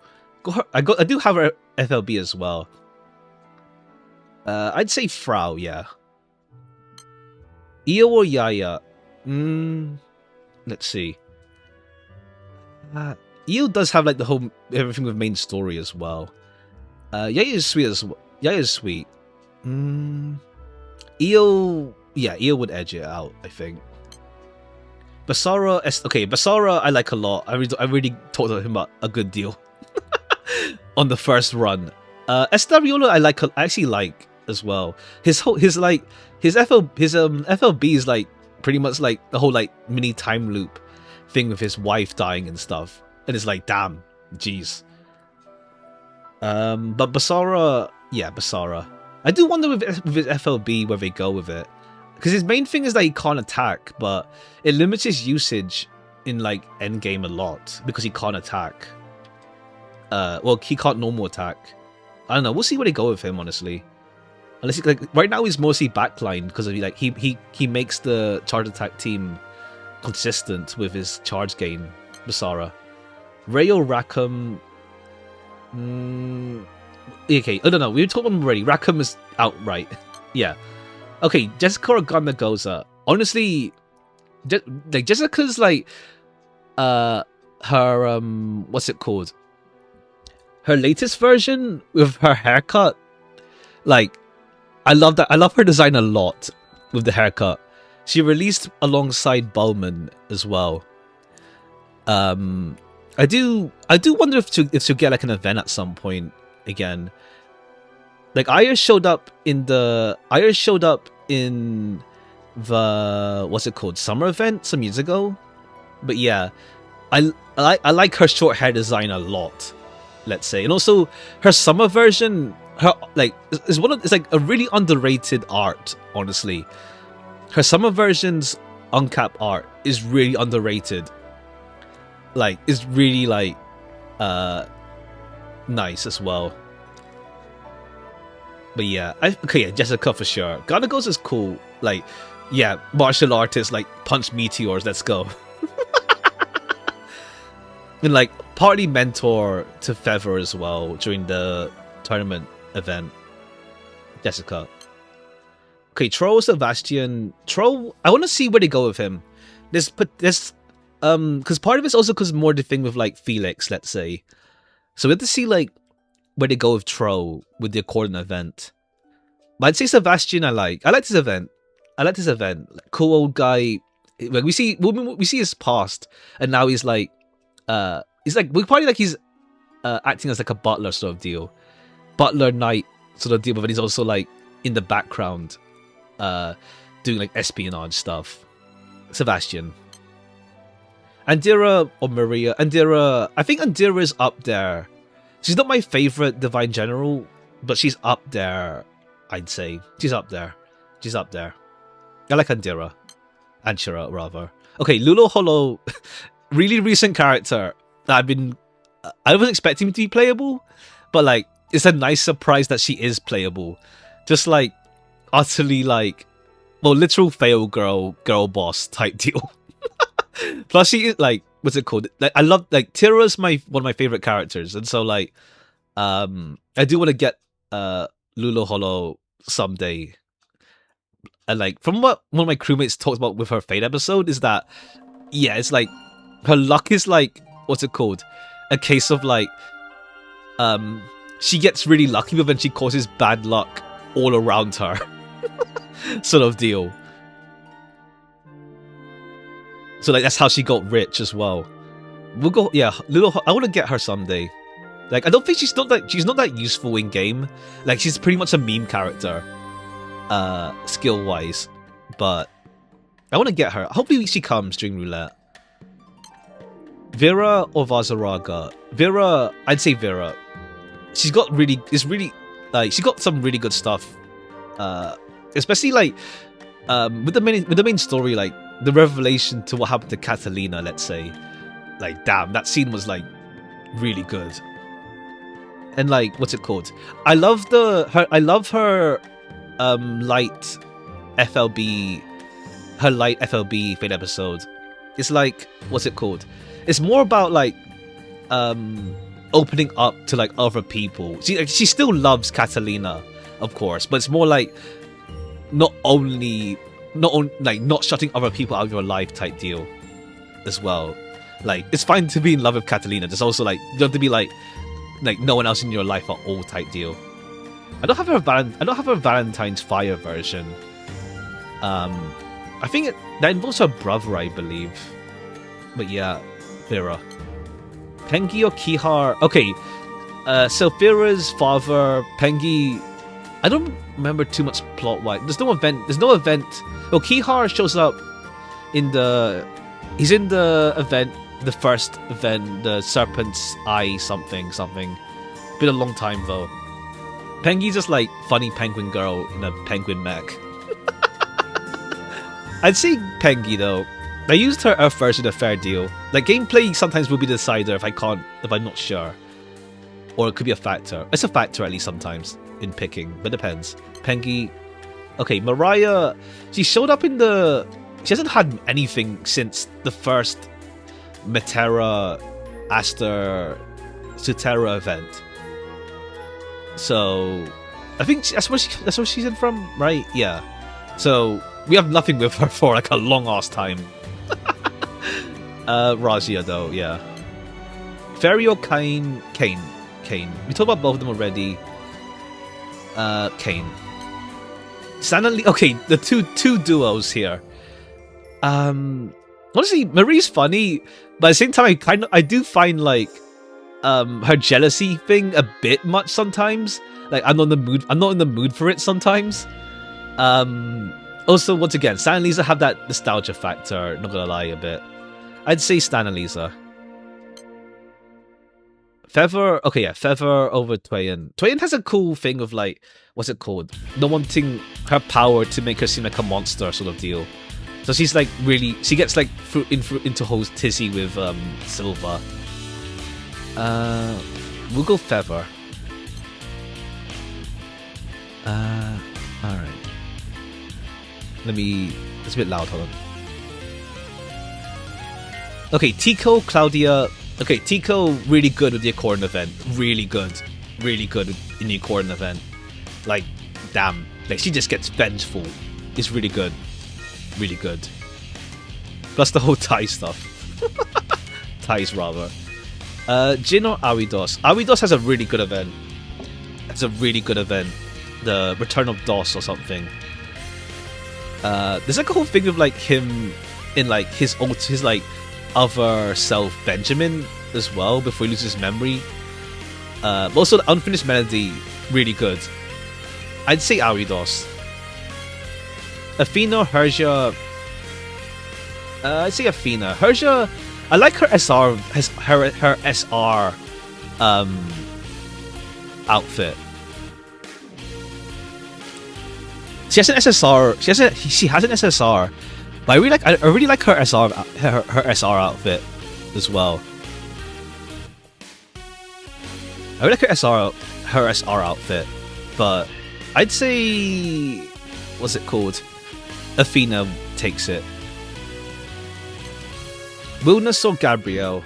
I do have her FLB as well. I'd say Frau, yeah. Io or Yaya? Let's see. Io does have like the whole everything with main story as well. Yaya is sweet as well. Yaya is sweet. Io, yeah, Io would edge it out, I think. Basara, okay, Basara I like a lot. I really talked to him about a good deal on the first run. Estariolo I actually like as well. His FLB is like pretty much like the whole like mini time loop thing with his wife dying and stuff, and it's like damn, jeez. But Basara, yeah, Basara. I do wonder with his FLB where they go with it, because his main thing is that he can't attack, but it limits his usage in like endgame a lot because he can't attack. Well, he can't normal attack. I don't know. We'll see where they go with him, honestly. Unless like right now he's mostly backline because of like he makes the charge attack team consistent with his charge gain. Basara, Rayo Rackham. Okay, I don't know. We told him already. Rackham is outright. Yeah. Okay, Jessica or Ganagoza. Honestly, like Jessica's like her what's it called? Her latest version with her haircut. Like, I love that. I love her design a lot with the haircut. She released alongside Bowman as well. I do wonder if she'll get like an event at some point again. Like Aya showed up in the what's it called, summer event some years ago. But yeah, I like her short hair design a lot, let's say. And also her summer version, her like is like a really underrated art, honestly. Her summer version's uncap art is really underrated. Like, it's really like nice as well. But yeah, okay, yeah, Jessica for sure. Ganago's is cool. Like, yeah, martial artist, like punch meteors, let's go. And like partly mentor to Feather as well during the tournament event. Jessica. Okay, Troll Sebastian. Troll, I want to see where they go with him. This because part of it's also because more the thing with like Felix, let's say. So we have to see like where they go with Tro with the Accordion event. But I'd say Sebastian I like this event. Like, cool old guy. Like we see his past, and now he's like we probably like he's acting as like a butler sort of deal. Butler knight sort of deal, but he's also like in the background doing like espionage stuff. Sebastian. Andira or Maria. Andira, I think Andira is up there. She's not my favorite Divine General, but she's up there, I'd say. She's up there. I like Andira. Anshira, rather. Okay, Lulo Holo, really recent character that I was expecting to be playable, but like, it's a nice surprise that she is playable. Just like, utterly like, well, literal fail girl boss type deal. Plus she is like, what's it called? Like I love like Tira's one of my favorite characters, and so like I do want to get Lulo Holo someday. And like from what one of my crewmates talked about with her Fate episode is that yeah, it's like her luck is like what's it called? A case of like she gets really lucky but then she causes bad luck all around her. Sort of deal. So like that's how she got rich as well. We'll go, yeah. I want to get her someday. Like I don't think she's not that useful in game. Like she's pretty much a meme character, skill wise. But I want to get her. Hopefully she comes during roulette. Vera or Vazaraga? Vera, I'd say Vera. She's got she's got some really good stuff. Especially like with the main story, like the revelation to what happened to Catalina, let's say. Like damn, that scene was like really good. And like what's it called? I love her light FLB Fate episode. It's like what's it called? It's more about like opening up to like other people. She still loves Catalina, of course, but it's more like not shutting other people out of your life type deal as well. Like, it's fine to be in love with Catalina. There's also like, you don't have to be like no one else in your life at all type deal. I don't have a Valentine's Fire version. I think that involves her brother, I believe. But yeah, Vera. Pengi or Kihar? Okay, so Vera's father, Pengi. I don't remember too much plot-wise. There's no event. Well, Kihar shows up in the. He's in the event, the first event, the Serpent's Eye something. Been a long time though. Pengi's just like funny penguin girl in a penguin mech. I'd say Pengi though. I used her Earth version a fair deal. Like, gameplay sometimes will be the decider if I'm not sure. Or it could be a factor. It's a factor at least sometimes in picking, but depends. Pengi. Okay, Mariah, she showed up in the... She hasn't had anything since the first Metera, Aster, Sutera event. So, I think that's where she's in from, right? Yeah. So, we have nothing with her for like a long ass time. Razia though, yeah. Fairy or Kane. We talked about both of them already. Kane. Stanley. Okay, the two duos here. Honestly, Marie's funny, but at the same time, I do find like her jealousy thing a bit much sometimes. Like, I'm not in the mood for it sometimes. Also, once again, Stan and Lisa have that nostalgia factor, not gonna lie a bit. I'd say Stan and Lisa. Feather, okay, yeah, Feather over Twain. Twain has a cool thing of like, what's it called? Not wanting her power to make her seem like a monster sort of deal. So she's like really, she gets like into whole tizzy with Silva. We'll go Feather. Alright. It's a bit loud, hold on. Okay, Tico, Claudia. Okay, Tico, really good with the Accordion event. Really good in the Accordion event. Like, damn. Like, she just gets vengeful. It's really good. Really good. Plus the whole Thai stuff. Thais, rather. Jin or Awidos? Awidos has a really good event. It's a really good event. The Return of Dos or something. There's like a whole thing of like him in like his like other self Benjamin as well before he loses his memory. Also the Unfinished Melody, really good. I'd say Awidos. Athena, Herja. I'd say Athena. Herja, I like her SR, her SR outfit. She has an SSR. She has an SSR, but I really like her SR her SR outfit as well. I really like her SR outfit, but I'd say, what's it called? Athena takes it. Wilness or Gabrielle?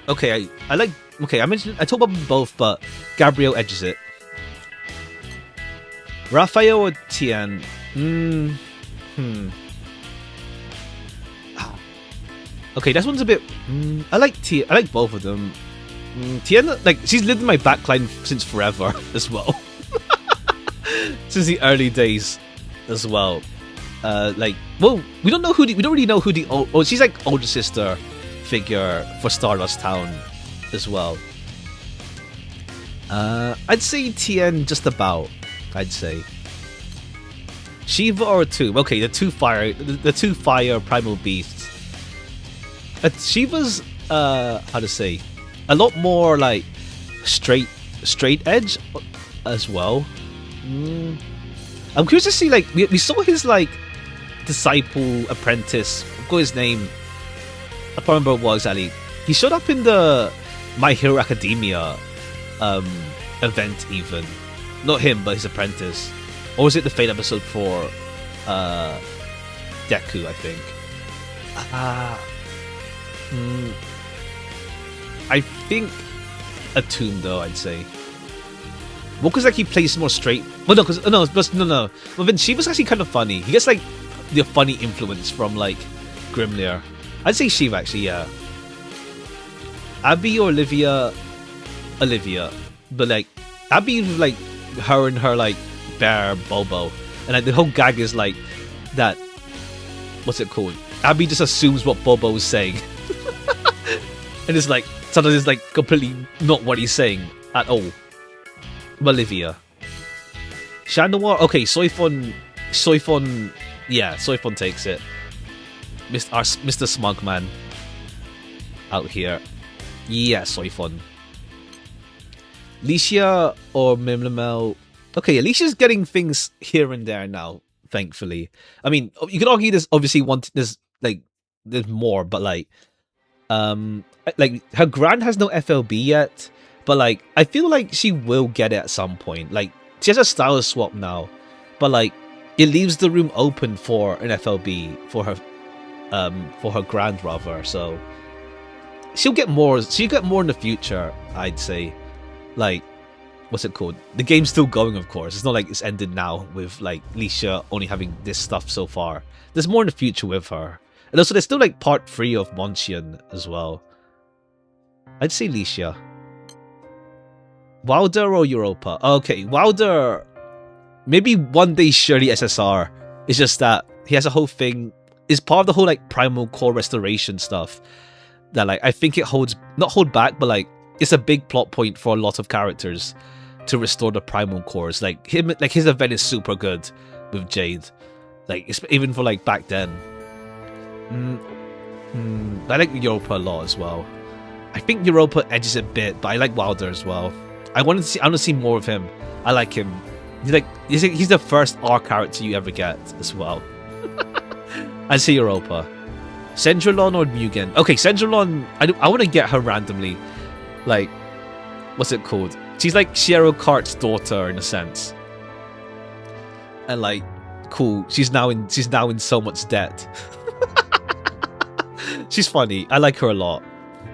Okay, I like. Okay, I talked about them both, but Gabrielle edges it. Raphael or Tian? Okay, this one's a bit. I like both of them. Tian, like, she's lived in my backline since forever as well. Since the early days as well. Like, well, we don't really know who the she's like older sister figure for Stardust Town as well. I'd say Tien just about. I'd say Shiva or Tomb. Okay, the two fire primal beasts. Shiva's how to say, a lot more like straight edge as well. I'm curious to see, like, we saw his like disciple apprentice. I forgot his name. I can't remember what it was exactly. He showed up in the My Hero Academia event even. Not him, but his apprentice. Or was it the Fate episode for Deku, I think. I think attuned though, I'd say. Well, because like he plays more straight. Well, no, because no. Well, then Shiva's actually kind of funny. He gets like the funny influence from like Grimlear. I'd say Shiva actually, yeah. Abby or Olivia, but like Abby with like her and her like bear Bobo, and like the whole gag is like that. What's it called? Abby just assumes what Bobo is saying, and it's like sometimes it's like completely not what he's saying at all. Olivia, Chat Noir. Okay, Soifon, yeah, Soifon takes it. Mr. Smugman out here. Yeah, Soifon. Licia or Mimlamel. Okay, Alicia's getting things here and there now, thankfully. I mean, you could argue there's obviously there's more, but like her Grand has no FLB yet, but like I feel like she will get it at some point. Like she has a style swap now, but like it leaves the room open for an FLB for her Grand rather. So she'll get more in the future, I'd say. Like, what's it called? The game's still going, of course. It's not like it's ended now with like Licia only having this stuff so far. There's more in the future with her. And also there's still like part 3 of Monchian as well. I'd say Licia. Wilder or Europa? Okay, Wilder, maybe one day surely SSR. It's just that he has a whole thing, is part of the whole like primal core restoration stuff that like I think it not hold back, but like it's a big plot point for a lot of characters to restore the primal cores. Like his event is super good with Jade. Like it's even for like back then. I like Europa a lot as well. I think Europa edges a bit, but I like Wilder as well. I want to see more of him. I like him. He's the first R character you ever get as well. I'd say Europa. Centralon or Mugen? Okay, Centralon, I want to get her randomly. Like, what's it called? She's like Shiro Kart's daughter in a sense. And like, cool. She's now in so much debt. She's funny. I like her a lot.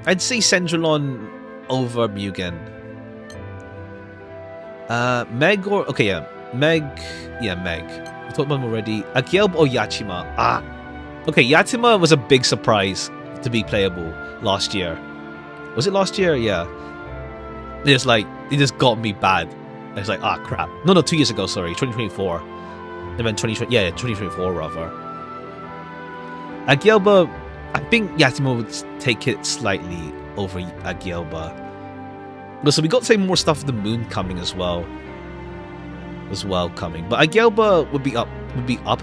I'd say Centralon over Mugen. Meg or Meg. We talked about him already. Agielb or Yachima? Okay, Yatima was a big surprise to be playable last year. Was it last year? Yeah. It just got me bad. I was like, crap. No, 2 years ago, sorry. 2024. And then 2024 rather. Agielba, I think Yatima would take it slightly over Agielba. But so we got some more stuff with the moon coming as well. Coming. But Agielba would be up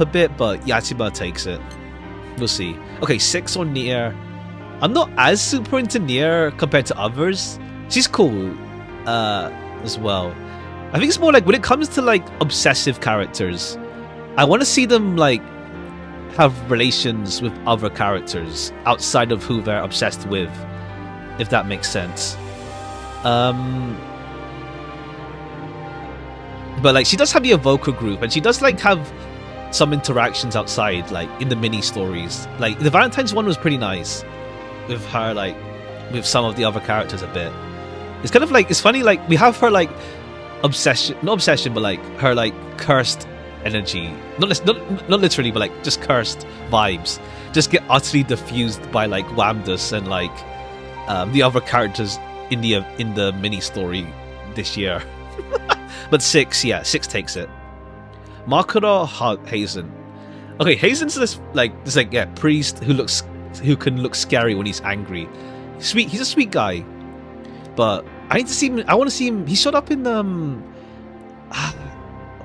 a bit, but Yatima takes it. We'll see. Okay, 6 on Nier. I'm not as super into Nier compared to others. She's cool as well. I think it's more like when it comes to like obsessive characters, I want to see them like have relations with other characters outside of who they're obsessed with, if that makes sense. But like she does have the Evoker group, and she does like have some interactions outside, like in the mini stories. Like the Valentine's one was pretty nice with her, like with some of the other characters a bit. It's kind of like, it's funny, like we have her like not obsession, but like her like cursed energy, not literally, but like just cursed vibes just get utterly diffused by like Wamdus and like the other characters in the mini story this year. But 6 takes it. Makura Hazen. Okay, Hazen's this priest who can look scary when he's angry. Sweet, he's a sweet guy. But I need to see him. I want to see him. He showed up in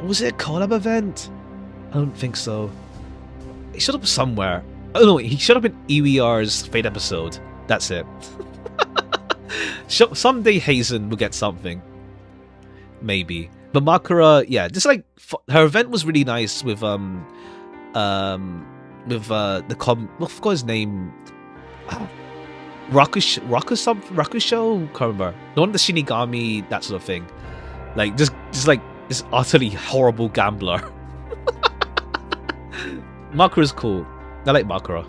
was it a collab event? I don't think so. He showed up somewhere. Oh no, he showed up in EWR's Fate episode. That's it. Someday Hazen will get something. Maybe. But Makura, yeah, just like her event was really nice with I forgot his name. Rakusho? Can't remember. The one with the Shinigami, that sort of thing. Like just like this utterly horrible gambler. Makura's cool. I like Makura.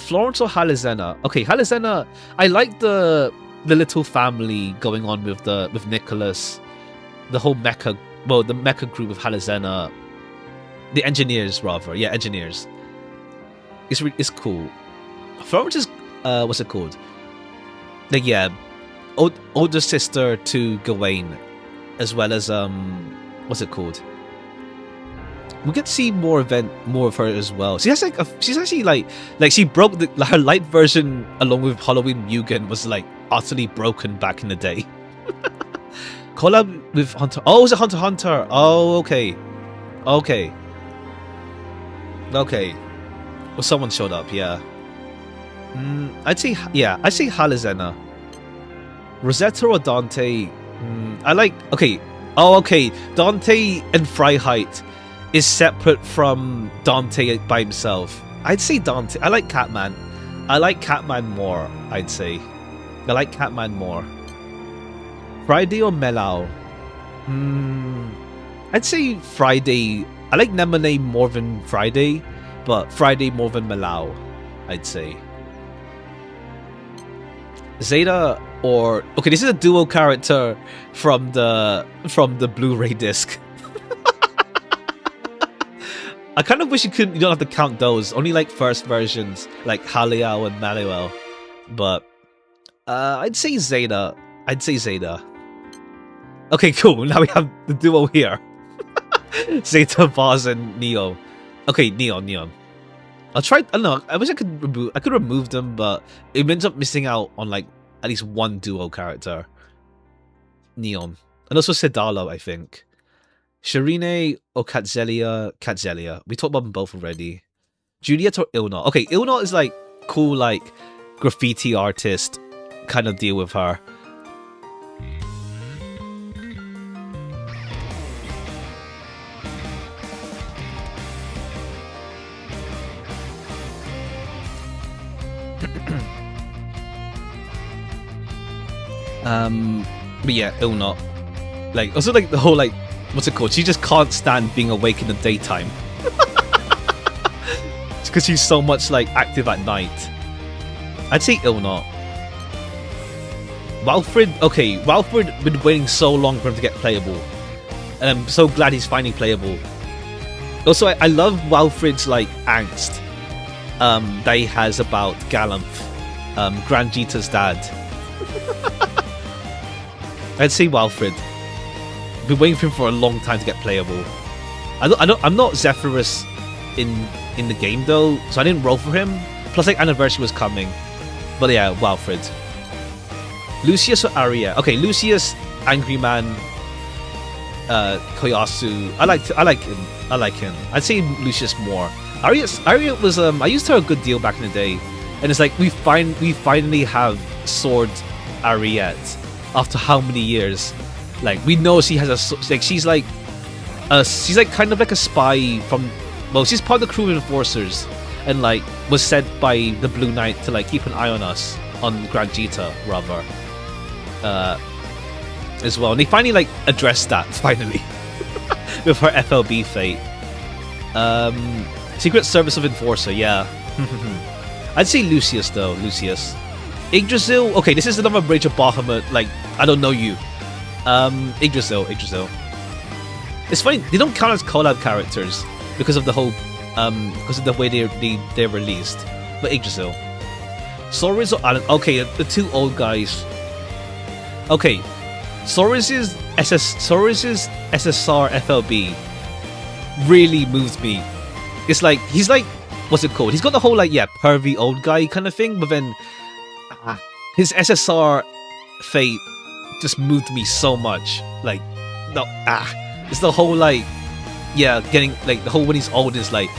Florence or Halizena? Okay, Halizena, I like the the little family going on with Nicholas, the whole mecha, well, the mecha group of Halazena, the engineers rather, yeah, engineers. It's cool. Florence is what's it called? Like, yeah, older sister to Gawain, as well as what's it called? We get to see more of her as well. She has like she's actually like she broke her light version along with Halloween Mugen was like utterly broken back in the day. Collab with Hunter. Oh, is it Hunter x Hunter? Oh, okay. Okay. Well, someone showed up, yeah. I'd say Halazena. Rosetta or Dante? I like... Okay. Oh, okay. Dante and Freiheit is separate from Dante by himself. I'd say Dante. I like Catman. I like Catman more, I'd say. I like Catman more. Friday or Melau? I'd say Friday. I like Nemone more than Friday, but Friday more than Melau, I'd say. Zeta or... Okay, this is a duo character from the Blu-ray disc. I kind of wish you don't have to count those. Only like first versions, like Haliao and Manuel. But I'd say Zeta. Okay, cool. Now we have the duo here. Zeta, Vaz, and Neo. Okay, Neon. I'll try. I don't know. I wish I could remove them, but it ends up missing out on like at least one duo character. Neon, and also Sedalo, I think. Shirine or Katzelia. We talked about them both already. Juliet or Ilna. Okay, Ilna is like cool, like graffiti artist kind of deal with her. But yeah, Ilna. Like, also like the whole like, what's it called? She just can't stand being awake in the daytime. It's because she's so much like active at night. I'd say Ilna. Walfrid, okay, Walfrid been waiting so long for him to get playable. And I'm so glad he's finally playable. Also, I love Walfrid's like angst that he has about Galanth, Granjita's dad. I'd say Walfrid. Been waiting for him for a long time to get playable. I'm not Zephyrus in the game though, so I didn't roll for him. Plus, like, Anniversary was coming. But yeah, Walfrid. Lucius or Aria? Okay, Lucius, Angry Man, Koyasu. I like him. I'd say Lucius more. Aria was I used her a good deal back in the day, and it's like we finally have Sword Ariette after how many years? Like, we know she has she's like kind of like a spy from, well, she's part of the crew of enforcers, and like was sent by the Blue Knight to like keep an eye on us, on Granjita rather, as well. And they finally like addressed that finally with her FLB fate. Secret Service of Enforcer, yeah. I'd say Lucius though. Lucius. Yggdrasil. Okay, this is another Rage of Bahamut. Like, I don't know you. Yggdrasil. It's funny, they don't count as collab characters because of the whole because of the way they're released. But Yggdrasil. Soris or Alan. Okay, the two old guys. Okay. Soris's SSR FLB really moves me. It's like he's like, what's it called? He's got the whole like, yeah, pervy old guy kind of thing, but then his SSR fate just moved me so much. Like, no, it's the whole like, yeah, getting like the whole when he's old is like,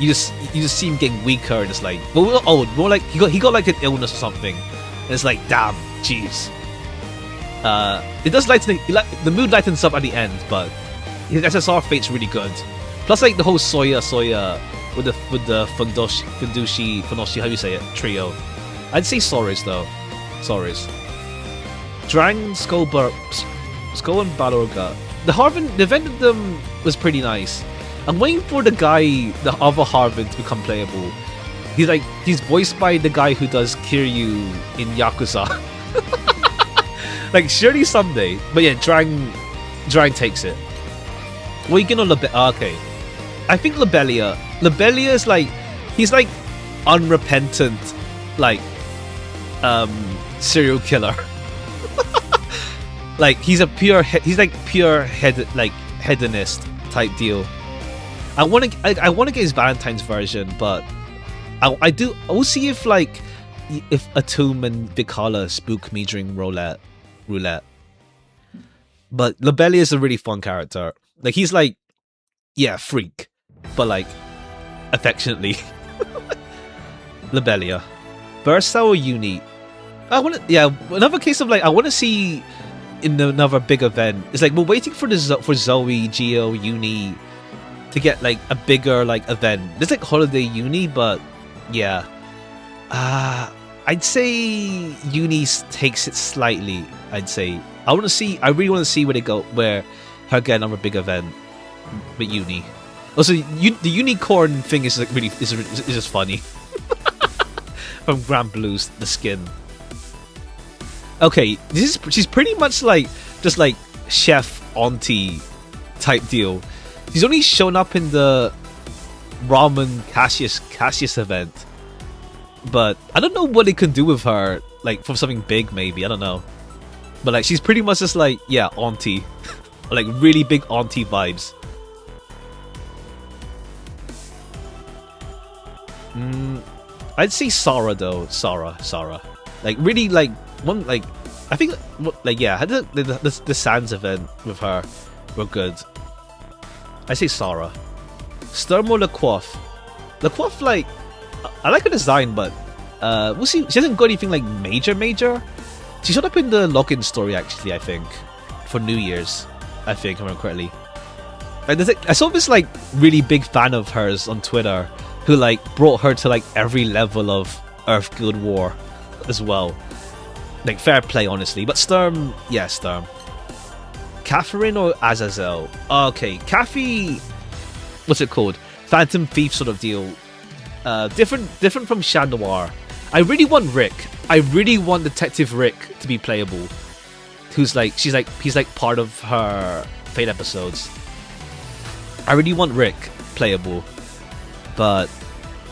you just see him getting weaker, and it's like, well, not old, more like he got like an illness or something, and it's like, damn, jeez. It does lighten the mood lightens up at the end, but his SSR fate's really good. Plus, like the whole Soya with the Fundushi, how do you say it? Trio. I'd say Soris though. Soris. Drang, Skull and Balorga. The event of them was pretty nice. I'm waiting for the other Harvin to become playable. He's voiced by the guy who does Kiryu in Yakuza. Like, surely someday. But yeah, Drang takes it. What are you gonna okay. I think Lobelia is like, he's like unrepentant, like serial killer. Like he's like pure hedonist type deal. I want to get his Valentine's version, but I'll see if Atum and Vicala spook me during roulette. But Lobelia is a really fun character. Like he's like, yeah, freak, but like affectionately. Lobelia, Versa or Uni? Another case of like, I want to see in another big event. It's like we're waiting for Zoe, Geo, Uni to get like a bigger like event. There's like Holiday Uni, but yeah, I'd say Uni takes it slightly. I'd say I really want to see where her get another big event with Uni. Also, the unicorn thing is like really is just funny. From Granblue's the skin. Okay, she's pretty much like just like chef auntie type deal. She's only shown up in the Ramen Cassius event, but I don't know what they can do with her, like for something big maybe, I don't know. But like she's pretty much just like, yeah, auntie. Like really big auntie vibes. I'd say Sorta though. Sorta. Like really like one like I think like yeah, I had the Sands event with her were good. I say Sorta. Sturm or LaQuoth. LaQuoth, like I like her design, but we'll see. She hasn't got anything like major. She showed up in the login story actually, I think, for New Year's. I think, if I remember correctly. Like, I saw this like really big fan of hers on Twitter who like brought her to like every level of Earth Guild War as well. Like fair play, honestly. But Sturm, yeah, Sturm. Catherine or Azazel? Okay, Kathy. What's it called? Phantom Thief sort of deal. Different from Chat Noir. I really want Rick. I really want Detective Rick to be playable. He's like part of her Fate episodes. I really want Rick playable, but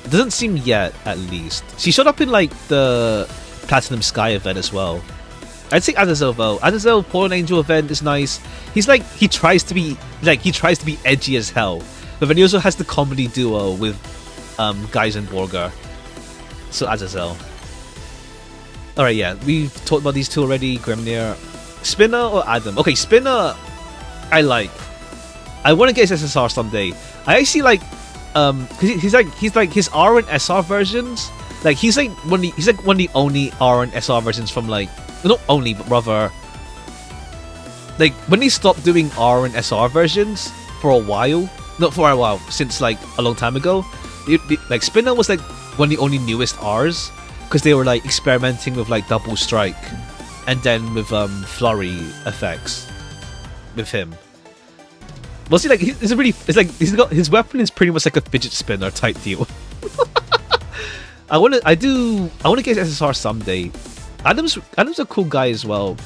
it doesn't seem yet. At least she showed up in like the Platinum Sky event as well. I'd say Azazel though. Azazel Fallen Angel event is nice. He's like he tries to be edgy as hell, but then he also has the comedy duo with Geisenborger. So Azazel. Alright, yeah, we've talked about these two already. Grimnir. Spinner or Adam? Okay, Spinner I like. I want to get his SSR someday. I actually like he's like his R and SR versions. Like he's like one of the only R and SR versions from like, not only but rather like when they stopped doing R and SR versions for a while. Not for a while, since like a long time ago. Like Spinner was like one of the only newest R's because they were like experimenting with like double strike and then with flurry effects with him. Well, see, like it's like his weapon is pretty much like a fidget spinner type deal. I want to get SSR someday. Adam's a cool guy as well.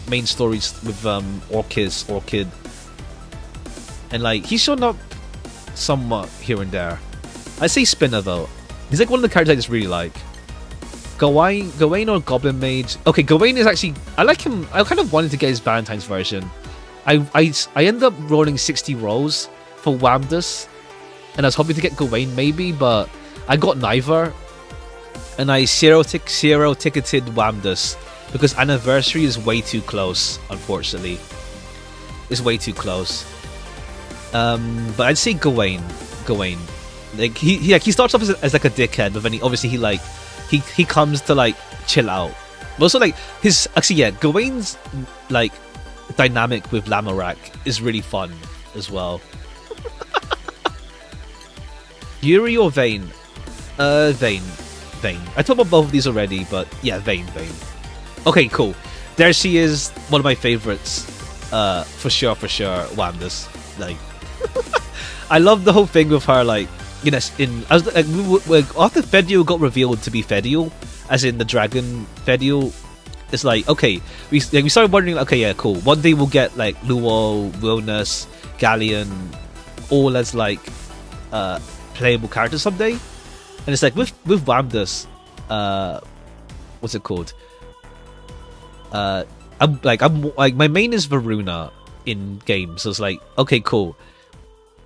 Main stories with Orchid, and like he's shown up somewhat here and there. I say Spinner though. He's like one of the characters I just really like. Gawain or Goblin Mage. Okay, Gawain is actually, I like him. I kind of wanted to get his Valentine's version. I ended up rolling 60 rolls for Wamdus, and I was hoping to get Gawain maybe, but I got neither. And I zero ticketed Wamdus because anniversary is way too close. Unfortunately, it's way too close. But I'd say Gawain. Like he starts off as like a dickhead, but then he comes to like chill out. But also like Gawain's like dynamic with Lamorak is really fun as well. Yuri or Vayne? Vayne. I talked about both of these already, but yeah, Vayne. Okay, cool. There she is, one of my favorites. For sure, Wamdus. Like, I love the whole thing with her. Like, you know, after Fediel got revealed to be Fediel, as in the dragon Fediel, It's like, okay, we started wondering, like, okay, yeah, cool. One day we'll get like Luo, Wilness, Galleon, all as like playable characters someday. And it's like with Wamdas, what's it called? I'm like my main is Varuna in games, so it's like, okay, cool.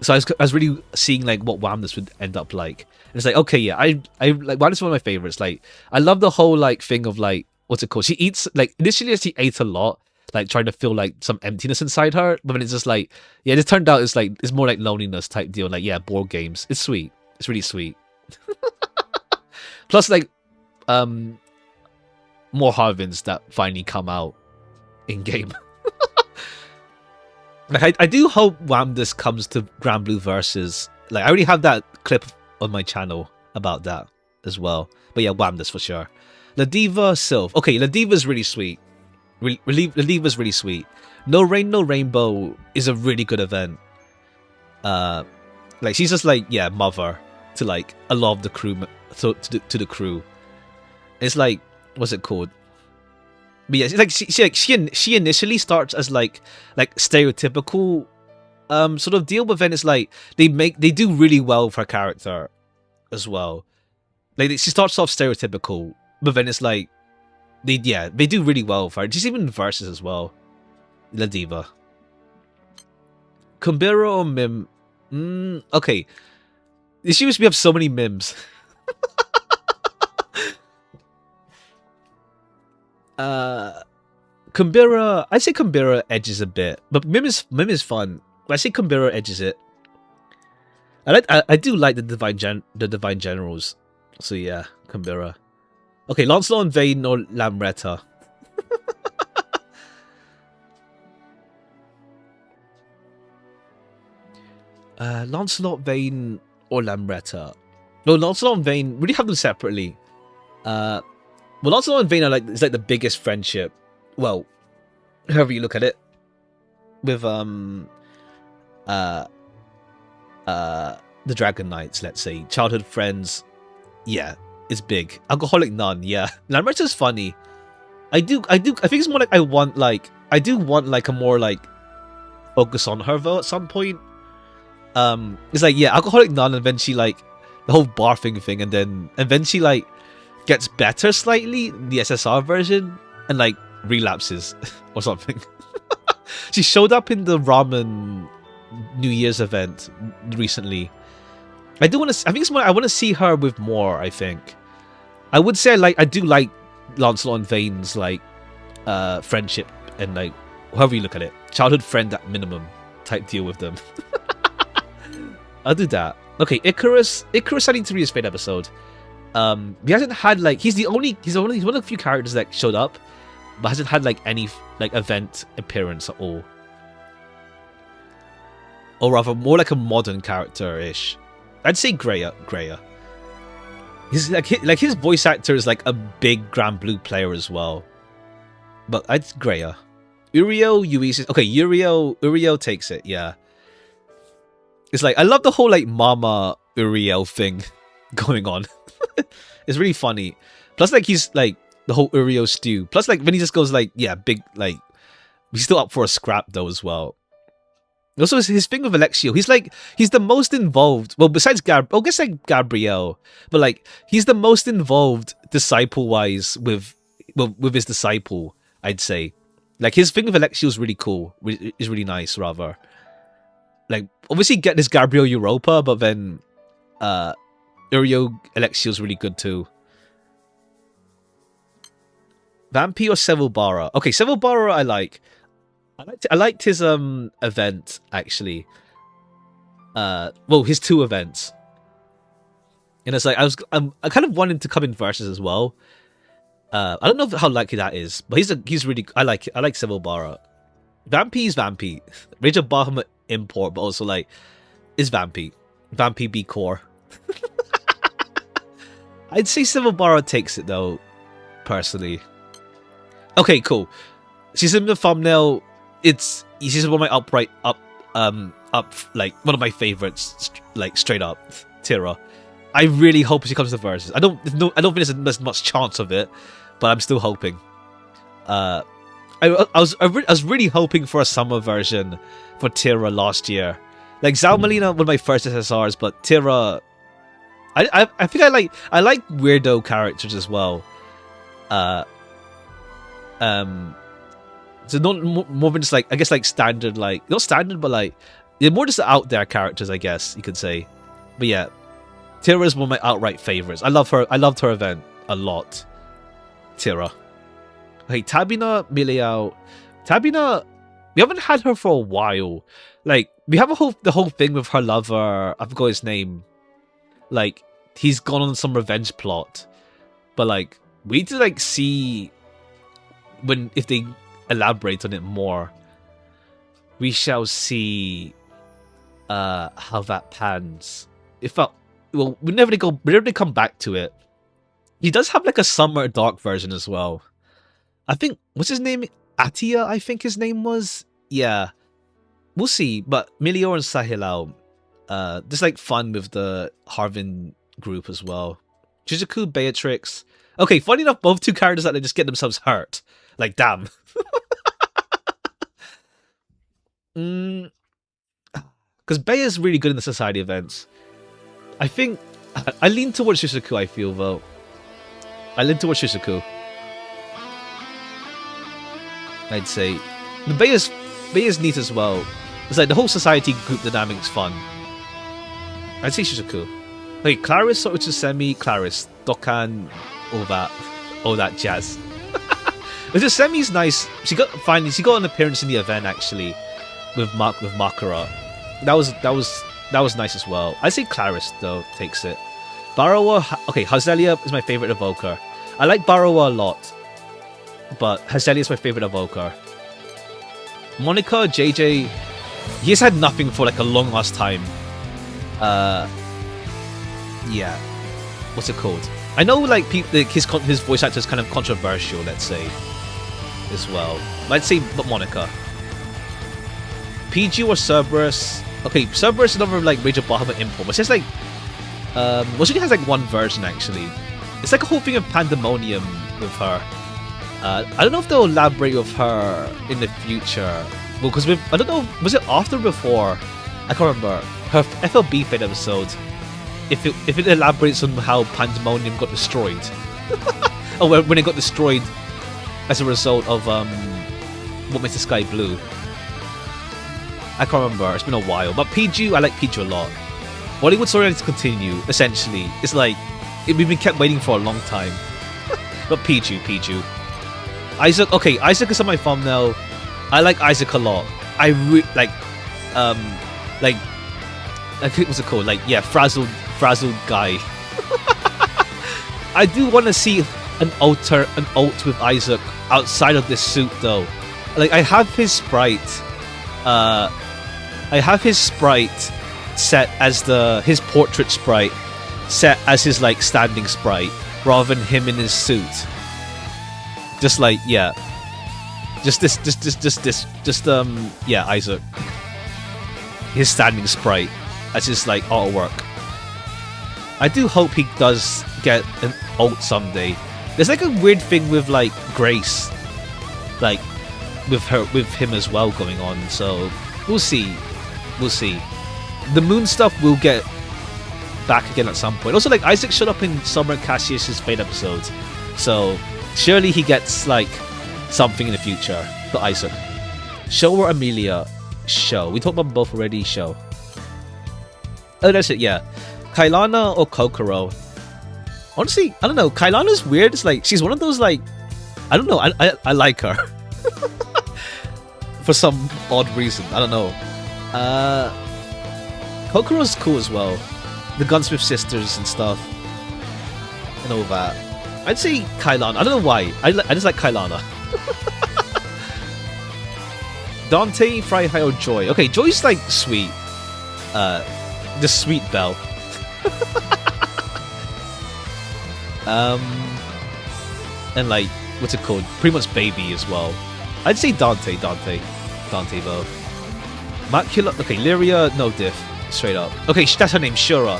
So I was really seeing like what Wamdas would end up like. And it's like, okay, yeah, I like Wamdas is one of my favorites. Like, I love the whole like thing of like, what's it called? She eats like, initially she ate a lot, like trying to feel like some emptiness inside her, but then it's just like, yeah, it turned out it's more like loneliness type deal. Like, yeah, board games. It's sweet. It's really sweet. Plus, like, more Harvins that finally come out in game. Like, I do hope Wamdas comes to Granblue Versus. Like, I already have that clip on my channel about that as well. But yeah, Wamdas for sure. Ladiva Sylph. Okay, Ladiva's really sweet. Ladiva's really sweet. No Rain, No Rainbow is a really good event. Like, she's just like, yeah, mother to like a lot of the crew, to the crew. It's like, what's it called? But yeah, it's like she initially starts as like stereotypical sort of deal, but then it's like they do really well for her character as well. Like, she starts off stereotypical, but then it's like they do really well for her. Just even verses as well. La Diva. Kumbira or Mim? Okay. She used to have so many Mims. Kumbira, I'd say Kumbira edges a bit, but Mim is fun. I say Kumbira edges it. I do like the Divine Generals. So yeah, Kumbira. Okay, Lancelot and Vayne or Lamretta. Lancelot, Vayne or Lamretta. No, Lancelot and Vayne, really have them separately. Well, Lancelot and Vayne is like the biggest friendship. Well, however you look at it. With the Dragon Knights, let's say. Childhood friends, yeah, it's big. Alcoholic Nun, yeah. Lamretta's funny. I think it's more like I do want like a more like focus on her though at some point. It's like, yeah, Alcoholic Nun, and then she like the whole barfing thing, and then she like gets better slightly in the SSR version and like relapses or something. She showed up in the ramen New Year's event recently. I do want to. I think it's more. I want to see her with more. I think. I would say I do like Lancelot and Vayne's like friendship and like however you look at it, childhood friend at minimum type deal with them. I'll do that. Okay, Icarus. I need to read his Fate episode. He hasn't had like he's one of the few characters that showed up, but hasn't had like any like event appearance at all. Or rather, more like a modern character-ish. I'd say Greya. He's like his voice actor is like a big Granblue player as well. But I'd Greya. Uriel, Uisis. Okay, Uriel takes it. Yeah. It's like I love the whole like Mama Uriel thing going on. It's really funny. Plus, like he's like the whole Uriel stew. Plus, like when he just goes like, yeah, big like he's still up for a scrap though as well. Also, his thing with Alexio, he's the most involved. Well, besides Gabrielle, but like he's the most involved disciple-wise with his disciple. I'd say, like his thing with Alexio is really cool. Is really nice, rather. Like obviously get this Gabrielle Europa, but then Uriel Alexio is really good too. Vampy or Sevilbara? Okay, Sevilbara I like. I liked his event actually. Well, his two events. And it's like I kind of wanted to come in versus as well. I don't know how likely that is, but he's really I like Sevilbara. Vampy is Vampy. Rage of Bahamut import, but also like is Vampy. Vampy B core. I'd say Sevilbara takes it though, personally. Okay, cool. She's in the thumbnail. She's one of my up like one of my favorites, like straight up Tira. I really hope she comes to versus. I don't think there's much chance of it, but I'm still hoping. I was really hoping for a summer version for Tira last year. Like Zalmalina, one of my first SSRs, but Tira, I think I like weirdo characters as well. So not more than just like, I guess, like standard, like not standard, but like they're more just out there characters, I guess you could say. But yeah, Tira is one of my outright favorites. I love her. I loved her event a lot. Tira. Okay, Tabina Miliao. Tabina, we haven't had her for a while. Like, we have the whole thing with her lover. I forgot his name. Like, he's gone on some revenge plot. But like, we need to like see if they elaborate on it more. We shall see how that pans. Well, we never come back to it. He does have like a summer dark version as well. I think, what's his name? Atia, I think his name was. Yeah, we'll see. But Milior and Sahilao, just like fun with the Harvin group as well. Shizuku, Beatrix. Okay, funny enough, both two characters that they just get themselves hurt. Like, damn. Because Bea is really good in the society events. I think I lean towards Shizuku. I feel though. I lean towards Shizuku. I'd say the Bea's neat as well. It's like the whole society group dynamic's fun. I'd say Shizuku. Like Claris, Semi, Claris, Dokkan, all that jazz. But just Semi's nice. She got an appearance in the event actually with Makara. That was nice as well. I'd say Claris though takes it. Barawa, okay, Hazelia is my favorite evoker. I like Barawa a lot, but Hazelia is my favorite evoker. Monica, JJ, he's had nothing for like a long ass time. Yeah, what's it called? I know like his voice actor is kind of controversial, let's say, as well. I'd say but Monica. PG or Cerberus. Okay, Cerberus is another like Rage of Bahamut import. It's just like well, she has like one version actually. It's like a whole thing of pandemonium with her. I don't know if they'll elaborate with her in the future. Well, because I don't know, was it after or before? I can't remember. Her FLB Fate episode. If it elaborates on how pandemonium got destroyed. Oh, when it got destroyed as a result of what makes the sky blue. I can't remember. It's been a while. But PG, I like PG a lot. Bollywood story needs to continue, essentially. It's like, we've been kept waiting for a long time. But PG. Isaac, okay, Isaac is on my thumbnail. I like Isaac a lot. I think what's it called? Like, yeah, frazzled guy. I do want to see an ult with Isaac outside of this suit though. Like, I have his sprite set as his portrait sprite set as his like standing sprite rather than him in his suit. Just like, yeah. Yeah, Isaac. His standing sprite as his like artwork. I do hope he does get an ult someday. There's like a weird thing with like Grace, like with him as well going on. So we'll see. The moon stuff will get back again at some point. Also, like Isaac showed up in Summer Cassius's Fate episodes, so surely he gets like something in the future. But Isaac, Show or Amelia? Show. We talked about both already. Show. Oh, that's it. Yeah, Kailana or Kokoro. Honestly, I don't know. Kailana's weird. It's like she's one of those like, I don't know. I like her for some odd reason. I don't know. Kokoro's cool as well. The Gunsmith sisters and stuff, and all that. I'd say Kailana. I don't know why. I just like Kailana. Dante, Fry-High, or Joy. Okay, Joy's like sweet. The sweet belle. And like, what's it called? Pretty much baby as well. I'd say Dante though. Macula. Okay, Lyria, no diff. Straight up. Okay, that's her name, Shura.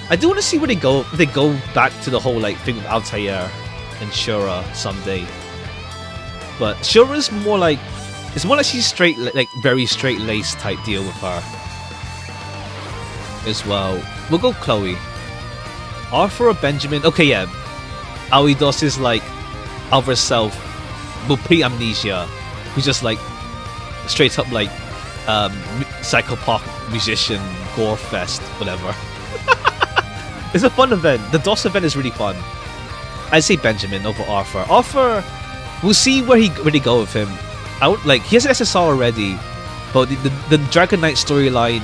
I do want to see where they go. If they go back to the whole like thing with Altair and Shura someday. But Shura's more like, it's more like she's straight, like very straight laced type deal with her as well. We'll go Chloe. Arthur or Benjamin? Okay, yeah. Aoidos is like other self, well, pre-amnesia, who's just like straight up like psychopath musician gore fest, whatever. It's a fun event. The DOS event is really fun. I'd say Benjamin over Arthur. Arthur, we'll see where they go with him. Like, he has an SSR already, but the Dragon Knight storyline,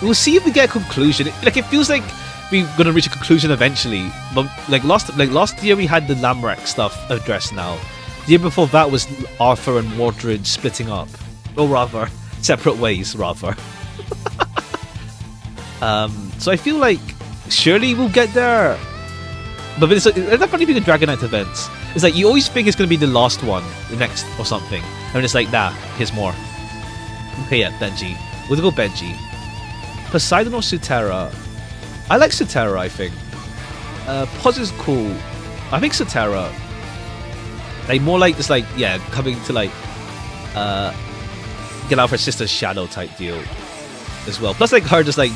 we'll see if we get a conclusion. It feels like we're gonna reach a conclusion eventually. But last year we had the Lamrak stuff addressed now. The year before that was Arthur and Mordred splitting up, or rather, separate ways, rather. So I feel like surely we'll get there. But it's not funny being the Dragon Knight events. It's like you always think it's gonna be the last one, the next or something, and it's like, nah, here's more. Okay, yeah, Benji. We'll go Benji. Poseidon or Sutera? I like Sutera, I think. Pos is cool. I think Sutera. Like more like just like, yeah, coming to like get out of her sister's shadow type deal as well. Plus like her just like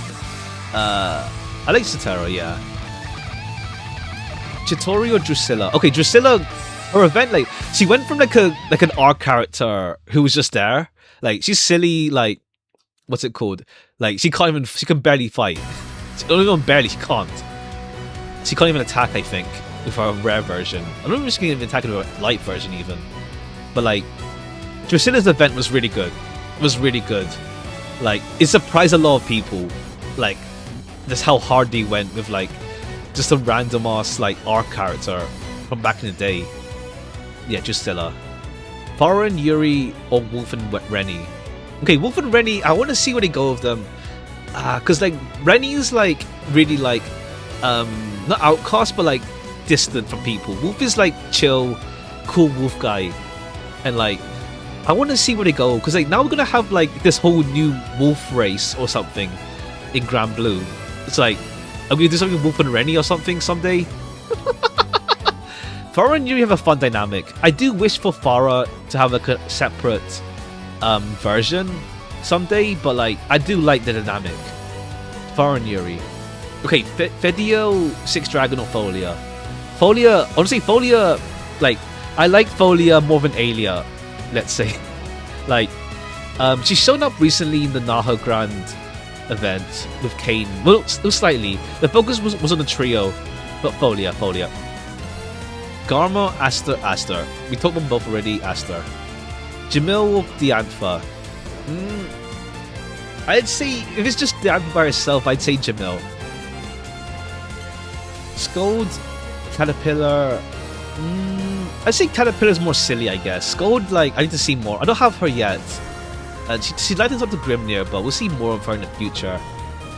I like Sutera, yeah. Chittori or Drusilla? Okay, Drusilla, her event, like she went from like an arc character who was just there. Like she's silly, like what's it called? Like she can barely fight. Not even barely, she can't. She can't even attack, I think, with her rare version. I don't know if she can even attack with her light version even. But like Drusilla's event was really good. It was really good. Like it surprised a lot of people. Like just how hard they went with like just a random ass like arc character from back in the day. Yeah, Drusilla. Farah, Yuri, or Wolf and Rennie. Okay, Wolf and Rennie, I want to see where they go with them. Because like Rennie is like really like not outcast but like distant from people. Wolf is like chill, cool wolf guy, and like I want to see where they go because like now we're gonna have like this whole new wolf race or something in Granblue. It's like, are we gonna do something with Wolf and Rennie or something someday? Farah and Yuri have a fun dynamic. I do wish for Farah to have like a separate version someday, but like I do like the dynamic. Farah and Yuri. Okay, Fedio, Six Dragon or Folia? Folia, honestly, Folia, like I like Folia more than Alia, let's say. Like she's shown up recently in the Naha Grand event with Kane. Well, slightly. The focus was on the trio, but Folia. Garma, Aster. We talked them both already, Aster. Jamil or Diantha? I'd say, if it's just Diantha by herself, I'd say Jamil. Scold, Caterpillar. I'd say Caterpillar's more silly, I guess. Scold, like, I need to see more. I don't have her yet. She lightens up the Grimnir, but we'll see more of her in the future.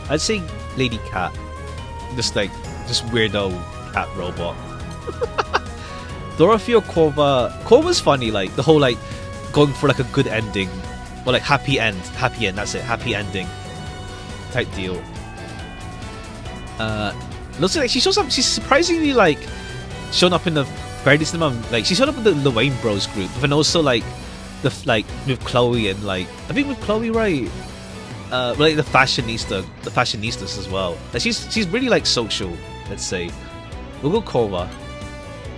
I'd say Lady Cat. Just weirdo cat robot. Dorothy or Korva? Korva's funny, like, the whole, like, going for, like, a good ending. Or, like, happy end, that's it, happy ending. Type deal. Looks like she shows up, she's surprisingly, like, shown up in the very decent amount, like, she showed up in the Wayne Bros group, and also, like, with Chloe and like I think with Chloe, right? Like the fashionistas as well. Like she's really like social, let's say. We'll go Korva.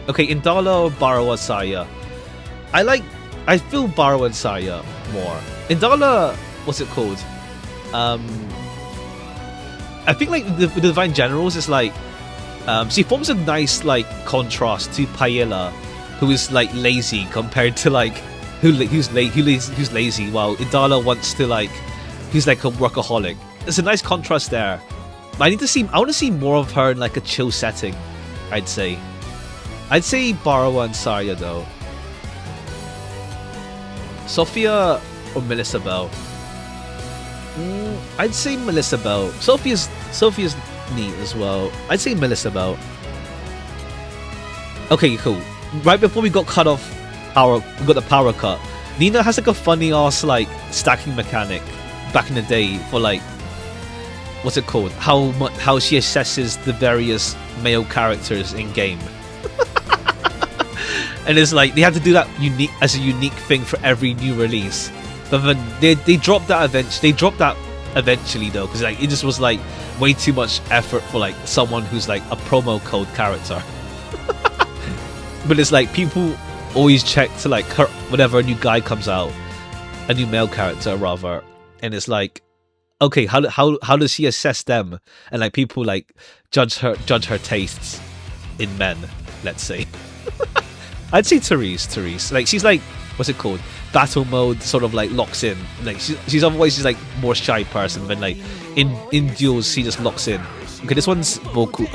Okay, Indala or Barawa Saya? I feel Barawa and Saya more. Indala, what's it called? I think like the Divine Generals is like she forms a nice like contrast to Paella, who is like lazy compared to like who's lazy, while Idala wants to like, who's like a workaholic. There's a nice contrast there. But I want to see more of her in like a chill setting, I'd say. I'd say Barawa and Sarya though. Sophia or Melissa Bell? I'd say Melissa Bell. Sophia's neat as well. I'd say Melissa Bell. Okay, cool. Right before we got cut off, we got the power cut. Nina has like a funny ass like stacking mechanic back in the day for like, what's it called? How she assesses the various male characters in game. And it's like they have to do that unique as a unique thing for every new release. But then they dropped that eventually though, because like it just was like way too much effort for like someone who's like a promo code character. But it's like people always check to like her whenever a new guy comes out, a new male character rather, and it's like, okay, how does she assess them? And like people like judge her tastes in men, let's say. I'd say Therese. Like she's like, what's it called? Battle mode sort of like locks in. Like she's otherwise she's like more shy person, but like in duels she just locks in. Okay, this one's a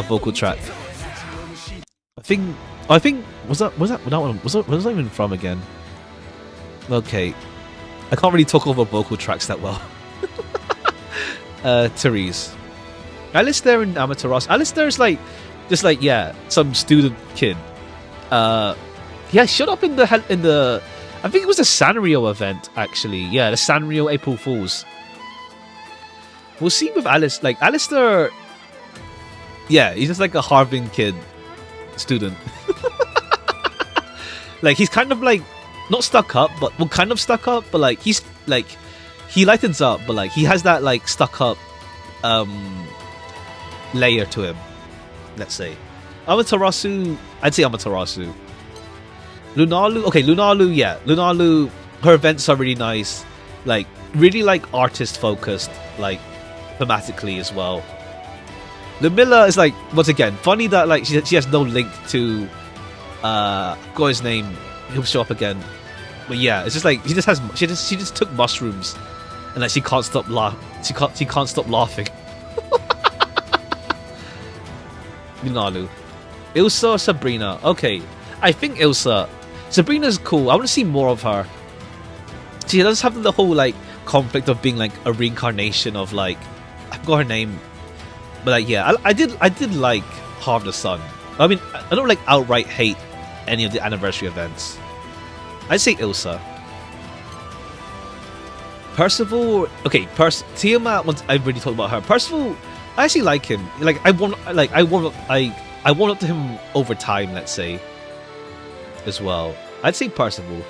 vocal track. I think was that even from again? Okay, I can't really talk over vocal tracks that well. Therese, Alistair and Amaterasu. Alistair's like just like some student kid. Shut up in the I think it was the Sanrio event actually. Yeah, the Sanrio April Fools. We'll see with Alice. Like Alistair, he's just like a Harvard kid student. Like he's kind of like not stuck up, but kind of stuck up, but like he's like he lightens up, but like he has that like stuck up layer to him, let's say. Amaterasu, I'd say Amaterasu. Lunalu, okay, Lunalu, her events are really nice, like really like artist focused, like thematically as well. Lumilla is like, once again, funny that like she has no link to got his name, he'll show up again. But yeah, it's just like she just took mushrooms and like she can't stop laughing. Lunalu. Ilsa, Sabrina. Okay, I think Sabrina's cool. I want to see more of her. She does have the whole like conflict of being like a reincarnation of like, I forgot her name, but like I did like Half the Sun. I mean, I don't like outright hate any of the anniversary events. I'd say Ilsa. Percival, okay, Tiamat. I've already talked about her. Percival, I actually like him. Like I warmed up to him over time, let's say. As well, I'd say Percival.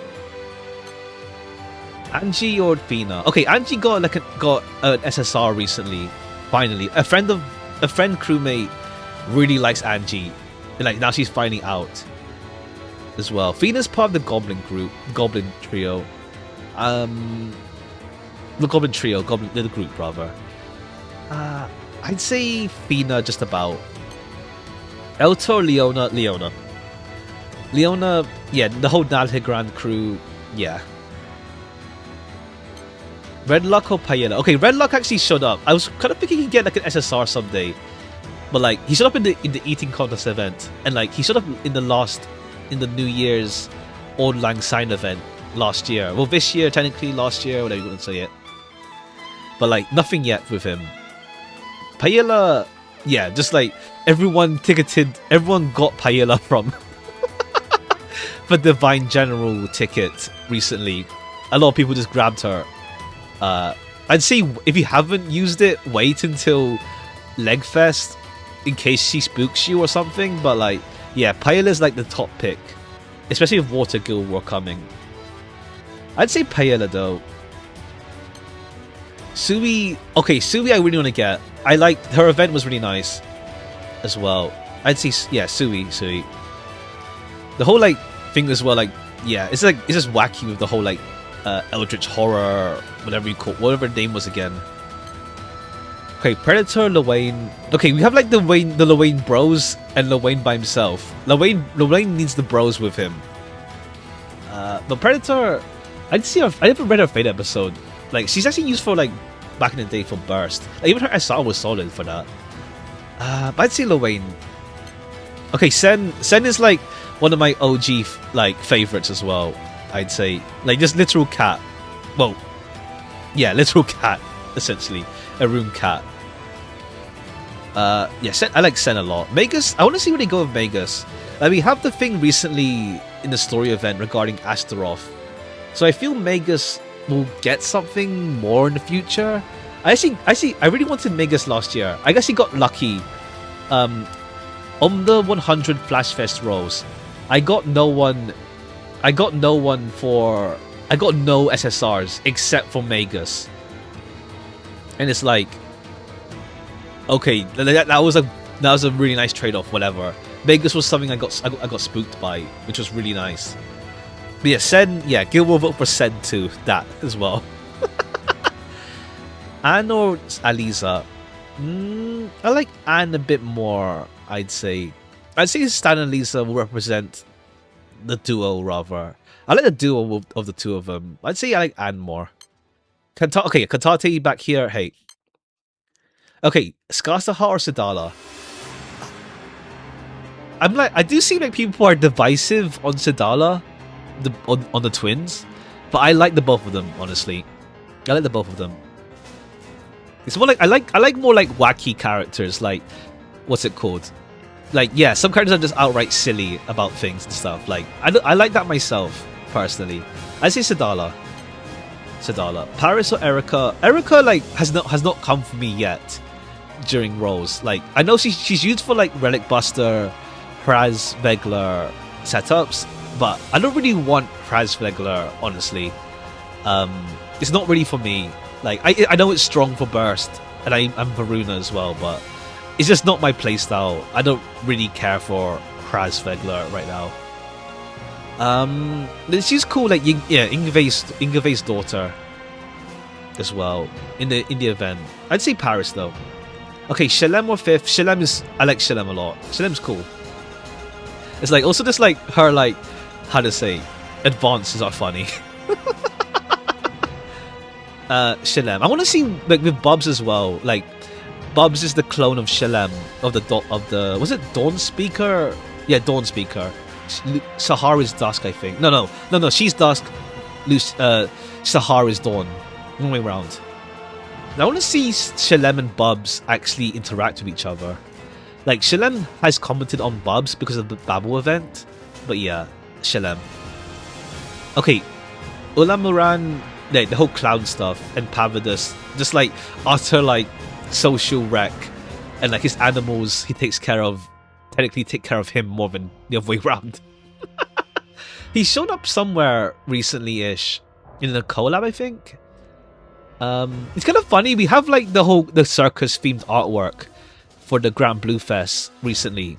Angie or Fina. Okay, Angie got an SSR recently. Finally, a friend crewmate really likes Angie. Like now she's finding out as well. Fina's part of the Goblin trio. The group rather. I'd say Fina just about. Elta or Leona. Leona, the whole Nalhigran crew, Redlock or Paella? Okay, Redlock actually showed up. I was kind of thinking he'd get like an SSR someday, but like he showed up in the eating contest event, and like he showed up in the New Year's Old Lang Syne event last year. Well, this year technically, last year, whatever you want to say it. But like nothing yet with him. Paella, just like everyone got Paella from. For Divine General ticket recently, a lot of people just grabbed her. I'd say if you haven't used it, wait until Legfest in case she spooks you or something. But like, Paella's like the top pick, especially if Water Guild were coming. I'd say Paella though. Sui, Sui I really want to get. I like her event was really nice as well. I'd say Sui. The whole like thing as well, like it's just wacky with the whole like eldritch horror, whatever the name was again. Okay, Predator, Luane. Okay, we have like the Luane bros and Luane by himself. Luane needs the bros with him. But Predator, I never read her Fate episode. Like she's actually used for like back in the day for burst. Like, even her SR was solid for that. But I'd say Luane. Okay, Sen is like one of my OG like favorites as well. I'd say like just literal cat. Well, literal cat essentially, a room cat. Sen, I like Sen a lot. Magus, I want to see where they go with Magus. Like we have the thing recently in the story event regarding Astaroth, so I feel Magus will get something more in the future. I really wanted Magus last year. I guess he got lucky. On the 100 Flashfest rolls, I got no one I got no one for... I got no SSRs except for Magus. And it's like... Okay, that was a really nice trade-off, whatever. Magus was something I got spooked by, which was really nice. But yeah, Sen, yeah, Guild will vote for Sen too, that as well. Anne or Aliza? I like Anne a bit more, I'd say. I'd say Stan and Lisa will represent the duo, rather. I like the duo of the two of them. I'd say I like Anne more. Okay, Kantate back here, hey. Okay, Skasaha or Sadala? I do see like people are divisive on Sadala, on the twins, but I like the both of them, honestly. I like the both of them. It's more like I like more like wacky characters, like what's it called? Like yeah, some characters are just outright silly about things and stuff. Like I like that myself personally. I say Sadala. Paris or Erica? Erica like has not come for me yet during roles. Like I know she's used for like Relic Buster, Hraz Vegler setups, but I don't really want Hraz Vegler, honestly. It's not really for me. Like I know it's strong for burst, and I'm Varuna as well, but it's just not my playstyle. I don't really care for Hraz Vegler right now. She's cool, like yeah, Ingve's daughter as well in the event. I'd say Paris though. Okay, Shalem or fifth. I like Shalem a lot. Shalem's cool. It's like also just like her like how to say advances are funny. Shalem. I want to see like with Bubs as well. Like Bubs is the clone of Shalem of the was it Dawn Speaker? Yeah, Dawn Speaker. Sahara's Dusk, I think. No. She's Dusk. Sahara's Dawn. Wrong way around. Now, I want to see Shalem and Bubs actually interact with each other. Like Shalem has commented on Bubs because of the Babel event, but yeah, Shalem. Okay, Ulamuran, like the whole clown stuff, and Pavadus, just like utter like social wreck, and like his animals, he technically take care of him more than the other way around. He showed up somewhere recently-ish in a collab, I think. It's kind of funny. We have like the circus themed artwork for the Granblue Fest recently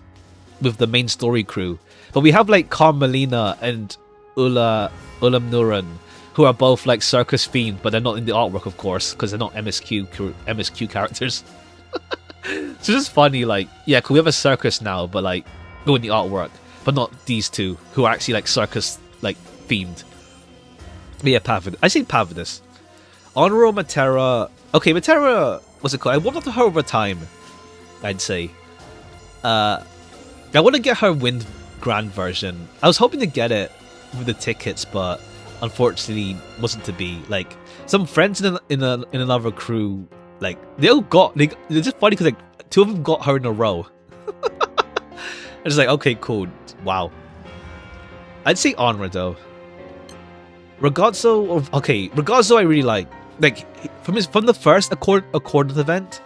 with the main story crew, but we have like Carmelina and Ulam Nuran, who are both like circus themed, but they're not in the artwork, of course, because they're not MSQ characters. So it's just funny, like, yeah, could we have a circus now, but like go in the artwork, but not these two who are actually like circus like themed. But yeah, I say Pavadus. Honoro Matera. Okay, Matera, what's it called? I warmed up to her over time, I'd say. I want to get her Wind Grand version. I was hoping to get it with the tickets, but unfortunately wasn't to be. Like some friends in another crew, like it's just funny because like two of them got her in a row. It's like, okay, cool, wow. I'd say Honra though. Ragazzo I really like. Like from the first Accordant event,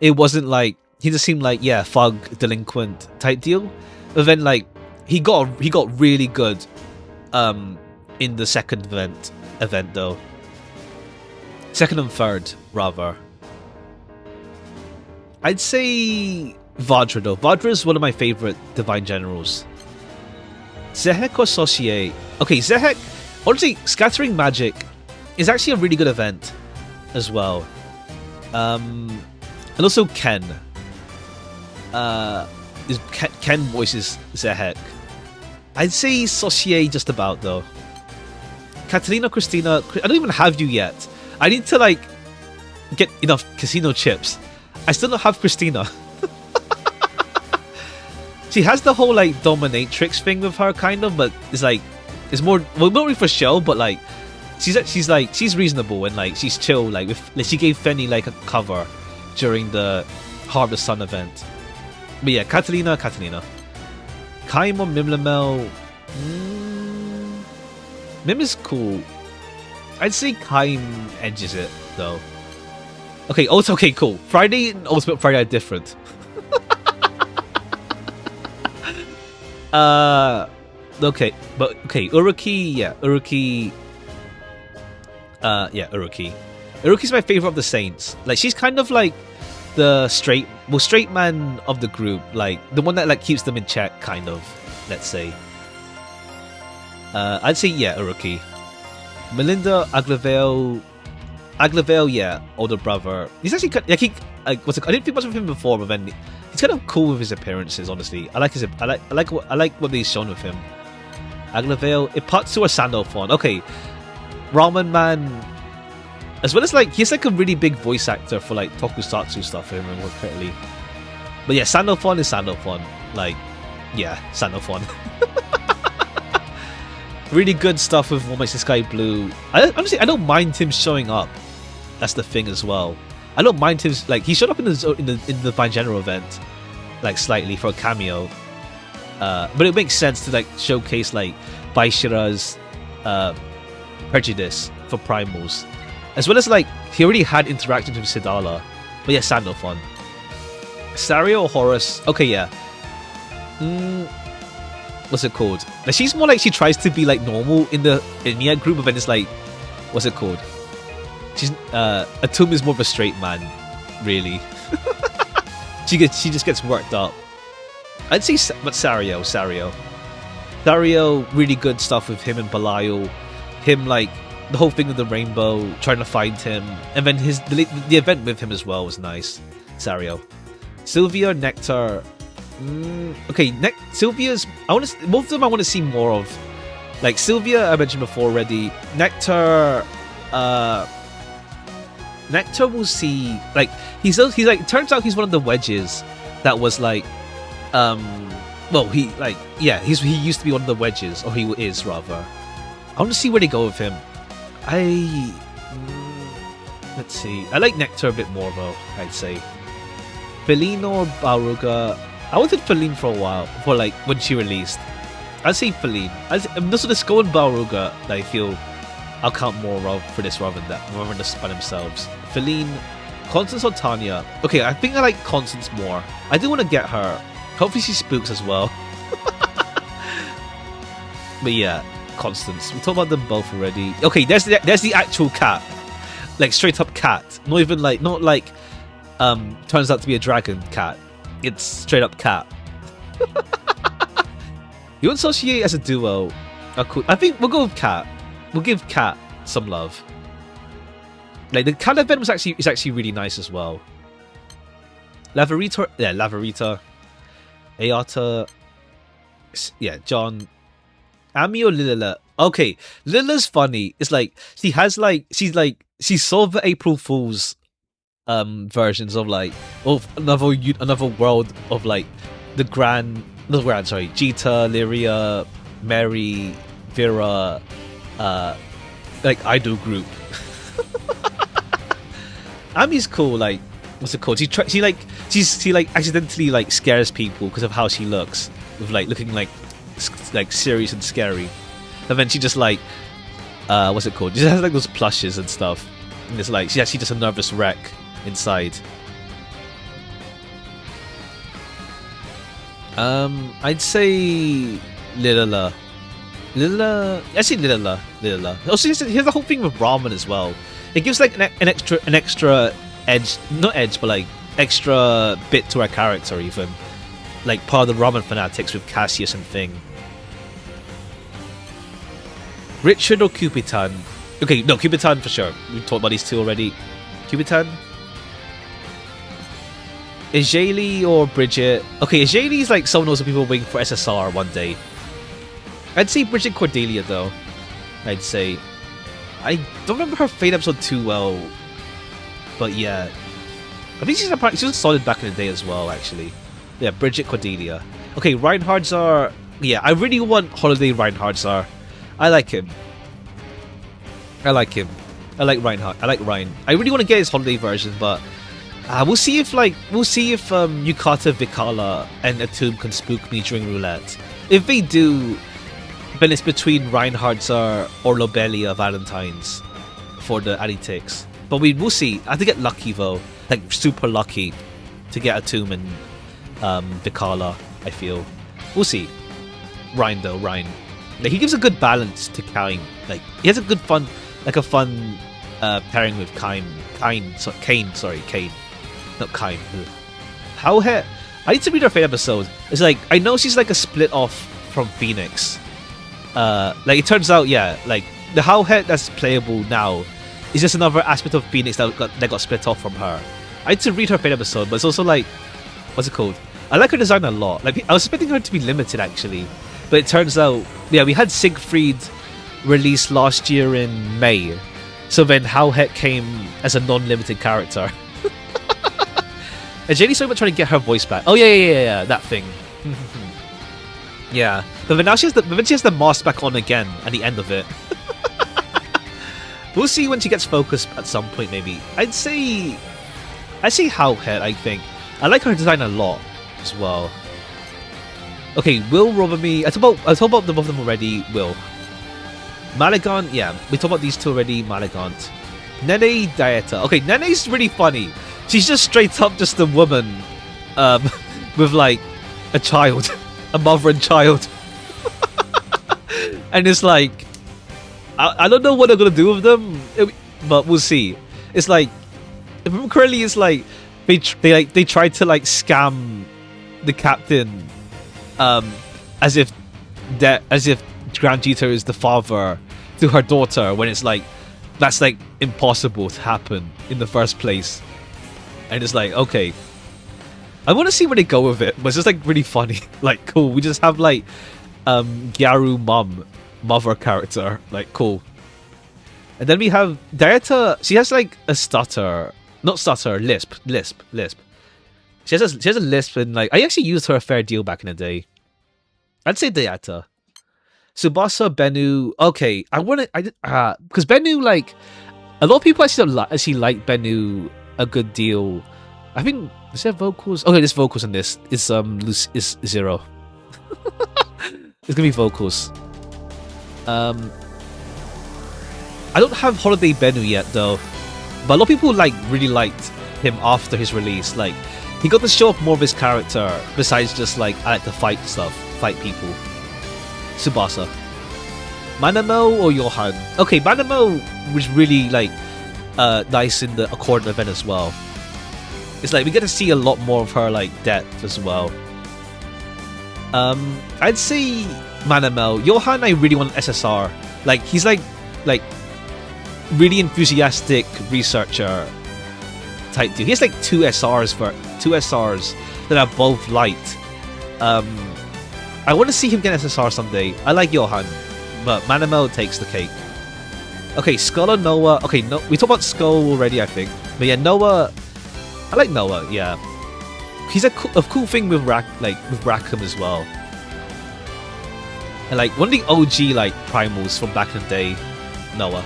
it wasn't like he just seemed like thug delinquent type deal. But then like he got really good in the second event though. Second and third rather. I'd say Vajra though. Vajra is one of my favorite Divine Generals. Zehek or Saucier? Okay, Zehek, honestly, Scattering Magic is actually a really good event as well. And also Ken. Ken voices Zehek. I'd say Saucier just about though. Catalina, Christina, I don't even have you yet. I need to like get enough casino chips. I still don't have Christina. She has the whole like dominatrix thing with her kind of, but it's like it's more not really for show, but like she's reasonable and like she's chill. Like she gave Fenny like a cover during the Harvest Sun event. But yeah, Catalina. Kaim or Mimlamel? Mim is cool. I'd say Kaim edges it though. Okay, okay, cool. Friday and Ultimate Friday are different. okay, but okay, Uruki, yeah, Uruki. Yeah, Uruki. Uruki's my favorite of the Saints. Like, she's kind of like the straight man of the group, like the one that like keeps them in check, kind of. Let's say. I'd say yeah, Uruki. Melinda Aglavale, yeah, older brother. He's actually like what's it? I didn't think much of him before, but then he's kind of cool with his appearances. Honestly, I like what he's shown with him. Aglavale, Ipatsu or Sandalphon. Okay, Ramen Man, as well as like he's like a really big voice actor for like tokusatsu stuff, if I remember correctly. But yeah, Sandalphon is Sandalphon. Like, yeah, Sandalphon. Really good stuff with Almost the Sky Blue. Honestly, I don't mind him showing up. That's the thing as well. I don't mind him, like, he showed up in the Fine General event, like, slightly for a cameo. But it makes sense to like showcase like Baishira's prejudice for primals, as well as like he already had interactions with Sidala. But yeah, Sandalphon, Sario or Horus. Okay, yeah. What's it called? Like, she's more like she tries to be like normal in the Enya group, but then it's like, what's it called? She's Atum is more of a straight man, really. she just gets worked up. I'd say, but Sario, really good stuff with him and Belial. Him like the whole thing with the rainbow, trying to find him, and then the event with him as well was nice. Sario, Sylvia, Nectar. Okay, Sylvia's. Both of them I want to see more of. Like Sylvia, I mentioned before already. Nectar, we'll see. Like he's like. Turns out he's one of the wedges that was like, well, he used to be one of the wedges, or he is rather. I want to see where they go with him. Let's see. I like Nectar a bit more though. I'd say. Feline or Baruga. I wanted Feline for a while, for like when she released. I'd say Feline. Those are the Skull and Baruga that I feel I'll count more of for this rather than just by themselves. Feline, Constance or Tanya. Okay, I think I like Constance more. I do want to get her. Hopefully she spooks as well. But yeah, Constance. We talked about them both already. Okay, there's the actual cat. Like straight up cat. Not even like turns out to be a dragon cat. It's straight up cat. You associate as a duo. I think we'll go with Cat. We'll give Cat some love. Like the cat event is actually really nice as well. Lavarita. Ayata. Yeah, John. Ami or Lilila. Okay, Lila's funny. It's like she's solved the April Fool's versions of like another world of like Jita, Lyria, Mary, Vera, like idol group. Ami's cool. Like, what's it called? She accidentally like scares people because of how she looks, with like looking like serious and scary, and then she just like what's it called? She just has like those plushes and stuff, and it's like she's actually just a nervous wreck inside. I'd say Lilila. I say Lilila. Also, here's the whole thing with ramen as well. It gives like an extra edge, not edge, but like extra bit to our character, even like part of the ramen fanatics with Cassius and Thing. Richard or Kupitan? Okay, no, Kupitan for sure. We've talked about these two already. Kupitan? Ijali or Bridget? Okay, Ijali is like someone else people waiting for SSR one day. I'd say Bridget Cordelia though. I'd say. I don't remember her Fate episode too well, but yeah, I think she was solid back in the day as well. Actually, yeah, Bridget Cordelia. Okay, Reinhardzar. Yeah, I really want Holiday Reinhardzar. I like him. I like Reinhardt. I like Ryan. I really want to get his holiday version, but we'll see if Yukata, Vikala, and Atum can spook me during roulette. If they do, then it's between Reinhardzar or Lobelia Valentine's for the Aditix. But we'll see. I have to get lucky though, like super lucky, to get Atum and Vikala. I feel. We'll see. Ryan though, Ryan. Like, he gives a good balance to Kine. Like, he has a good fun pairing with Kane, not Kine. Howhead. I need to read her Fate episode. It's like, I know she's like a split off from Phoenix. Like, it turns out, yeah, like the Howhead that's playable now is just another aspect of Phoenix that got split off from her. I need to read her Fate episode, but it's also like, what's it called? I like her design a lot. Like, I was expecting her to be limited actually, but it turns out, yeah, we had Siegfried released last year in May, so then Howhead came as a non-limited character. And Janie's so much trying to get her voice back. Oh yeah, that thing. Yeah, but then now she has the mask back on again at the end of it. We'll see when she gets focused at some point. Maybe I'd say Howhead. I think I like her design a lot as well. Okay, Will Robami. I talked about both of them already. Will Malagant. Yeah, we talked about these two already. Malagant. Nene Dieta. Okay, Nene's really funny. She's just straight up just a woman with like a child, a mother and child. And it's like, I don't know what they're going to do with them, but we'll see. It's like, if I remember correctly, it's like they tried to like scam the captain as if Grand Jeter is the father to her daughter, when it's like, that's like impossible to happen in the first place. And it's like, okay, I want to see where they go with it, but it's just like really funny. Like, cool, we just have like Gyaru mother character, like, cool. And then we have Dieta. She has like a lisp. She has a lisp, and like, I actually used her a fair deal back in the day. I'd say Dieta. Tsubasa, Bennu. Okay, because Bennu, like, a lot of people actually like Bennu a good deal. I think, is there vocals? Okay, there's vocals in this. Is zero. It's gonna be vocals. I don't have Holiday Bennu yet though, but a lot of people really liked him after his release. Like, he got to show off more of his character besides just like, I like to fight people. Tsubasa. Manamo or Johan? Okay, Manamo was really like nice in the Accord event as well. It's like we get to see a lot more of her like depth as well. I'd say Manamo. Johan, I really want SSR. Like, he's like really enthusiastic researcher type dude. He has like two SRs that are both light. I want to see him get SSR someday. I like Johan, but Manamo takes the cake. Okay, Skull and Noah. Okay, no, we talked about Skull already, I think. But yeah, Noah. I like Noah. Yeah, he's a cool thing with Rackham as well. And like one of the OG like primals from back in the day, Noah.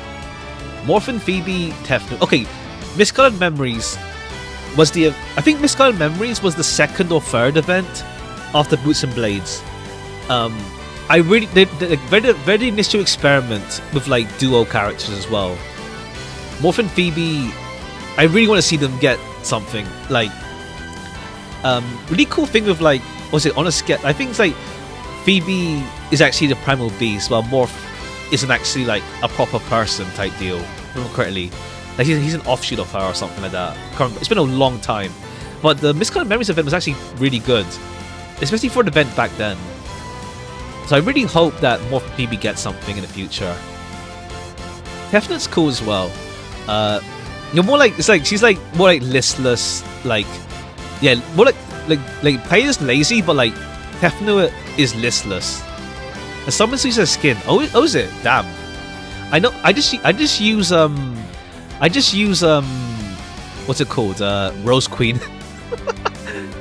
Morphin, Phoebe, Tefnu. Okay, Miscolored Memories was the the second or third event after Boots and Blades. I really did a very initial experiment with like duo characters as well. Morphin, Phoebe, I really want to see them get something like really cool thing with like, was it on a sketch? I think it's like Phoebe is actually the primal beast, while Morph isn't actually like a proper person type deal. If I remember correctly, like he's an offshoot of her or something like that. It's been a long time, but the Miscolored Memories event was actually really good, especially for the event back then. So I really hope that Morph Phoebe gets something in the future. Hefnet's cool as well. You're more like, it's like she's like more like listless, like, yeah, more like Pei is lazy, but like Hefner is listless. And someone sees her skin. Oh, is it? Damn. I know. I just use what's it called? Rose Queen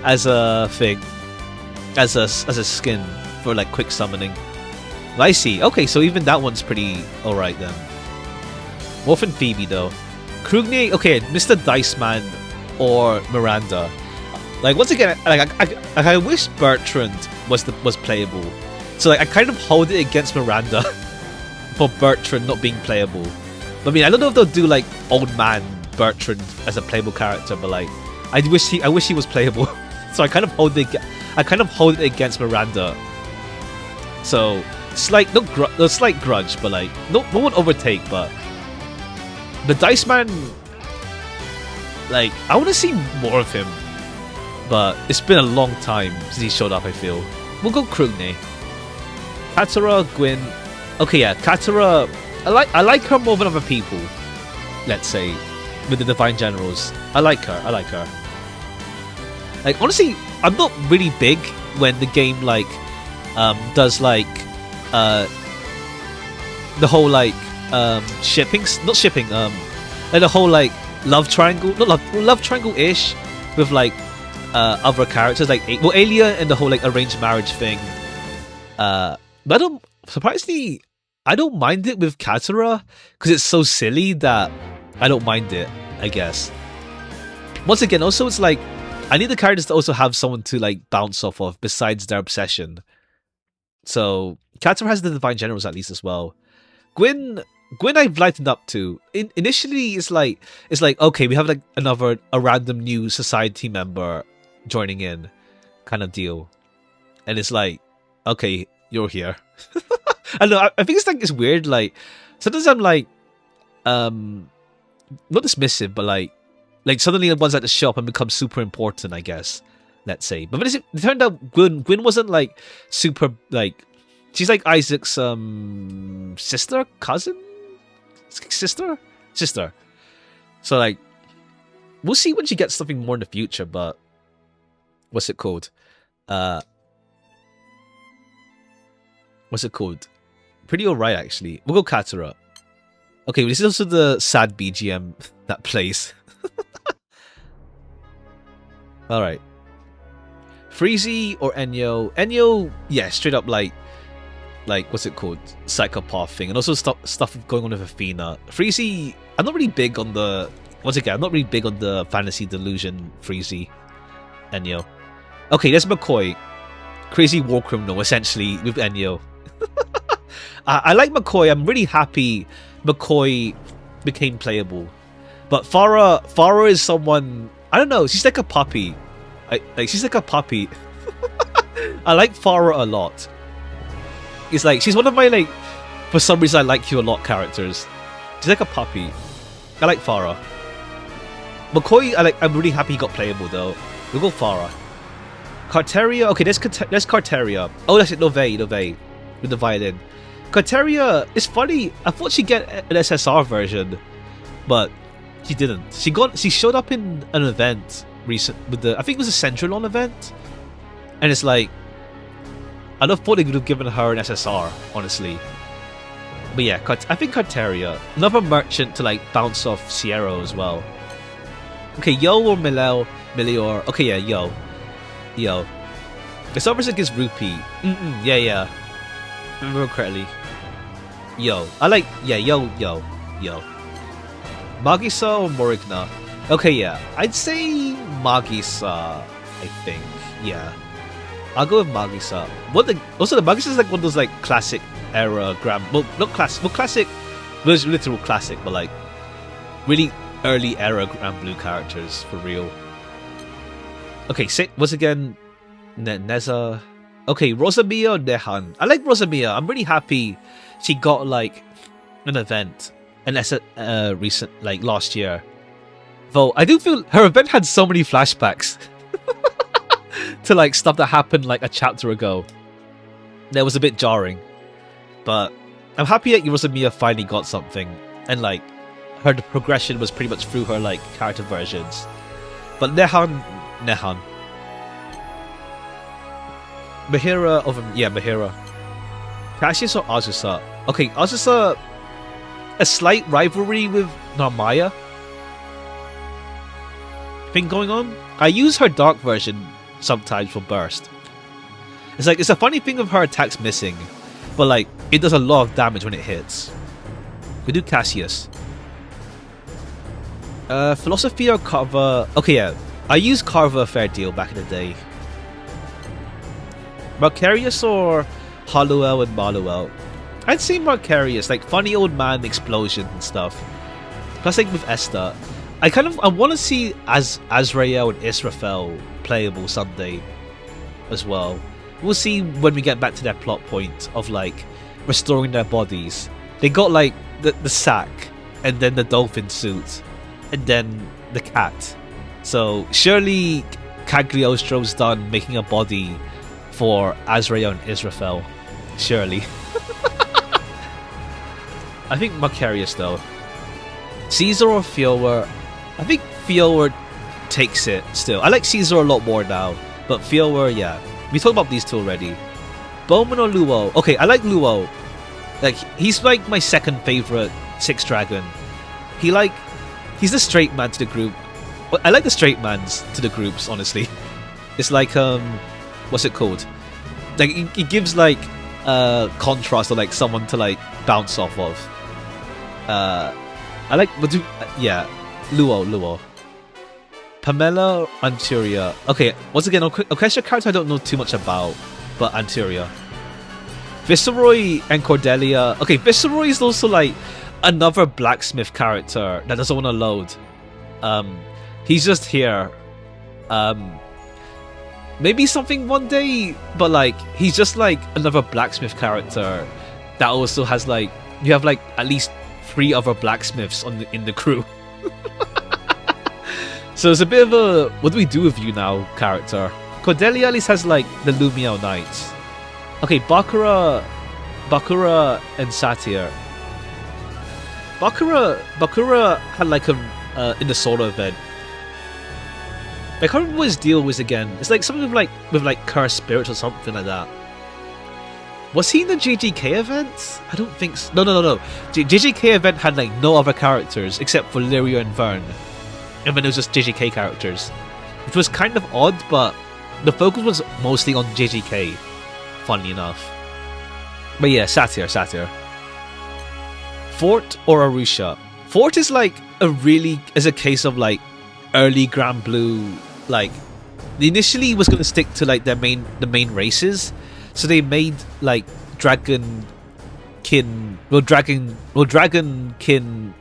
as a thing, as a skin for like quick summoning. I see. Okay, so even that one's pretty alright then. Morphin Phoebe though. Krugni, okay, Mr. Diceman or Miranda. Like, once again, like I wish Bertrand was playable. So like I kind of hold it against Miranda for Bertrand not being playable. But I mean, I don't know if they'll do like old man Bertrand as a playable character, but like I wish he was playable. So I kind of hold it against Miranda. So slight no slight grudge, but like no one overtake. But the Dice Man, like I want to see more of him, but it's been a long time since he showed up. I feel we'll go Krugni, Katara, Gwyn. Okay, yeah, Katara. I like her more than other people. Let's say with the Divine Generals, I like her. Like honestly, I'm not really big when the game like does like the whole like not shipping like the whole like love triangle, not love triangle ish with like other characters like Alia and the whole like arranged marriage thing. But surprisingly I don't mind it with Katara because it's so silly that I don't mind it, I guess. Once again, also it's like I need the characters to also have someone to like bounce off of besides their obsession. So Katara has the Divine Generals at least as well. Gwyn I've lightened up to. Initially it's like okay, we have like a random new society member joining in kind of deal. And it's like, okay, you're here. I don't know, I think it's weird, like sometimes I'm like not dismissive, but like suddenly the ones at the shop and become super important, I guess. Let's say. But it turned out Gwyn wasn't like super like she's like Isaac's sister, cousin? Sister. So like we'll see when she gets something more in the future, but what's it called? Pretty alright actually. We'll go Katara. Okay, this is also the sad BGM that plays. Alright. Freezy or Enyo? Enyo, yeah, straight up like what's it called? Psychopath thing. And also stuff going on with Athena. Freezy, I'm not really big on the fantasy delusion Freezy. Enyo. Okay, there's McCoy. Crazy war criminal, essentially, with Enyo. I like McCoy. I'm really happy McCoy became playable. But Farah is someone, I don't know, she's like a puppy. She's like a puppy. I like Farah a lot. It's like she's one of my like, for some reason I like you a lot characters. She's like a puppy. I like Farah. McCoy, I'm really happy he got playable though. We'll go Farah. Carteria, okay, there's Carteria. Oh, that's it, Nove with the violin. Carteria, it's funny. I thought she'd get an SSR version, but she didn't. She showed up in an event with I think it was a Centralon event, and it's like I don't thought they would have given her an SSR, honestly. But yeah, I think Carteria, another merchant to like bounce off Sierra as well. Okay, Yo or Melior. Okay, yeah, Yo. It's obviously against Rupee. Yeah. Remember correctly. Yo. I like, yeah, Yo. Magisa or Morigna? Okay, yeah. I'd say Magisa, I think. Yeah. I'll go with Magisa. Also, the Magisa is like one of those like classic era not classic, there's literal classic, but like really early era Granblue characters for real. Okay, once again, Neza. Okay, Rosamia or Nehan? I like Rosamia. I'm really happy she got like an event, and that's recent, like last year. Though I do feel her event had so many flashbacks to like stuff that happened like a chapter ago. That was a bit jarring, but I'm happy that Rosamia finally got something, and like her progression was pretty much through her like character versions. But Nehan. Mahira over, yeah, Mahira. Cassius or Azusa? Okay, Azusa, a slight rivalry with Narmaya thing going on. I use her dark version sometimes for burst. It's like, it's a funny thing of her attacks missing, but like, it does a lot of damage when it hits. We do Cassius. Philosophy or Carver? Okay, yeah. I used Carver a fair deal back in the day. Marcarius or Hollowell and Maluel? I'd say Marcarius, like funny old man explosion and stuff. Plus like with Esther, I want to see Azrael and Israfel playable someday as well. we'll see when we get back to that plot point of like restoring their bodies. They got like the sack, and then the dolphin suit, and then the cat. So surely Cagliostro's done making a body for Azrael and Israfel. Surely. I think Macarius though. Caesar or Fiorwar? I think Fiorwar takes it still. I like Caesar a lot more now, but Fiorwar, yeah. We talked about these two already. Bowman or Luo? Okay, I like Luo. Like, he's like my second favorite Sixth Dragon. He's the straight man to the group. I like the straight mans to the groups, honestly. It's like, what's it called? Like, it gives like contrast or like someone to like bounce off of. I like, yeah, Luo. Pamela, Anturia. Okay, once again, Orchestra character I don't know too much about, but Anturia. Viceroy and Cordelia. Okay, Viceroy is also like another blacksmith character that doesn't want to load. He's just here. Maybe something one day, but like he's just like another blacksmith character that also has like, you have like at least 3 other blacksmiths in the crew. So it's a bit of a what do we do with you now character. Cordelia at least has like the Lumiel Knights. Okay, Bakura and Satyr. Bakura had like a in the Sorta event. I can't remember what his deal was again. It's like something with like cursed spirits or something like that. Was he in the JGK event? I don't think so. No. JGK event had like no other characters except for Lyria and Vern. And then it was just JGK characters. Which was kind of odd, but the focus was mostly on JGK. Funny enough. But yeah, Satyr. Fort or Arusha? Fort is like is a case of like early Granblue. Like, they initially was gonna stick to like the main races, so they made like Dragonkin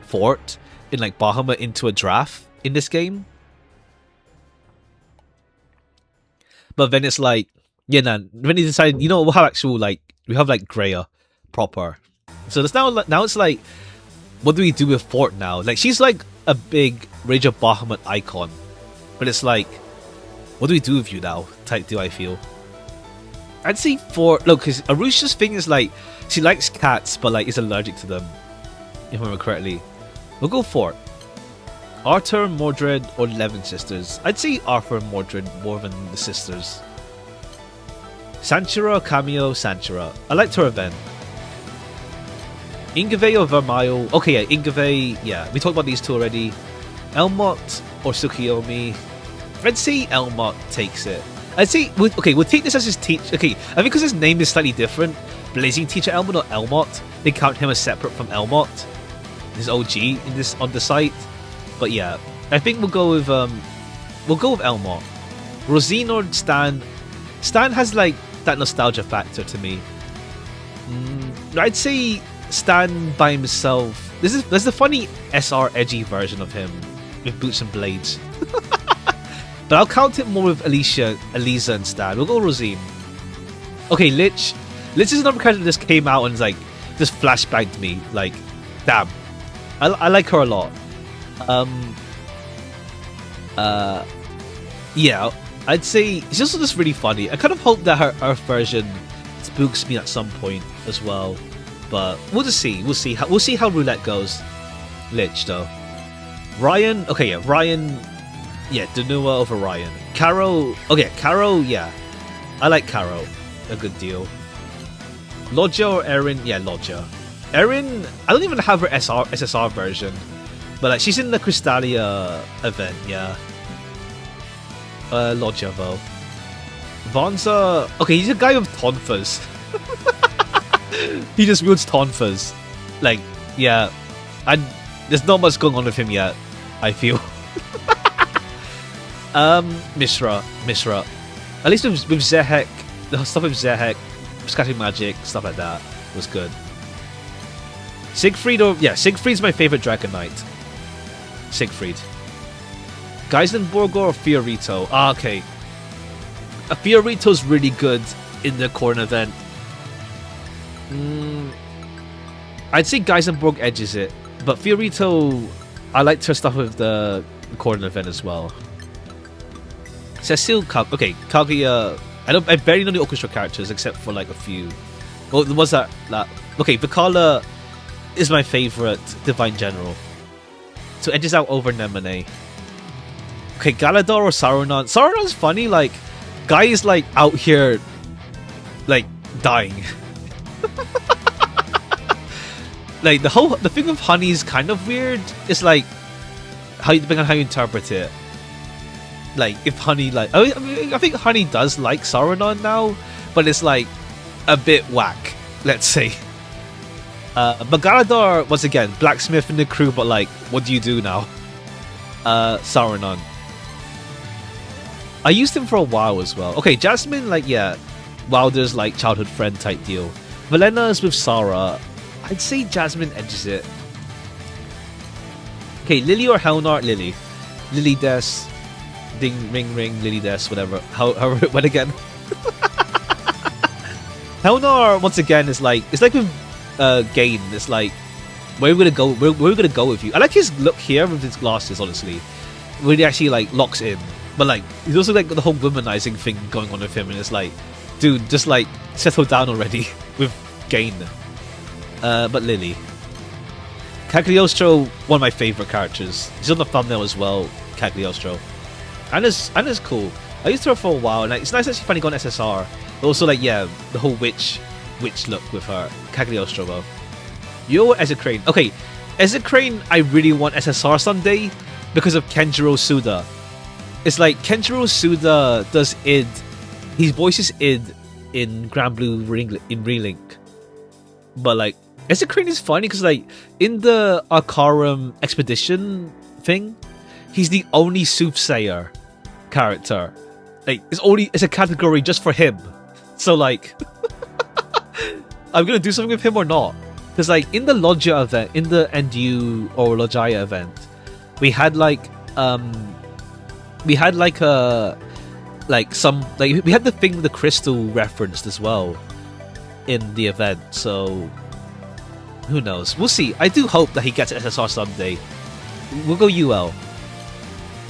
Fort in like Bahamut into a draft in this game. But then it's like, yeah, then they decided, you know, we'll have actual like we have like Greya proper. So it's now it's like, what do we do with Fort now? Like, she's like a big Rage of Bahamut icon, but it's like, what do we do with you now? Type do I feel? I'd say Fort. Look, because Arusha's thing is like she likes cats, but like is allergic to them. If I remember correctly, we'll go Fort. Arthur, Mordred, or 11 sisters. I'd say Arthur and Mordred more than the sisters. Sanchira, Cameo, Sanchira. I liked her event. Ingave or Vermail. Okay, yeah, Ingave, yeah. We talked about these two already. Elmot or Tsukiyomi. I'd say Elmot takes it. I'd say, we'll take this as his teacher. Okay, I think because his name is slightly different, Blazing Teacher Elmot or Elmot, they count him as separate from Elmot, his OG on the site. But yeah, I think we'll go with Elmot. Rosine or Stan. Stan has like that nostalgia factor to me. I'd say Stan by himself. This is the funny SR edgy version of him with boots and blades. But I'll count it more with Elisa and Stan. We'll go Rosine. Okay, Lich. Lich is another character that just came out and like just flashbanged me. Like, damn. I like her a lot. Yeah, I'd say she's also just really funny. I kind of hope that her Earth version spooks me at some point as well. But we'll just see. We'll see how roulette goes. Lich though. Ryan. Okay, yeah, Ryan. Yeah, Danua over Ryan. Caro. Okay, Caro. Yeah, I like Caro a good deal. Lodja or Erin? Yeah, Lodja. Erin. I don't even have her SSR version, but like she's in the Crystalia event. Yeah. Lodja though. Vonza. Okay, he's a guy with tonfas. He just wields tonfas. Like, yeah. And there's not much going on with him yet, I feel. Mishra. At least with Zehek, the stuff with Zehek, scattering magic, stuff like that was good. Siegfried Siegfried's my favorite Dragon Knight. Siegfried. Geisenborg or Fiorito? Ah, okay. Fiorito's really good in the Corn event. I'd say Geisenborg edges it, but Fiorito, I liked her stuff with the Corn event as well. Cecile, okay, Kaguya. I barely know the orchestra characters except for like a few. Well, there was that. Okay, Vikala is my favorite Divine General, so edges out over Nemone. Okay, Galador or Saruman. Saruman's funny. Like, guy is like out here, like dying. Like the thing with Honey is kind of weird. It's like depending on how you interpret it. Like if Honey I think Honey does like Saruman now, but it's like a bit whack, let's say. But Galador, once again, blacksmith in the crew, but like, what do you do now? Saruman. I used him for a while as well. Okay, Jasmine, like, yeah, Wilder's like childhood friend type deal. Valena's with Sarah. I'd say Jasmine edges it. Okay, Lily or Helnar? Lily. Lily Des. Ding, ring, ring, Lily Des, whatever. However it went again. Helnar, once again, is like, it's like with Gain. It's like, where are we gonna go? Where are we gonna go with you? I like his look here with his glasses, honestly. When he actually like locks in. But like, he's also like the whole womanizing thing going on with him, and it's like, dude, just like settle down already with Gain. But Lily. Cagliostro, one of my favorite characters. He's on the thumbnail as well, Cagliostro. Anna's cool. I used her for a while, and it's nice that she finally got an SSR. But also, like, yeah, the whole witch look with her. Cagliostro, though. Yo, Ezecrane. Okay, Ezecrane, I really want SSR someday because of Kenjiro Suda. It's like Kenjiro Suda does id. He voices id in Granblue in Relink. But like, Ezecrane is funny because like in the Arcarum expedition thing, he's the only soothsayer character. Like it's a category just for him. So like, I'm gonna do something with him or not? Because like in the Loggia event, in the Endu or Loggia event, we had like we had the thing with the crystal referenced as well in the event. So who knows? We'll see. I do hope that he gets SSR someday. We'll go UL.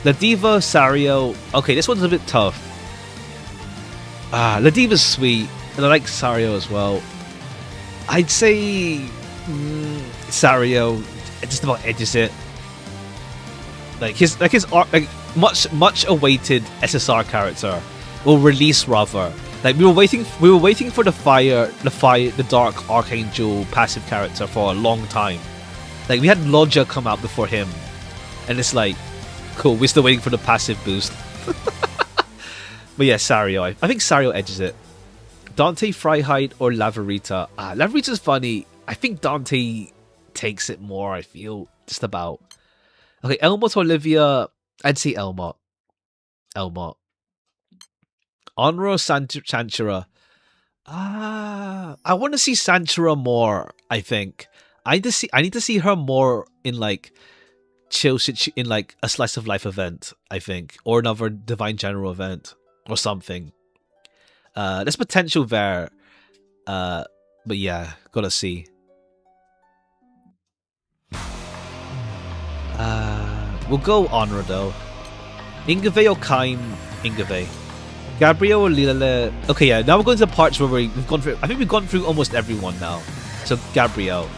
La Diva, Sario. Okay, this one's a bit tough. La Diva's sweet, and I like Sario as well. I'd say Sario just about edges it. His much awaited SSR character will release rather. Like we were waiting for the Dark Archangel passive character for a long time. Like we had Loggia come out before him, and it's like, cool, we're still waiting for the passive boost. But yeah, Sario. I think Sario edges it. Dante, Freiheit, or Lavarita. Lavarita's funny. I think Dante takes it more. I feel just about. Okay, Elmot, Olivia. I'd say Elmot. Elmot. Honora, Sanchara. I want to see Sanchara more. I think I need to see her more in like in like a slice of life event. I think, or another Divine General event or something. There's potential there. But yeah, gotta see. We'll go Honor though. Ingave or Kaim? Ingave. Gabriel or Lilale? Okay, yeah. Now we're going to the parts where we've gone through. I think we've gone through almost everyone now. So Gabriel,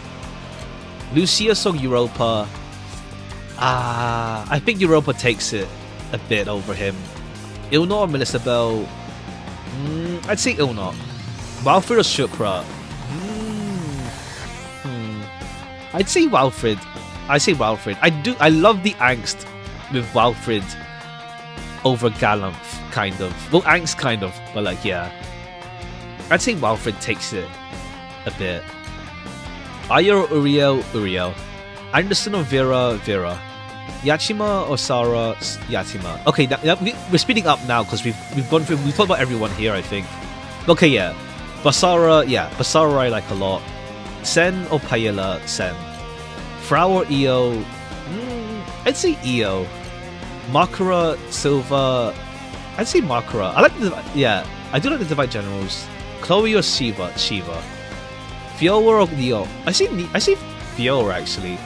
Lucius or Europa? I think Europa takes it a bit over him. Ilna or Melisabel? I'd say Ilna. Walfrid or Shukra? I'd say Walfrid. I love the angst with Walfrid over Galanth, kind of. Well, angst, kind of, but like, yeah. I'd say Walfrid takes it a bit. Aya or Uriel? Anderson or Vera? Yachima or Sarah? Yatima. Okay, we're speeding up now because we've talked about everyone here, I think. Okay, yeah. Basara I like a lot. Sen or Paella? Sen. Frau or Io? I'd say Io. Makara, Silva. I'd say Makara. I do like the Divine Generals. Chloe or Shiva? Shiva. Fiora or Neo? I see Fiora actually.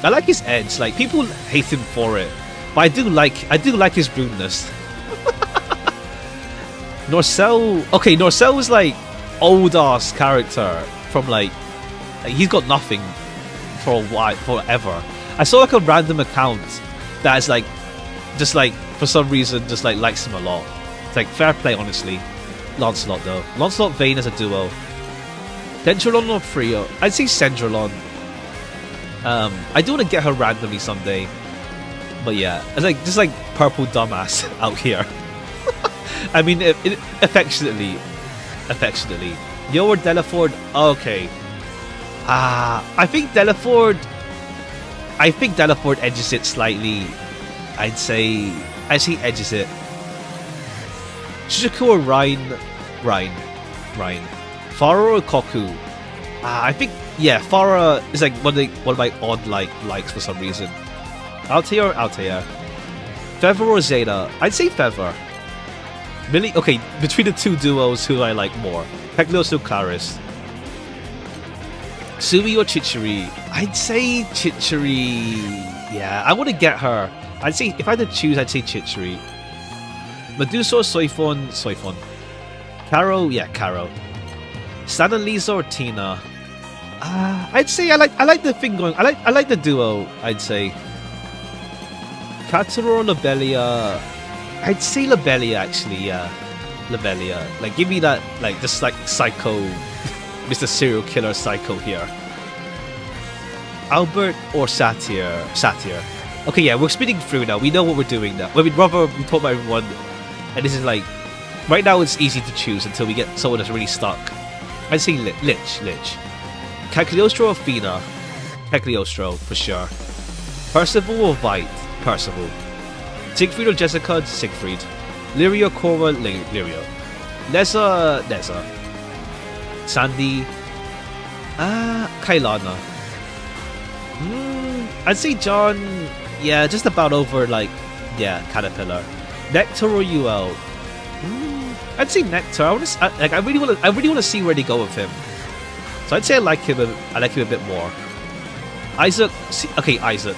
I like his edge. Like people hate him for it, but I do like his rudeness. Norcel. Okay, Norcel was like old ass character from like he's got nothing for a while, forever. I saw like a random account that's like just like for some reason just like likes him a lot. It's like fair play, honestly. Lancelot though. Lancelot Vayne as a duo. Dendrolon or Frio? I'd say Cendrillon. I do want to get her randomly someday. But yeah, it's like just like purple dumbass out here. I mean, affectionately. Yo or Delaford? Okay. I think Delaford edges it slightly. I'd say edges it. Shizuku or Rhine. Farah or Koku? I think Farah is like one of my odd likes for some reason. Altair or Altair? Feather or Zeta? I'd say Feather. Really? Okay, between the two duos, who I like more? Peglos or Claris? Sui or Chichiri? I'd say Chichiri. Yeah, I want to get her. I'd say if I had to choose, I'd say Chichiri. Medusa or Soifon? Caro? Yeah, Caro. Stan Lisa or Tina? I'd say I like the thing going. I like the duo. I'd say. Katsuro or Lobelia? I'd say Lobelia actually. Yeah, Lobelia. Like give me that like just like psycho, Mr. Serial Killer psycho here. Albert or Satyr? Okay, yeah, we're speeding through now. We know what we're doing now. We'd rather we talk about everyone, and this is like right now it's easy to choose until we get someone that's really stuck. I'd say Lich. Cagliostro or Fina? Cagliostro for sure. Percival or Vite? Percival. Siegfried or Jessica? Siegfried. Lyria or Cora? Lyria. Nessa. Sandy. Kailana. I'd say John. Yeah, just about over like Caterpillar. Nectar or UL? I'd say Nectar. I really want to see where they go with him. So I'd say I like him a bit more. Isaac. Okay, Isaac.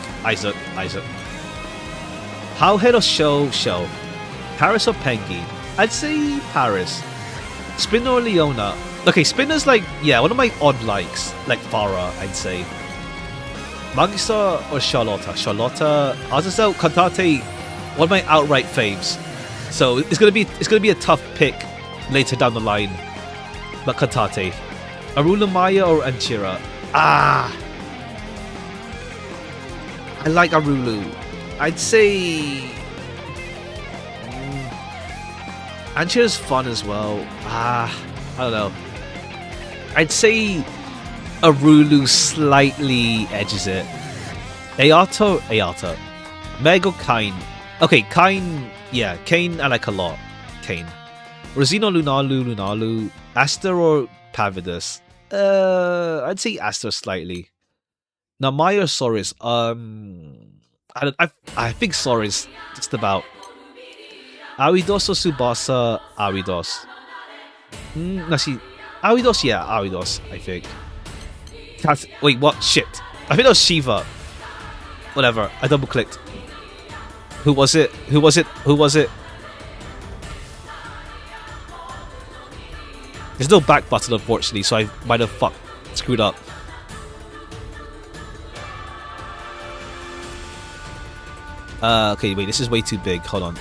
Howhead or Show? Paris or Pengi? I'd say Paris. Spinner or Leona? Okay, Spinner's like one of my odd likes, like Farah, I'd say. Magisa or Charlotta? Azazel, Cantate, one of my outright faves. So it's gonna be a tough pick later down the line. But Cantate. Arula Maya or Anchira? I like Arulu. I'd say Anchira's fun as well. I don't know. I'd say Arulu slightly edges it. Ayata. Meg or Kain? Okay, Kain. Yeah, Kain I like a lot. Kain. Rosino Lunalu. Aster or Pavidus? I'd say Aster slightly. Now Maya or Soris? I think Soris just about. Aridos or Subasa? Aridos. Aridos, yeah, Aridos, I think. Wait, what? Shit. I think that was Shiva. Whatever, I double clicked. Who was it? There's no back button, unfortunately, so I might have screwed up. Okay, wait, this is way too big. Hold on.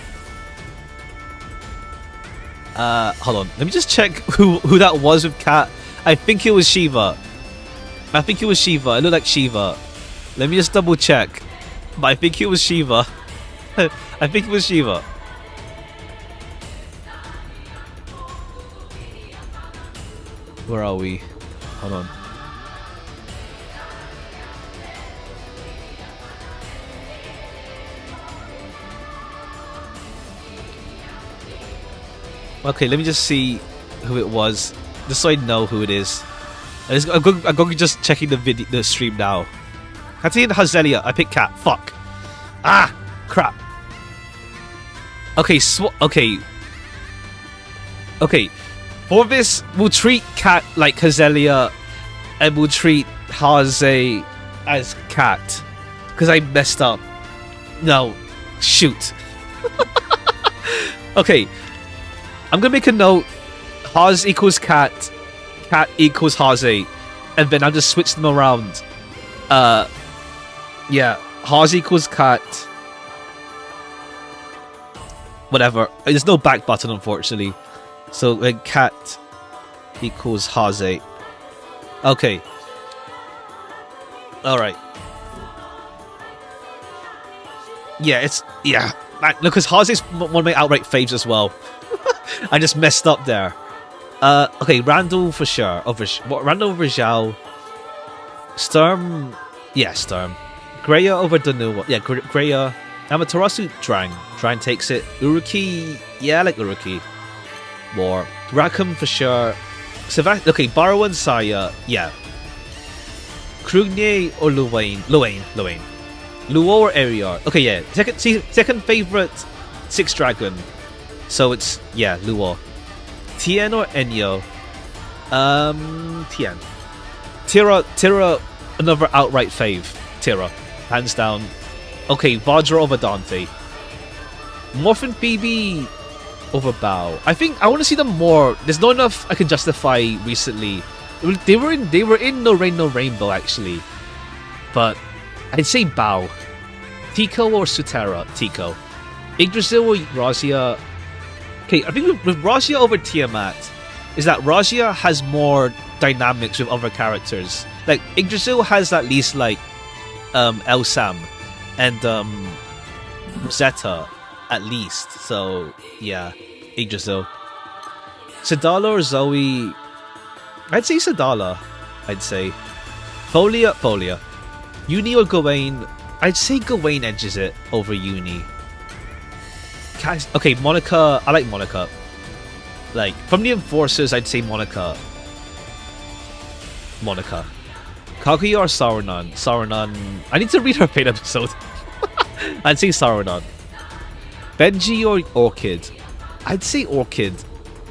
Let me just check who that was with Cat. I think it was Shiva. It looked like Shiva. Let me just double check. But I think it was Shiva. Where are we? Hold on. Okay, let me just see who it was, just so I know who it is. I'm going to just checking the stream now. Katina Hazelia. I picked Cat. Fuck. Crap. Okay, okay. For this, we'll treat Cat like Hazelia, and we'll treat Haze as Cat. Because I messed up. No. Shoot. Okay. I'm gonna make a note. Haz equals Cat. Cat equals Haze. And then I'll just switch them around. Yeah. Haz equals Cat. Whatever. There's no back button, unfortunately. So, like, Cat equals Haze. Okay. Alright. Yeah, it's... Yeah. Look, because Haze's one of my outright faves as well. I just messed up there. Okay, Randall for sure. Randall over Zhao. Sturm... Yeah, Sturm. Greya over Danua. Yeah, Greya. Amaterasu, Drang. Drang takes it. Uruki... Yeah, I like Uruki. More. Rackham for sure. Okay, Barrow and Saya. Yeah. Krugnier or Luwain? Luwain. Luo or Ariar? Okay, yeah. Second favorite, Six Dragon. So it's, yeah, Luo. Tien or Enyo? Tien. Tira, another outright fave. Tira. Hands down. Okay, Vajra over Dante. Morphin Phoebe over Bao. I think I want to see them more. There's not enough I can justify recently. They were in No Rain No Rainbow actually, but I'd say Bao. Tico or Sutera? Tico. Yggdrasil or Razia? Okay, I think with Razia over Tiamat is that Razia has more dynamics with other characters. Like Yggdrasil has at least like Elsam and Rosetta at least. So yeah, Yggdrasil. Sadala or Zoe? I'd say Sadala. I'd say Folia. Uni or Gawain? I'd say Gawain edges it over Uni. Okay, Monica. I like Monica. Like from the Enforcers, I'd say Monica. Kaguya or Sauronon? Sauronon. I need to read her paid episode. I'd say Sauronon. Benji or Orchid? I'd say Orchid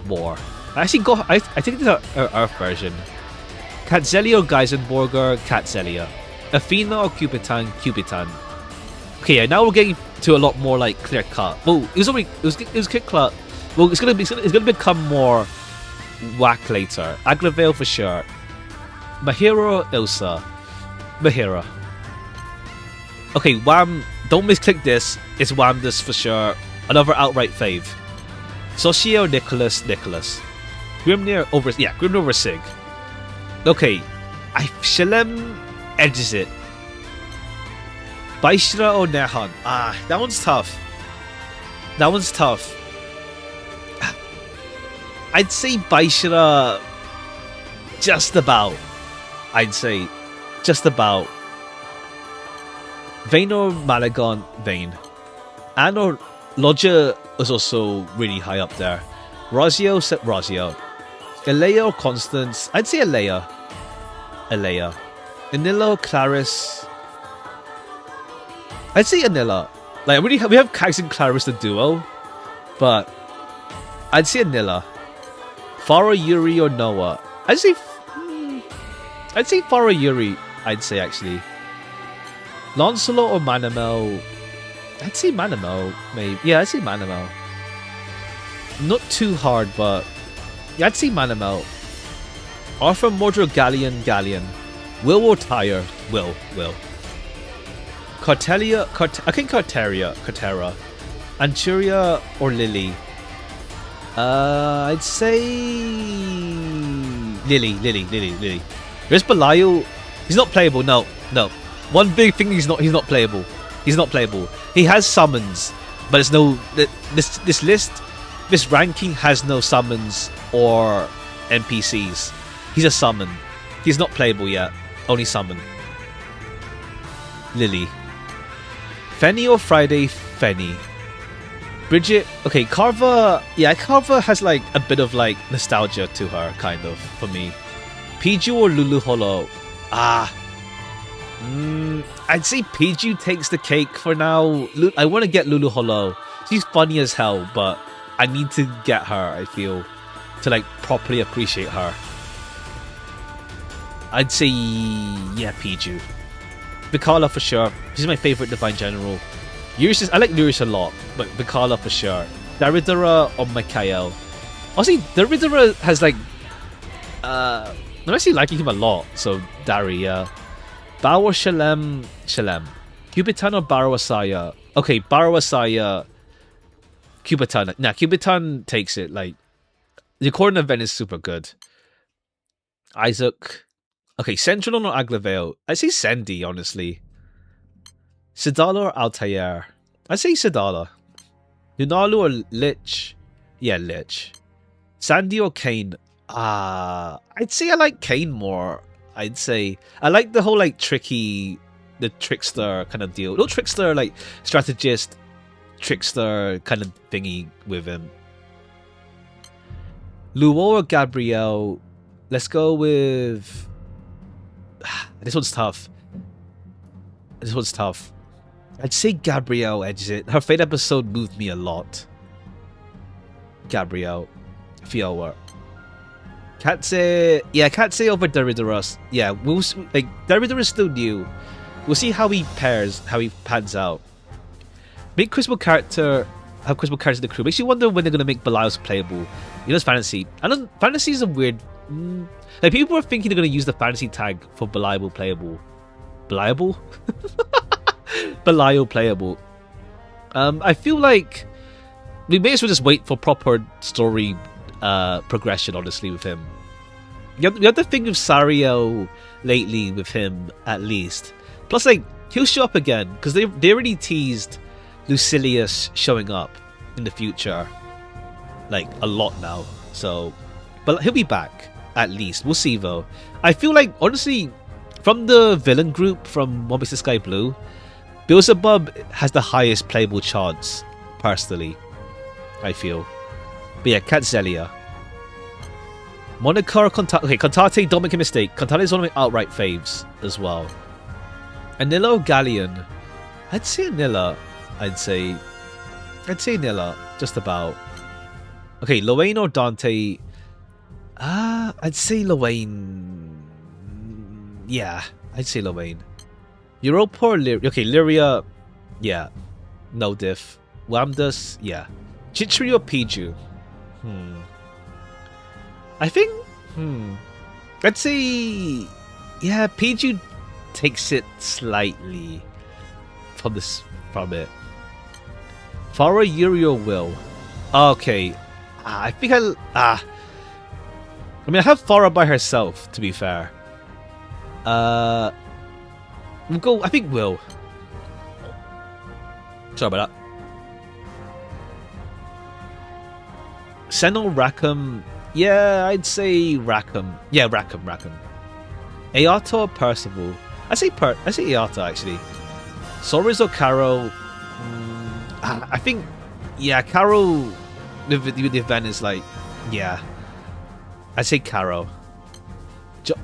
more. I think it's our Earth version. Catzelia or Geisenborger? Catzelia. Athena or Cubitan? Okay, yeah, now we're getting to a lot more like clear cut. Well, it was clear cut. Well, it's gonna become more whack later. Aglavale for sure. Mahira or Ilsa? Mahira. Okay, Wham. Don't misclick this. It's Wamdas for sure. Another outright fave. Socia or Nicholas? Grimnir over Sig. Okay, Shalem edges it. Baishra or Nehan? That one's tough. I'd say Baishra just about. Vayne or Malagon? Vayne. Anne or Lodja was also really high up there. Razio. Elea or Constance? I'd say Elea. Anilla or Clarice? I'd say Anilla. Like we have Cax and Clarice the duo, but I'd say Anilla. Farah, Yuri or Noah? I'd say Farah Yuri. I'd say actually. Lancelot or Manamel? I'd say Manamel, maybe. Yeah, I'd say Manamel. Not too hard, but yeah, I'd say Manamel. Arthur, Mordred, Galleon. Will or Tyre? Will. Cartelia, I think Cartera. Anchuria or Lily? I'd say Lily. There's Belial. He's not playable. No. One big thing, he's not playable. He has summons, but it's no. This list, this ranking has no summons or NPCs. He's a summon. He's not playable yet. Only summon. Lily. Fenny or Friday? Fenny. Bridget. Okay, Carva. Yeah, Carva has like a bit of like nostalgia to her, kind of, for me. Piju or Lulu Holo? I'd say Piju takes the cake for now. I want to get Lulu Holo. She's funny as hell, but I need to get her, I feel. to like properly appreciate her. I'd say, yeah, Piju. Vikala for sure. She's my favorite Divine General. I like Luris a lot, but Vikala for sure. Daridara or Mikael. Honestly, Daridara has like... I'm actually liking him a lot, so Dari, yeah. Bawa Shalem. Kubitan or Barawasaya? Okay, Barawasaya. Kubitan. Nah, Kubitan takes it. Like, the Corner event is super good. Isaac. Okay, Central or Aglavale? I say Sendi, honestly. Sidala or Altair? I say Sidala. Nunalu or Lich? Yeah, Lich. Sandy or Kane? I'd say I like Kane more. I'd say I like the whole like the trickster kind of deal. No trickster, like strategist, trickster kind of thingy with him. Luo or Gabrielle? Let's go with... This one's tough. I'd say Gabrielle edges it. Her Fate episode moved me a lot. Gabrielle. Fiora. Katse over Deridaros. Yeah, Deridor is still new. We'll see how he pans out. Make Crystal character have Crystal characters in the crew. Makes you wonder when they're gonna make Belial's playable. You know, it's fantasy. Fantasy is a weird. Like people are thinking they're gonna use the fantasy tag for Belial playable. Belial? Belial playable. I feel like we may as well just wait for proper story progression, honestly, with him. You have to think of Sariel lately with him, at least. Plus, like, he'll show up again, because they already teased Lucilius showing up in the future, like, a lot now. So, but he'll be back, at least. We'll see, though. I feel like, honestly, from the villain group from One Piece the Sky Blue, Beelzebub has the highest playable chance, personally, I feel. But yeah, Catzelia. Monica or Contate? Okay, Contate, don't make a mistake. Contate is one of my outright faves as well. Anilla or Galleon? I'd say Anilla. I'd say Anilla, just about. Okay, Lowain or Dante? I'd say Lowain. Yeah, I'd say Lowain. Europa or Lyria? Okay, Lyria. Yeah, no diff. Wamdas, yeah. Chichiri or Piju? I think, I'd say, yeah, Piju takes it slightly from it. Farah, Yuri, or Will? Okay, I think I mean, I have Farah by herself, to be fair. I think Will. Sorry about that. Senno, Rackham. Yeah, I'd say Rackham. Yeah, Rackham. Eata or Percival? I say Eata, actually. Soris or Caro? I think, yeah, Caro with the event is like, yeah. I'd say Caro.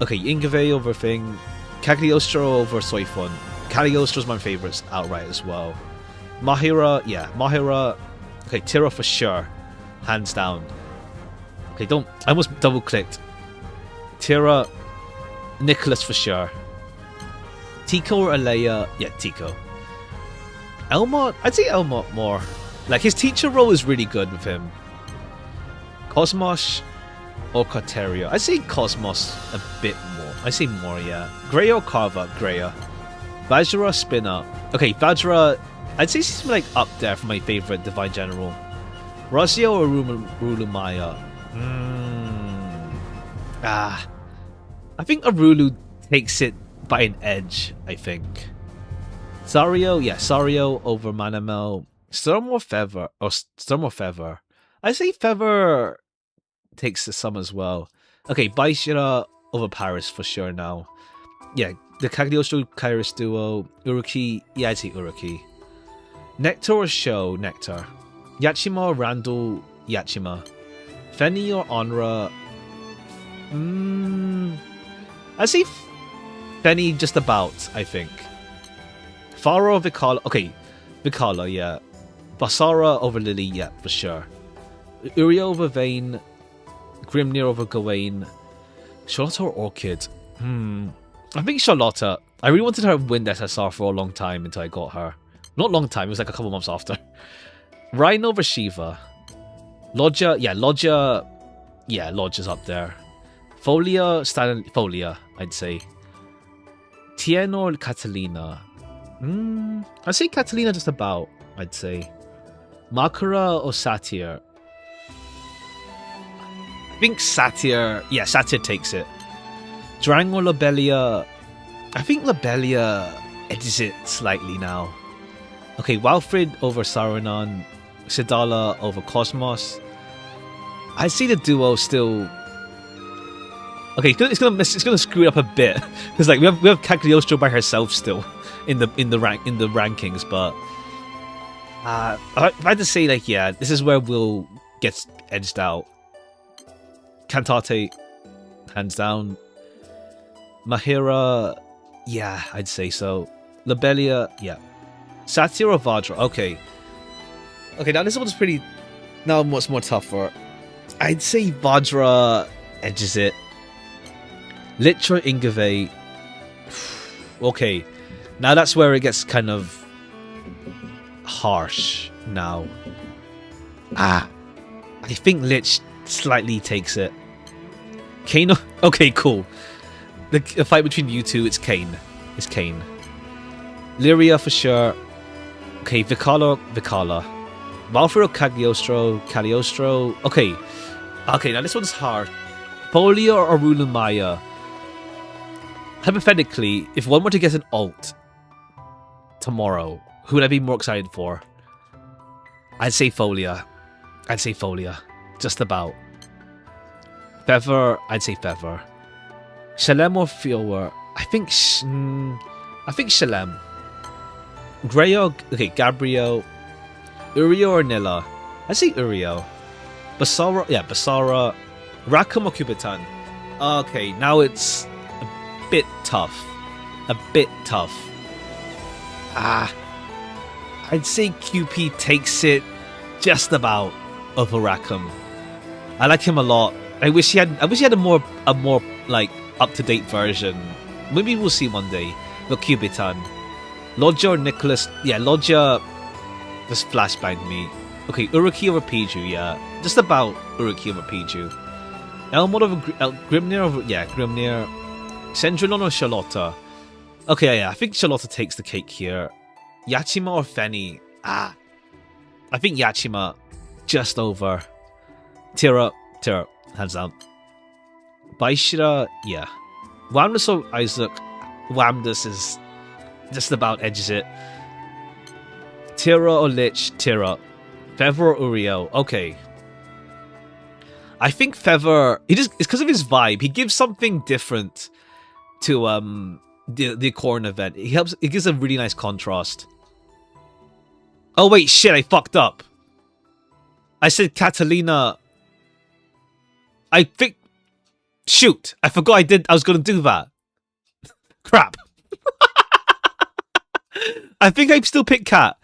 Okay, Ingave over Thing. Cagliostro over Soifun. Cagliostro's my favourites outright as well. Mahira, yeah, Mahira. Okay, Tira for sure. Hands down. Okay, I almost double clicked. Tira, Nicholas for sure. Tico or Alea? Yeah, Tico. Elmot? I'd say Elmot more. Like, his teacher role is really good with him. Cosmos or Carteria? I'd say Cosmos a bit more. I say more, yeah. Greya or Carva? Greya. Vajra, Spinner. Okay, Vajra, I'd say she's like up there for my favourite Divine General. Rossio or Rulumaya? I think Arulu takes it by an edge, I think. Sario, yeah, Sario over Manamel. Storm or Feather? I say Feather takes some as well. Okay, Baishira over Paris for sure now. Yeah, the Cagliostro Kairos duo. Uruki, yeah, I'd say Uruki. Nectar or Show? Nectar. Yachima or Randall? Yachima. Fenny or Onra? I'd say Fenny just about, I think. Farah or Vikala? Okay, Vikala, yeah. Basara over Lily, yeah, for sure. Uriel over Vayne. Grimnir over Gawain. Charlotta or Orchid? I think Charlotta. I really wanted her to win the SSR for a long time until I got her. Not long time, it was like a couple months after. Rhino over Shiva. Lodja, yeah, Lodja. Yeah, Lodja's up there. Folia, I'd say. Tien or Catalina? I'd say Catalina just about, I'd say. Makara or Satyr? I think Satyr, yeah, Satyr takes it. Drang or Lobelia? I think Lobelia edges it slightly now. Okay, Walfrid over Saruman. Sidala over Cosmos. I see the duo still. Okay, it's gonna screw it up a bit because like we have Cagliostro by herself still in the rankings, but I had to say like yeah, this is where Will gets edged out. Cantate, hands down. Mahira, yeah, I'd say so. Lobelia, yeah. Satyr or Vajra, okay. Okay, now this one's pretty. Now much more tougher. I'd say Vajra edges it. Litra Ingave. Okay, now that's where it gets kind of harsh. Now, I think Lich slightly takes it. Kane. Okay, cool. The fight between you two, it's Kane. It's Kane. Lyria for sure. Okay, Vicala. Malfero, Cagliostro. Okay. Okay, now this one's hard. Polio or Rulumaya? Hypothetically, if one were to get an alt tomorrow, who would I be more excited for? I'd say Folia. Just about. Feather, I'd say Feather. Shalem or Fiower? I think Shalem. Greyo, okay, Gabriel. Uriel or Nilla? I'd say Uriel. Basara, yeah, Basara. Rackham or Kubitan? Okay, now it's a bit tough. I'd say QP takes it just about over Rackham. I like him a lot. I wish he had a more like up-to-date version. Maybe we'll see one day. The Kubitan. Lodja or Nicholas? Yeah, Lodja just flashbanged me. Okay, Uruki over Piju, yeah. Just about Uruki over Piju. Elmod over Grimnir over... Yeah, Grimnir. Sendrilon or Charlotta? Okay, yeah, I think Charlotta takes the cake here. Yachima or Fenny? I think Yachima just over. Tira, hands down. Baishira, yeah. Wamdas or Isaac? Wamdas is just about edges it. Tira or Lich? Tira. Feather or Uriel? Okay. I think Feather, it's because of his vibe. He gives something different to the Corn event. It gives a really nice contrast. Oh wait, shit, I fucked up. I said Catalina. I think... Shoot, I forgot I was going to do that. Crap. I think I still pick Cat.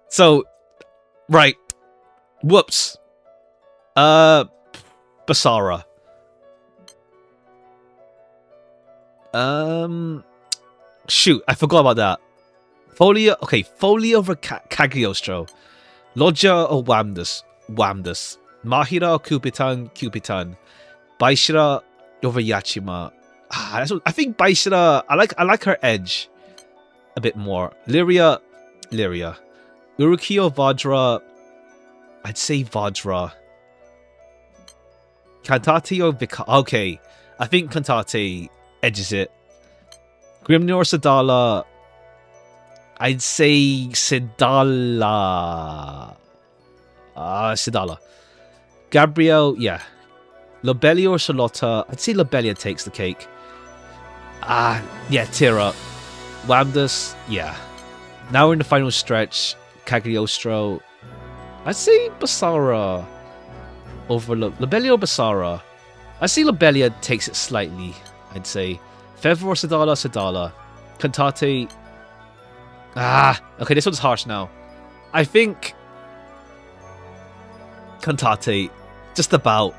So, right. Whoops. Basara. Shoot, I forgot about that. Folia, okay, Folia over Cagliostro. Lodja or Wamdas? Mahira or Kubitan? Baishira over Yachima. I think Baishira, I like her edge a bit more. Lyria. Uruki or Vajra? I'd say Vajra. Cantate or Vika? Okay, I think Cantate edges it. Grimnir or Sidala? I'd say Sidala. Sidala. Gabriel, yeah. Lobelia or Charlotta? I'd say Lobelia takes the cake. Yeah, Tira. Wamdas, yeah. Now we're in the final stretch. Cagliostro. I'd say Basara over Lobelia or Basara. I'd say Lobelia takes it slightly, I'd say. Feather or Sidala? Cantate. Okay, this one's harsh now. I think Cantate Just about.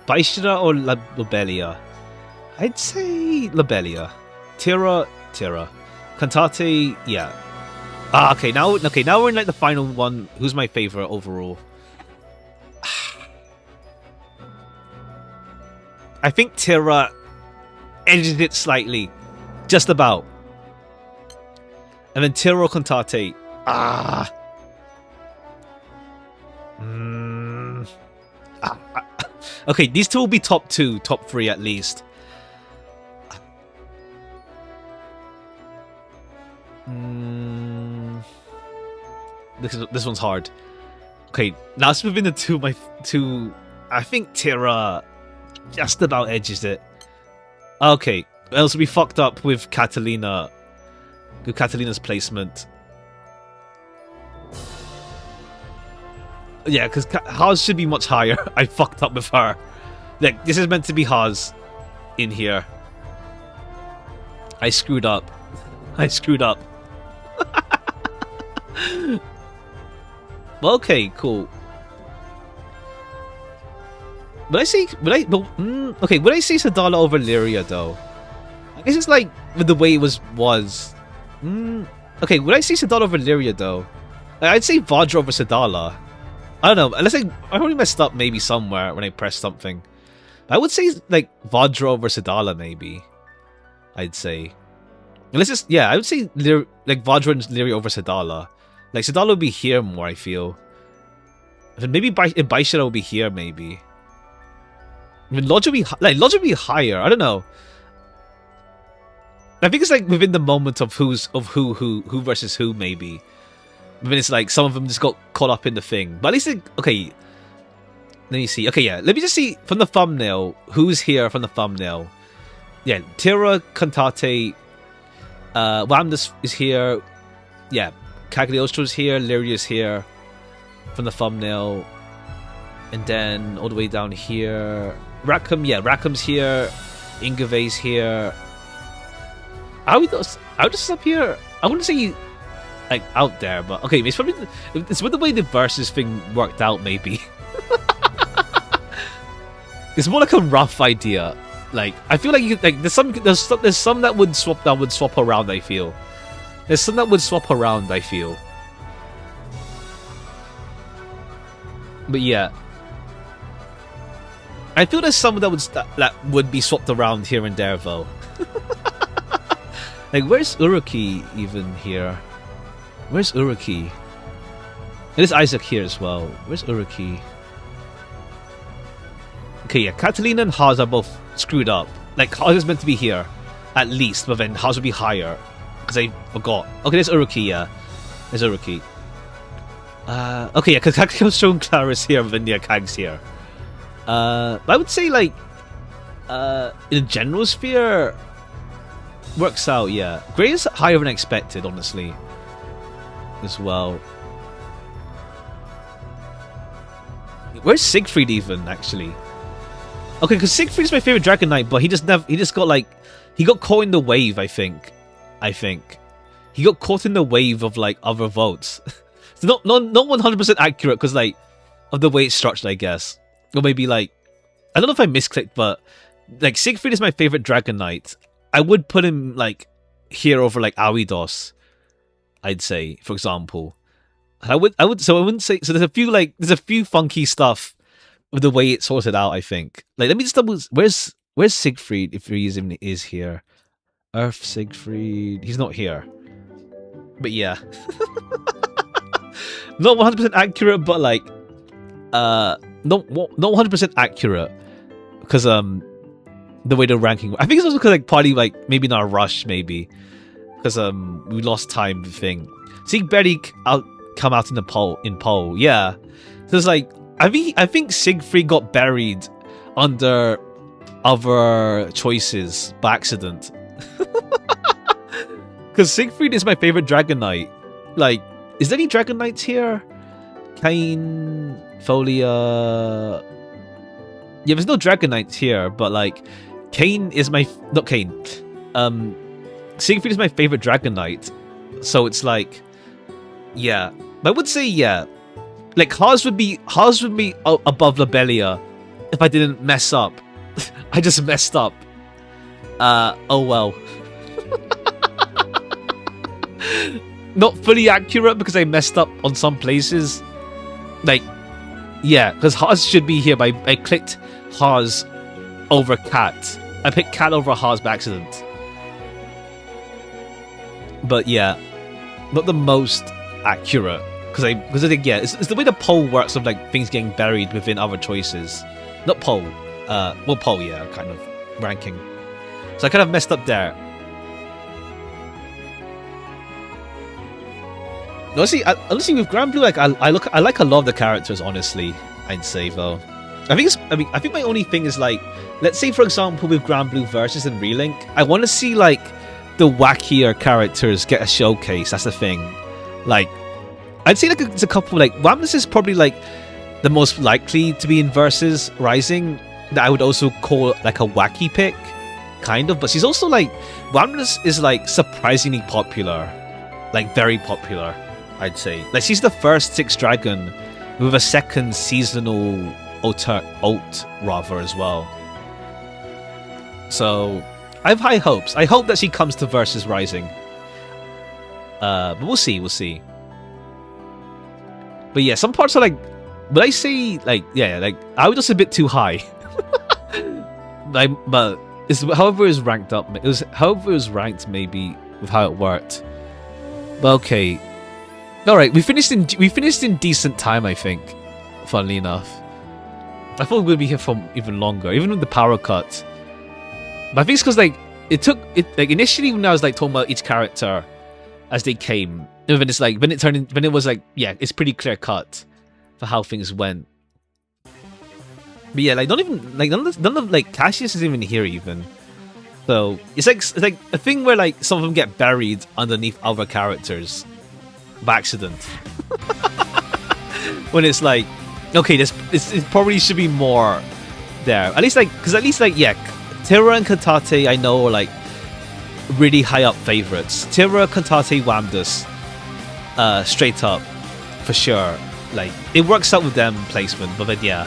Baishira or Lobelia? I'd say Lobelia. Tira. Cantate, yeah. Okay, now we're in like the final one. Who's my favorite overall? I think Tira edged it slightly. Just about. And then Tira or Cantate. Okay, these two will be top 2, top 3 at least. This one's hard. Okay, now it's within the two. I think Tira just about edges it. Okay, else we fucked up with Catalina. With Catalina's placement. Yeah, because Haas should be much higher. I fucked up with her. Like, this is meant to be Haas in here. I screwed up. Well, okay, cool. Would I say Sadala over Lyria though? I guess it's like with the way it was. Okay, would I say Sadala over Lyria though? I'd say Vajra over Sadala. I don't know, unless I probably messed up maybe somewhere when I pressed something. I would say like Vajra over Sadala maybe. I'd say. Unless it's, yeah, I would say like Vajra and Lyria over Sadala. Like Sadala would be here more, I feel. And maybe Baishara will be here maybe. I mean, Lodge would be higher. I don't know. I think it's like within the moment of who versus who maybe. I mean, it's like some of them just got caught up in the thing. But at least, okay. Let me see. Okay, yeah. Let me just see from the thumbnail who's here from the thumbnail. Yeah, Tira, Cantate, Wamdas is here. Yeah, Cagliostro's here. Lyria's here from the thumbnail. And then all the way down here, Rackham. Yeah, Rackham's here. Ingave's here. Are we just up here? I wouldn't say like out there, but okay, it's probably it's with the way the versus thing worked out. Maybe it's more like a rough idea. Like I feel like you like there's some that would swap around. I feel there's some that would swap around. I feel, but yeah, I feel there's some that would be swapped around here and there though. Like where's Uruki even here? Where's Uruki? There's Isaac here as well. Where's Uruki? Okay, yeah, Catalina and Haas are both screwed up. Like, Haas is meant to be here, at least, but then Haas would be higher. Because I forgot. Okay, there's Uruki, yeah. There's Uruki. Okay, yeah, because Kakyo's and Clara's here, but then yeah, Kag's here. I would say, like, in a general sphere, works out, yeah. Grey is higher than expected, honestly. As well. Where's Siegfried even, actually? Okay, because Siegfried's my favorite Dragon Knight, but he just got like he got caught in the wave, I think. He got caught in the wave of like other votes. It's not 100% accurate because like of the way it's structured, I guess. Or maybe like I don't know if I misclicked, but like Siegfried is my favorite Dragon Knight. I would put him like here over like Awidos, I'd say, for example. I wouldn't say so. There's a few funky stuff with the way it's sorted out. I think. Like, let me just double. Where's Siegfried? If he even is here, Earth Siegfried. He's not here. But yeah, not 100% accurate, but like, not 100% accurate because the way the ranking. I think it's also because like partly like maybe not a rush, maybe because we lost time thing. Siegberry come out in the poll, yeah. So it's like I think Siegfried got buried under other choices by accident. Because Siegfried is my favorite Dragon Knight. Like, is there any Dragon Knights here? Cain, Folia. Yeah, there's no Dragon Knights here, but like Cain is my not Cain. Siegfried is my favorite Dragon Knight. So it's like, yeah. I would say, yeah. Like Haas would be above Lobelia if I didn't mess up. I just messed up. Oh well. Not fully accurate because I messed up on some places. Like, yeah, because Haas should be here, but I clicked Haas over Cat. I picked Cat over Haas by accident. But yeah, not the most accurate. Because I think, yeah, it's the way the poll works of like things getting buried within other choices. Not poll. Well, poll, yeah, kind of ranking. So I kind of messed up there. Honestly, with Granblue, like I like a lot of the characters. Honestly, I'd say though. I think my only thing is like, let's say for example with Granblue Versus and Relink, I want to see like the wackier characters get a showcase. That's the thing. Like, I'd say like it's a couple. Like Wamnus is probably like the most likely to be in Versus Rising. That I would also call like a wacky pick, kind of. But she's also like, Wamnus is like surprisingly popular, like very popular. I'd say like she's the first 6th dragon with a second seasonal ult rather as well. So I have high hopes. I hope that she comes to Versus Rising. But we'll see. But yeah, some parts are like, but I say like, yeah, like I was just a bit too high. But it's however it was ranked up. It was however it was ranked maybe with how it worked. But okay. All right, we finished in decent time, I think. Funnily enough, I thought we would be here for even longer, even with the power cut. But I think it's because like like initially when I was like talking about each character as they came, when it's like when it was like, yeah, it's pretty clear cut for how things went. But yeah, like none of like Cassius isn't even here even. So it's like a thing where like some of them get buried underneath other characters. By accident. When it's like, okay, it probably should be more there. At least like, yeah, Tira and Kantate I know are like really high up favorites. Tira, Kantate, Wamdus, straight up for sure. Like it works out with them placement, but yeah.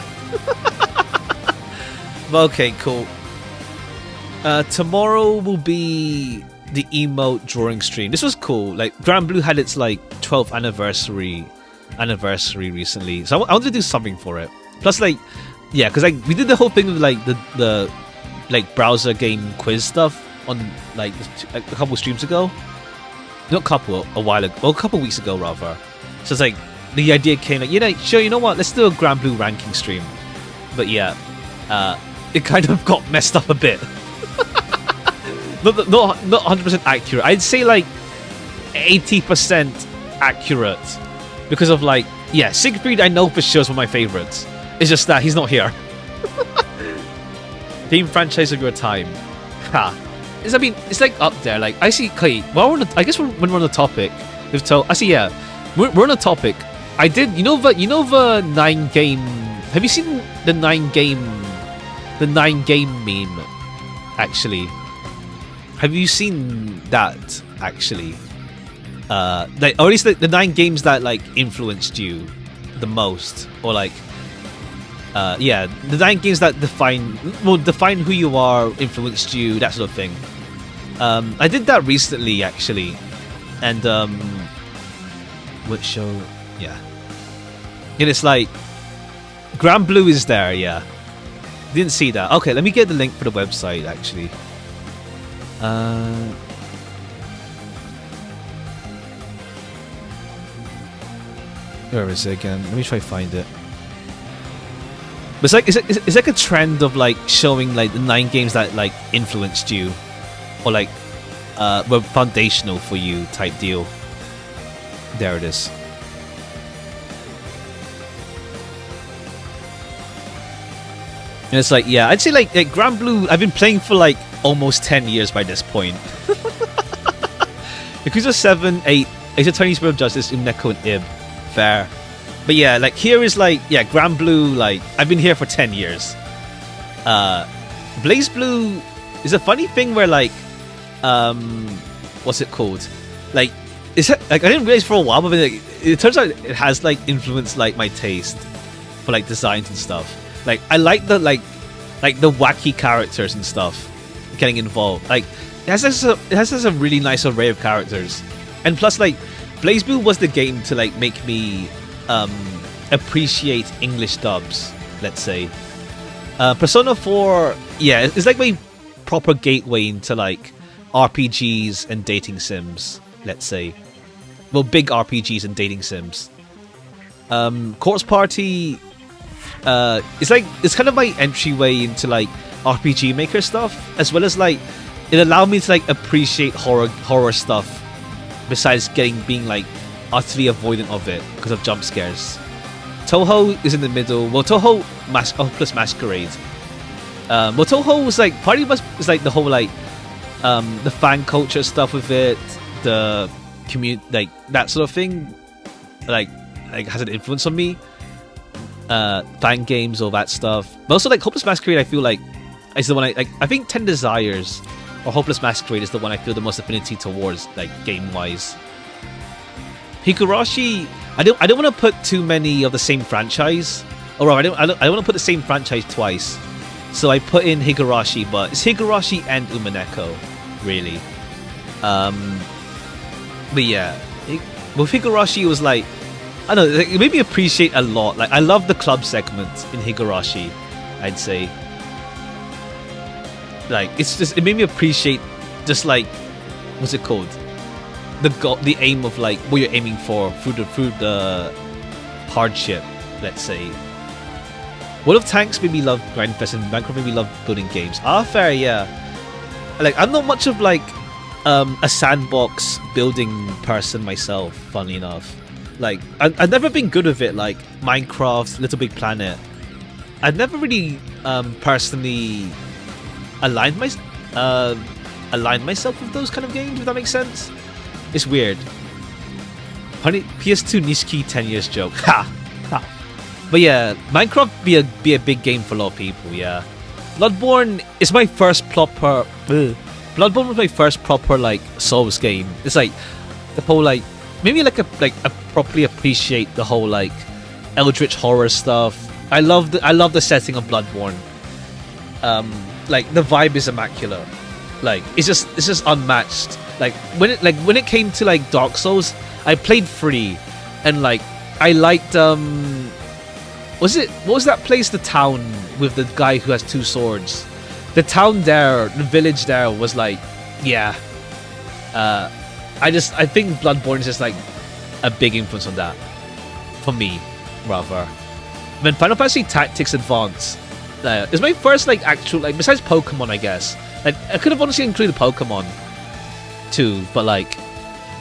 But okay, cool. Tomorrow will be the emote drawing stream. This was cool. Like Granblue had its like 12th anniversary recently, so I wanted to do something for it. Plus, like, yeah, because like we did the whole thing with like the like browser game quiz stuff on like a couple streams ago. Not a couple, a while ago. Well, a couple weeks ago rather. So it's like the idea came like, sure, you know what? Let's do a Granblue ranking stream. But yeah, it kind of got messed up a bit. Not 100% accurate. I'd say like 80% accurate because of like, yeah, Siegfried I know for sure is one of my favorites. It's just that he's not here. Game franchise of your time. Ha. It's like up there. Like I see. Okay, well, I guess when we're on the topic, I see. Yeah, we're on the topic. I did. You know the 9-game. Have you seen the 9-game meme? Actually. Have you seen that actually? Like, or at least the 9 games that like influenced you the most, or like, yeah, the 9 games that define who you are, influenced you, that sort of thing. I did that recently actually, and which show? Yeah, and it's like Granblue is there. Yeah, didn't see that. Okay, let me get the link for the website actually. Where is it again? Let me try to find it. But it's like a trend of like showing like the 9 games that like influenced you, or like were foundational for you type deal. There it is. And it's like, yeah, I'd say like Granblue, I've been playing for like almost 10 years by this point. Yakuza 7, 8, Ace Attorney, Spirit of Justice, Umneko, and Ib. Fair. But yeah, like here is like, yeah, Granblue, like I've been here for 10 years. BlazBlue is a funny thing where like, what's it called? Like, Is it, like I didn't realize for a while, but like, it turns out it has like influenced like my taste for like designs and stuff. Like I like the wacky characters and stuff getting involved. Like it has a really nice array of characters, and plus like BlazBlue was the game to like make me appreciate English dubs. Let's say Persona 4, yeah, it's like my proper gateway into like RPGs and dating sims. Let's say, well, big RPGs and dating sims. Corpse Party, it's kind of my entryway into like RPG Maker stuff, as well as like it allowed me to like appreciate horror stuff. Besides being like utterly avoidant of it because of jump scares. Touhou is in the middle. Well, Touhou plus Masquerade. Well, Touhou was like part of it was like the whole like the fan culture stuff with it. The community, like that sort of thing, like has an influence on me. Fan games, all that stuff. But also like Hopeless Masquerade, I feel like is the one I like. I think 10 Desires or Hopeless Masquerade is the one I feel the most affinity towards, like game wise. Higurashi, I don't want to put too many of the same franchise. Or I don't want to put the same franchise twice. So I put in Higurashi, but it's Higurashi and Umineko, really. But yeah, with Higurashi, it was like, I don't know, it made me appreciate a lot. Like, I love the club segment in Higurashi, I'd say. Like, it made me appreciate just like, what's it called? The aim of like what you're aiming for through the hardship, let's say. World of Tanks made me love Grindfest, and Minecraft made me love building games. Fair, yeah. Like, I'm not much of like a sandbox building person myself, funnily enough. Like, I've never been good with it, like Minecraft, Little Big Planet. I've never really personally aligned myself with those kind of games, if that makes sense. It's weird. Honey, PS2 Nishiki 10 years joke. Ha! Ha! But yeah, Minecraft be a big game for a lot of people, yeah. Bloodborne is my first proper... Bloodborne was my first proper, like, Souls game. It's like, the whole, like... Maybe like a properly appreciate the whole, like, eldritch horror stuff. I love the setting of Bloodborne. Like, the vibe is immaculate. Like, it's just unmatched. Like when it came to like Dark Souls, I played 3, and like I liked what was that place, the town with the guy who has 2 swords? The town there, the village there was like, yeah. I think Bloodborne is just like a big influence on that. For me, rather. Then Final Fantasy Tactics Advance is my first like actual, like, besides Pokemon, I guess. Like, I could have honestly included Pokemon too, but like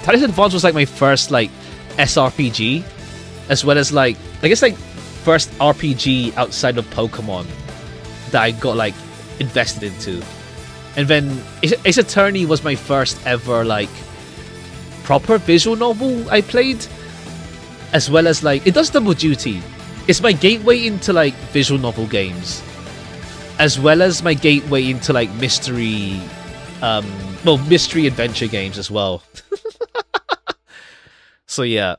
Tactics Advance was like my first like SRPG, as well as like I guess like first RPG outside of Pokemon that I got like invested into. And then Ace Attorney was my first ever like proper visual novel I played, as well as like it does double duty. It's my gateway into like visual novel games, as well as my gateway into like mystery adventure games as well. So yeah.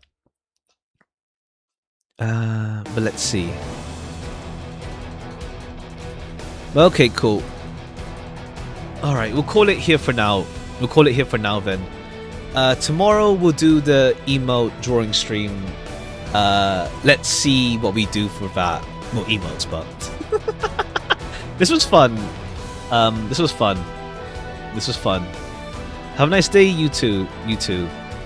But let's see. Well, okay, cool. Alright, we'll call it here for now. Then. Tomorrow we'll do the emote drawing stream. Let's see what we do for that. More emotes, but this was fun. This was fun. Have a nice day, you too.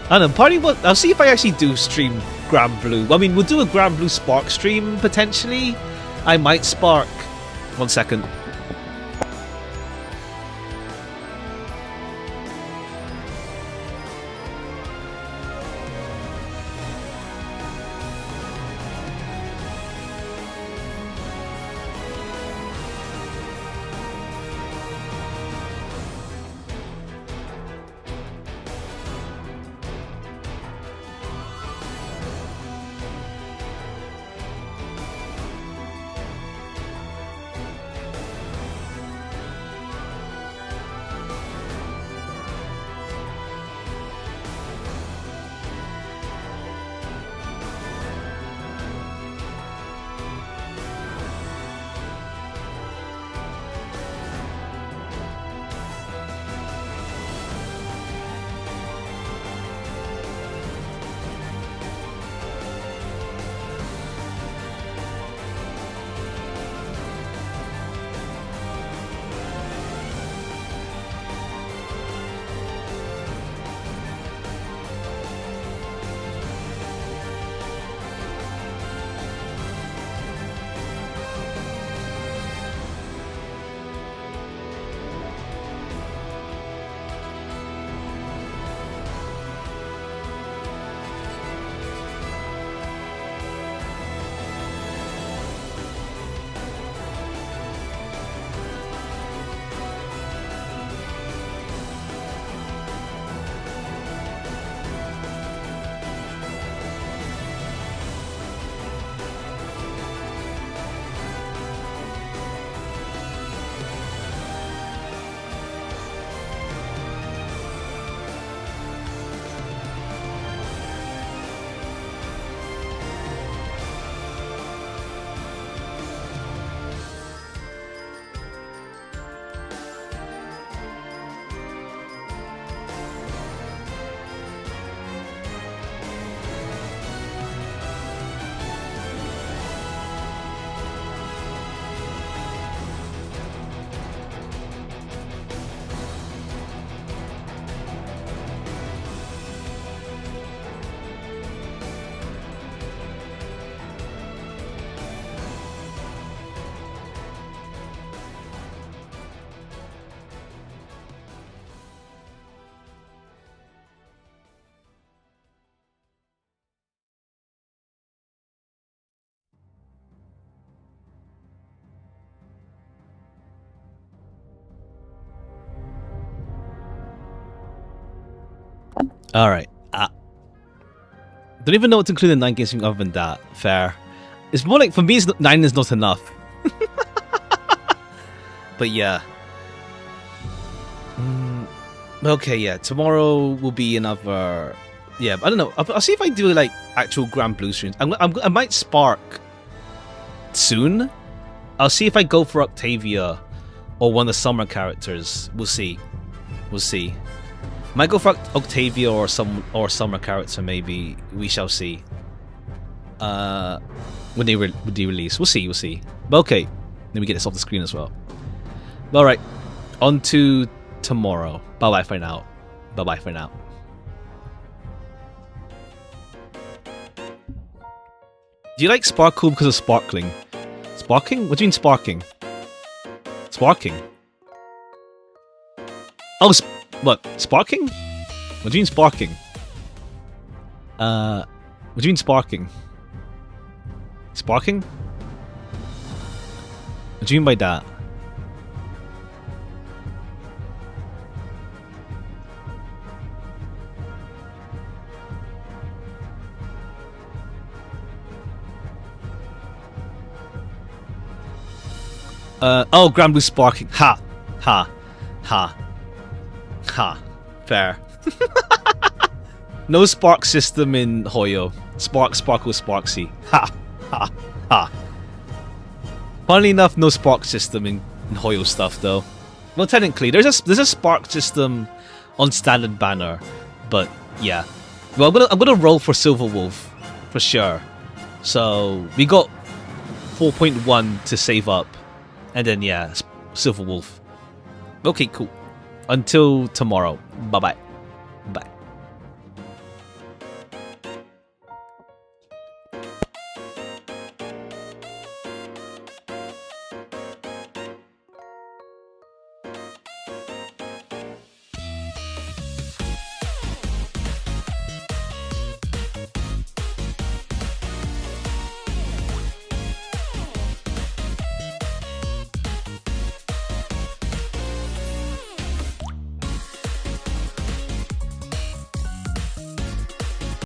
I don't know, I'll see if I actually do stream Granblue. I mean, we'll do a Granblue Spark stream, potentially. I might spark. 1 second. Alright. Don't even know what to include in 9 games other than that. Fair. It's more like, for me, 9 is not enough. But yeah. Okay, yeah. Tomorrow will be another... Yeah, I don't know. I'll see if I do like actual Granblue streams. I might spark soon. I'll see if I go for Octavia or one of the summer characters. We'll see. We'll see. Might go for Octavia or summer character maybe. We shall see. When they release. We'll see. We'll see. But okay. Let me get this off the screen as well. All right. On to tomorrow. Bye bye for now. Bye bye for now. Do you like sparkle because of sparkling? Sparking? What do you mean sparking? Sparking? Oh, what? Sparking? What do you mean sparking? What do you mean sparking? Sparking? What do you mean by that? Oh, Granblue sparking. Ha. Ha. Ha. Ha. Fair. No spark system in Hoyo. Spark, sparkle, sparksy. Ha. Ha. Ha. Funnily enough, no spark system in Hoyo stuff, though. Well, technically, there's a spark system on standard banner, but yeah. Well, I'm gonna roll for Silver Wolf for sure. So we got 4.1 to save up. And then, yeah, Silver Wolf. Okay, cool. Until tomorrow. Bye-bye. Bye.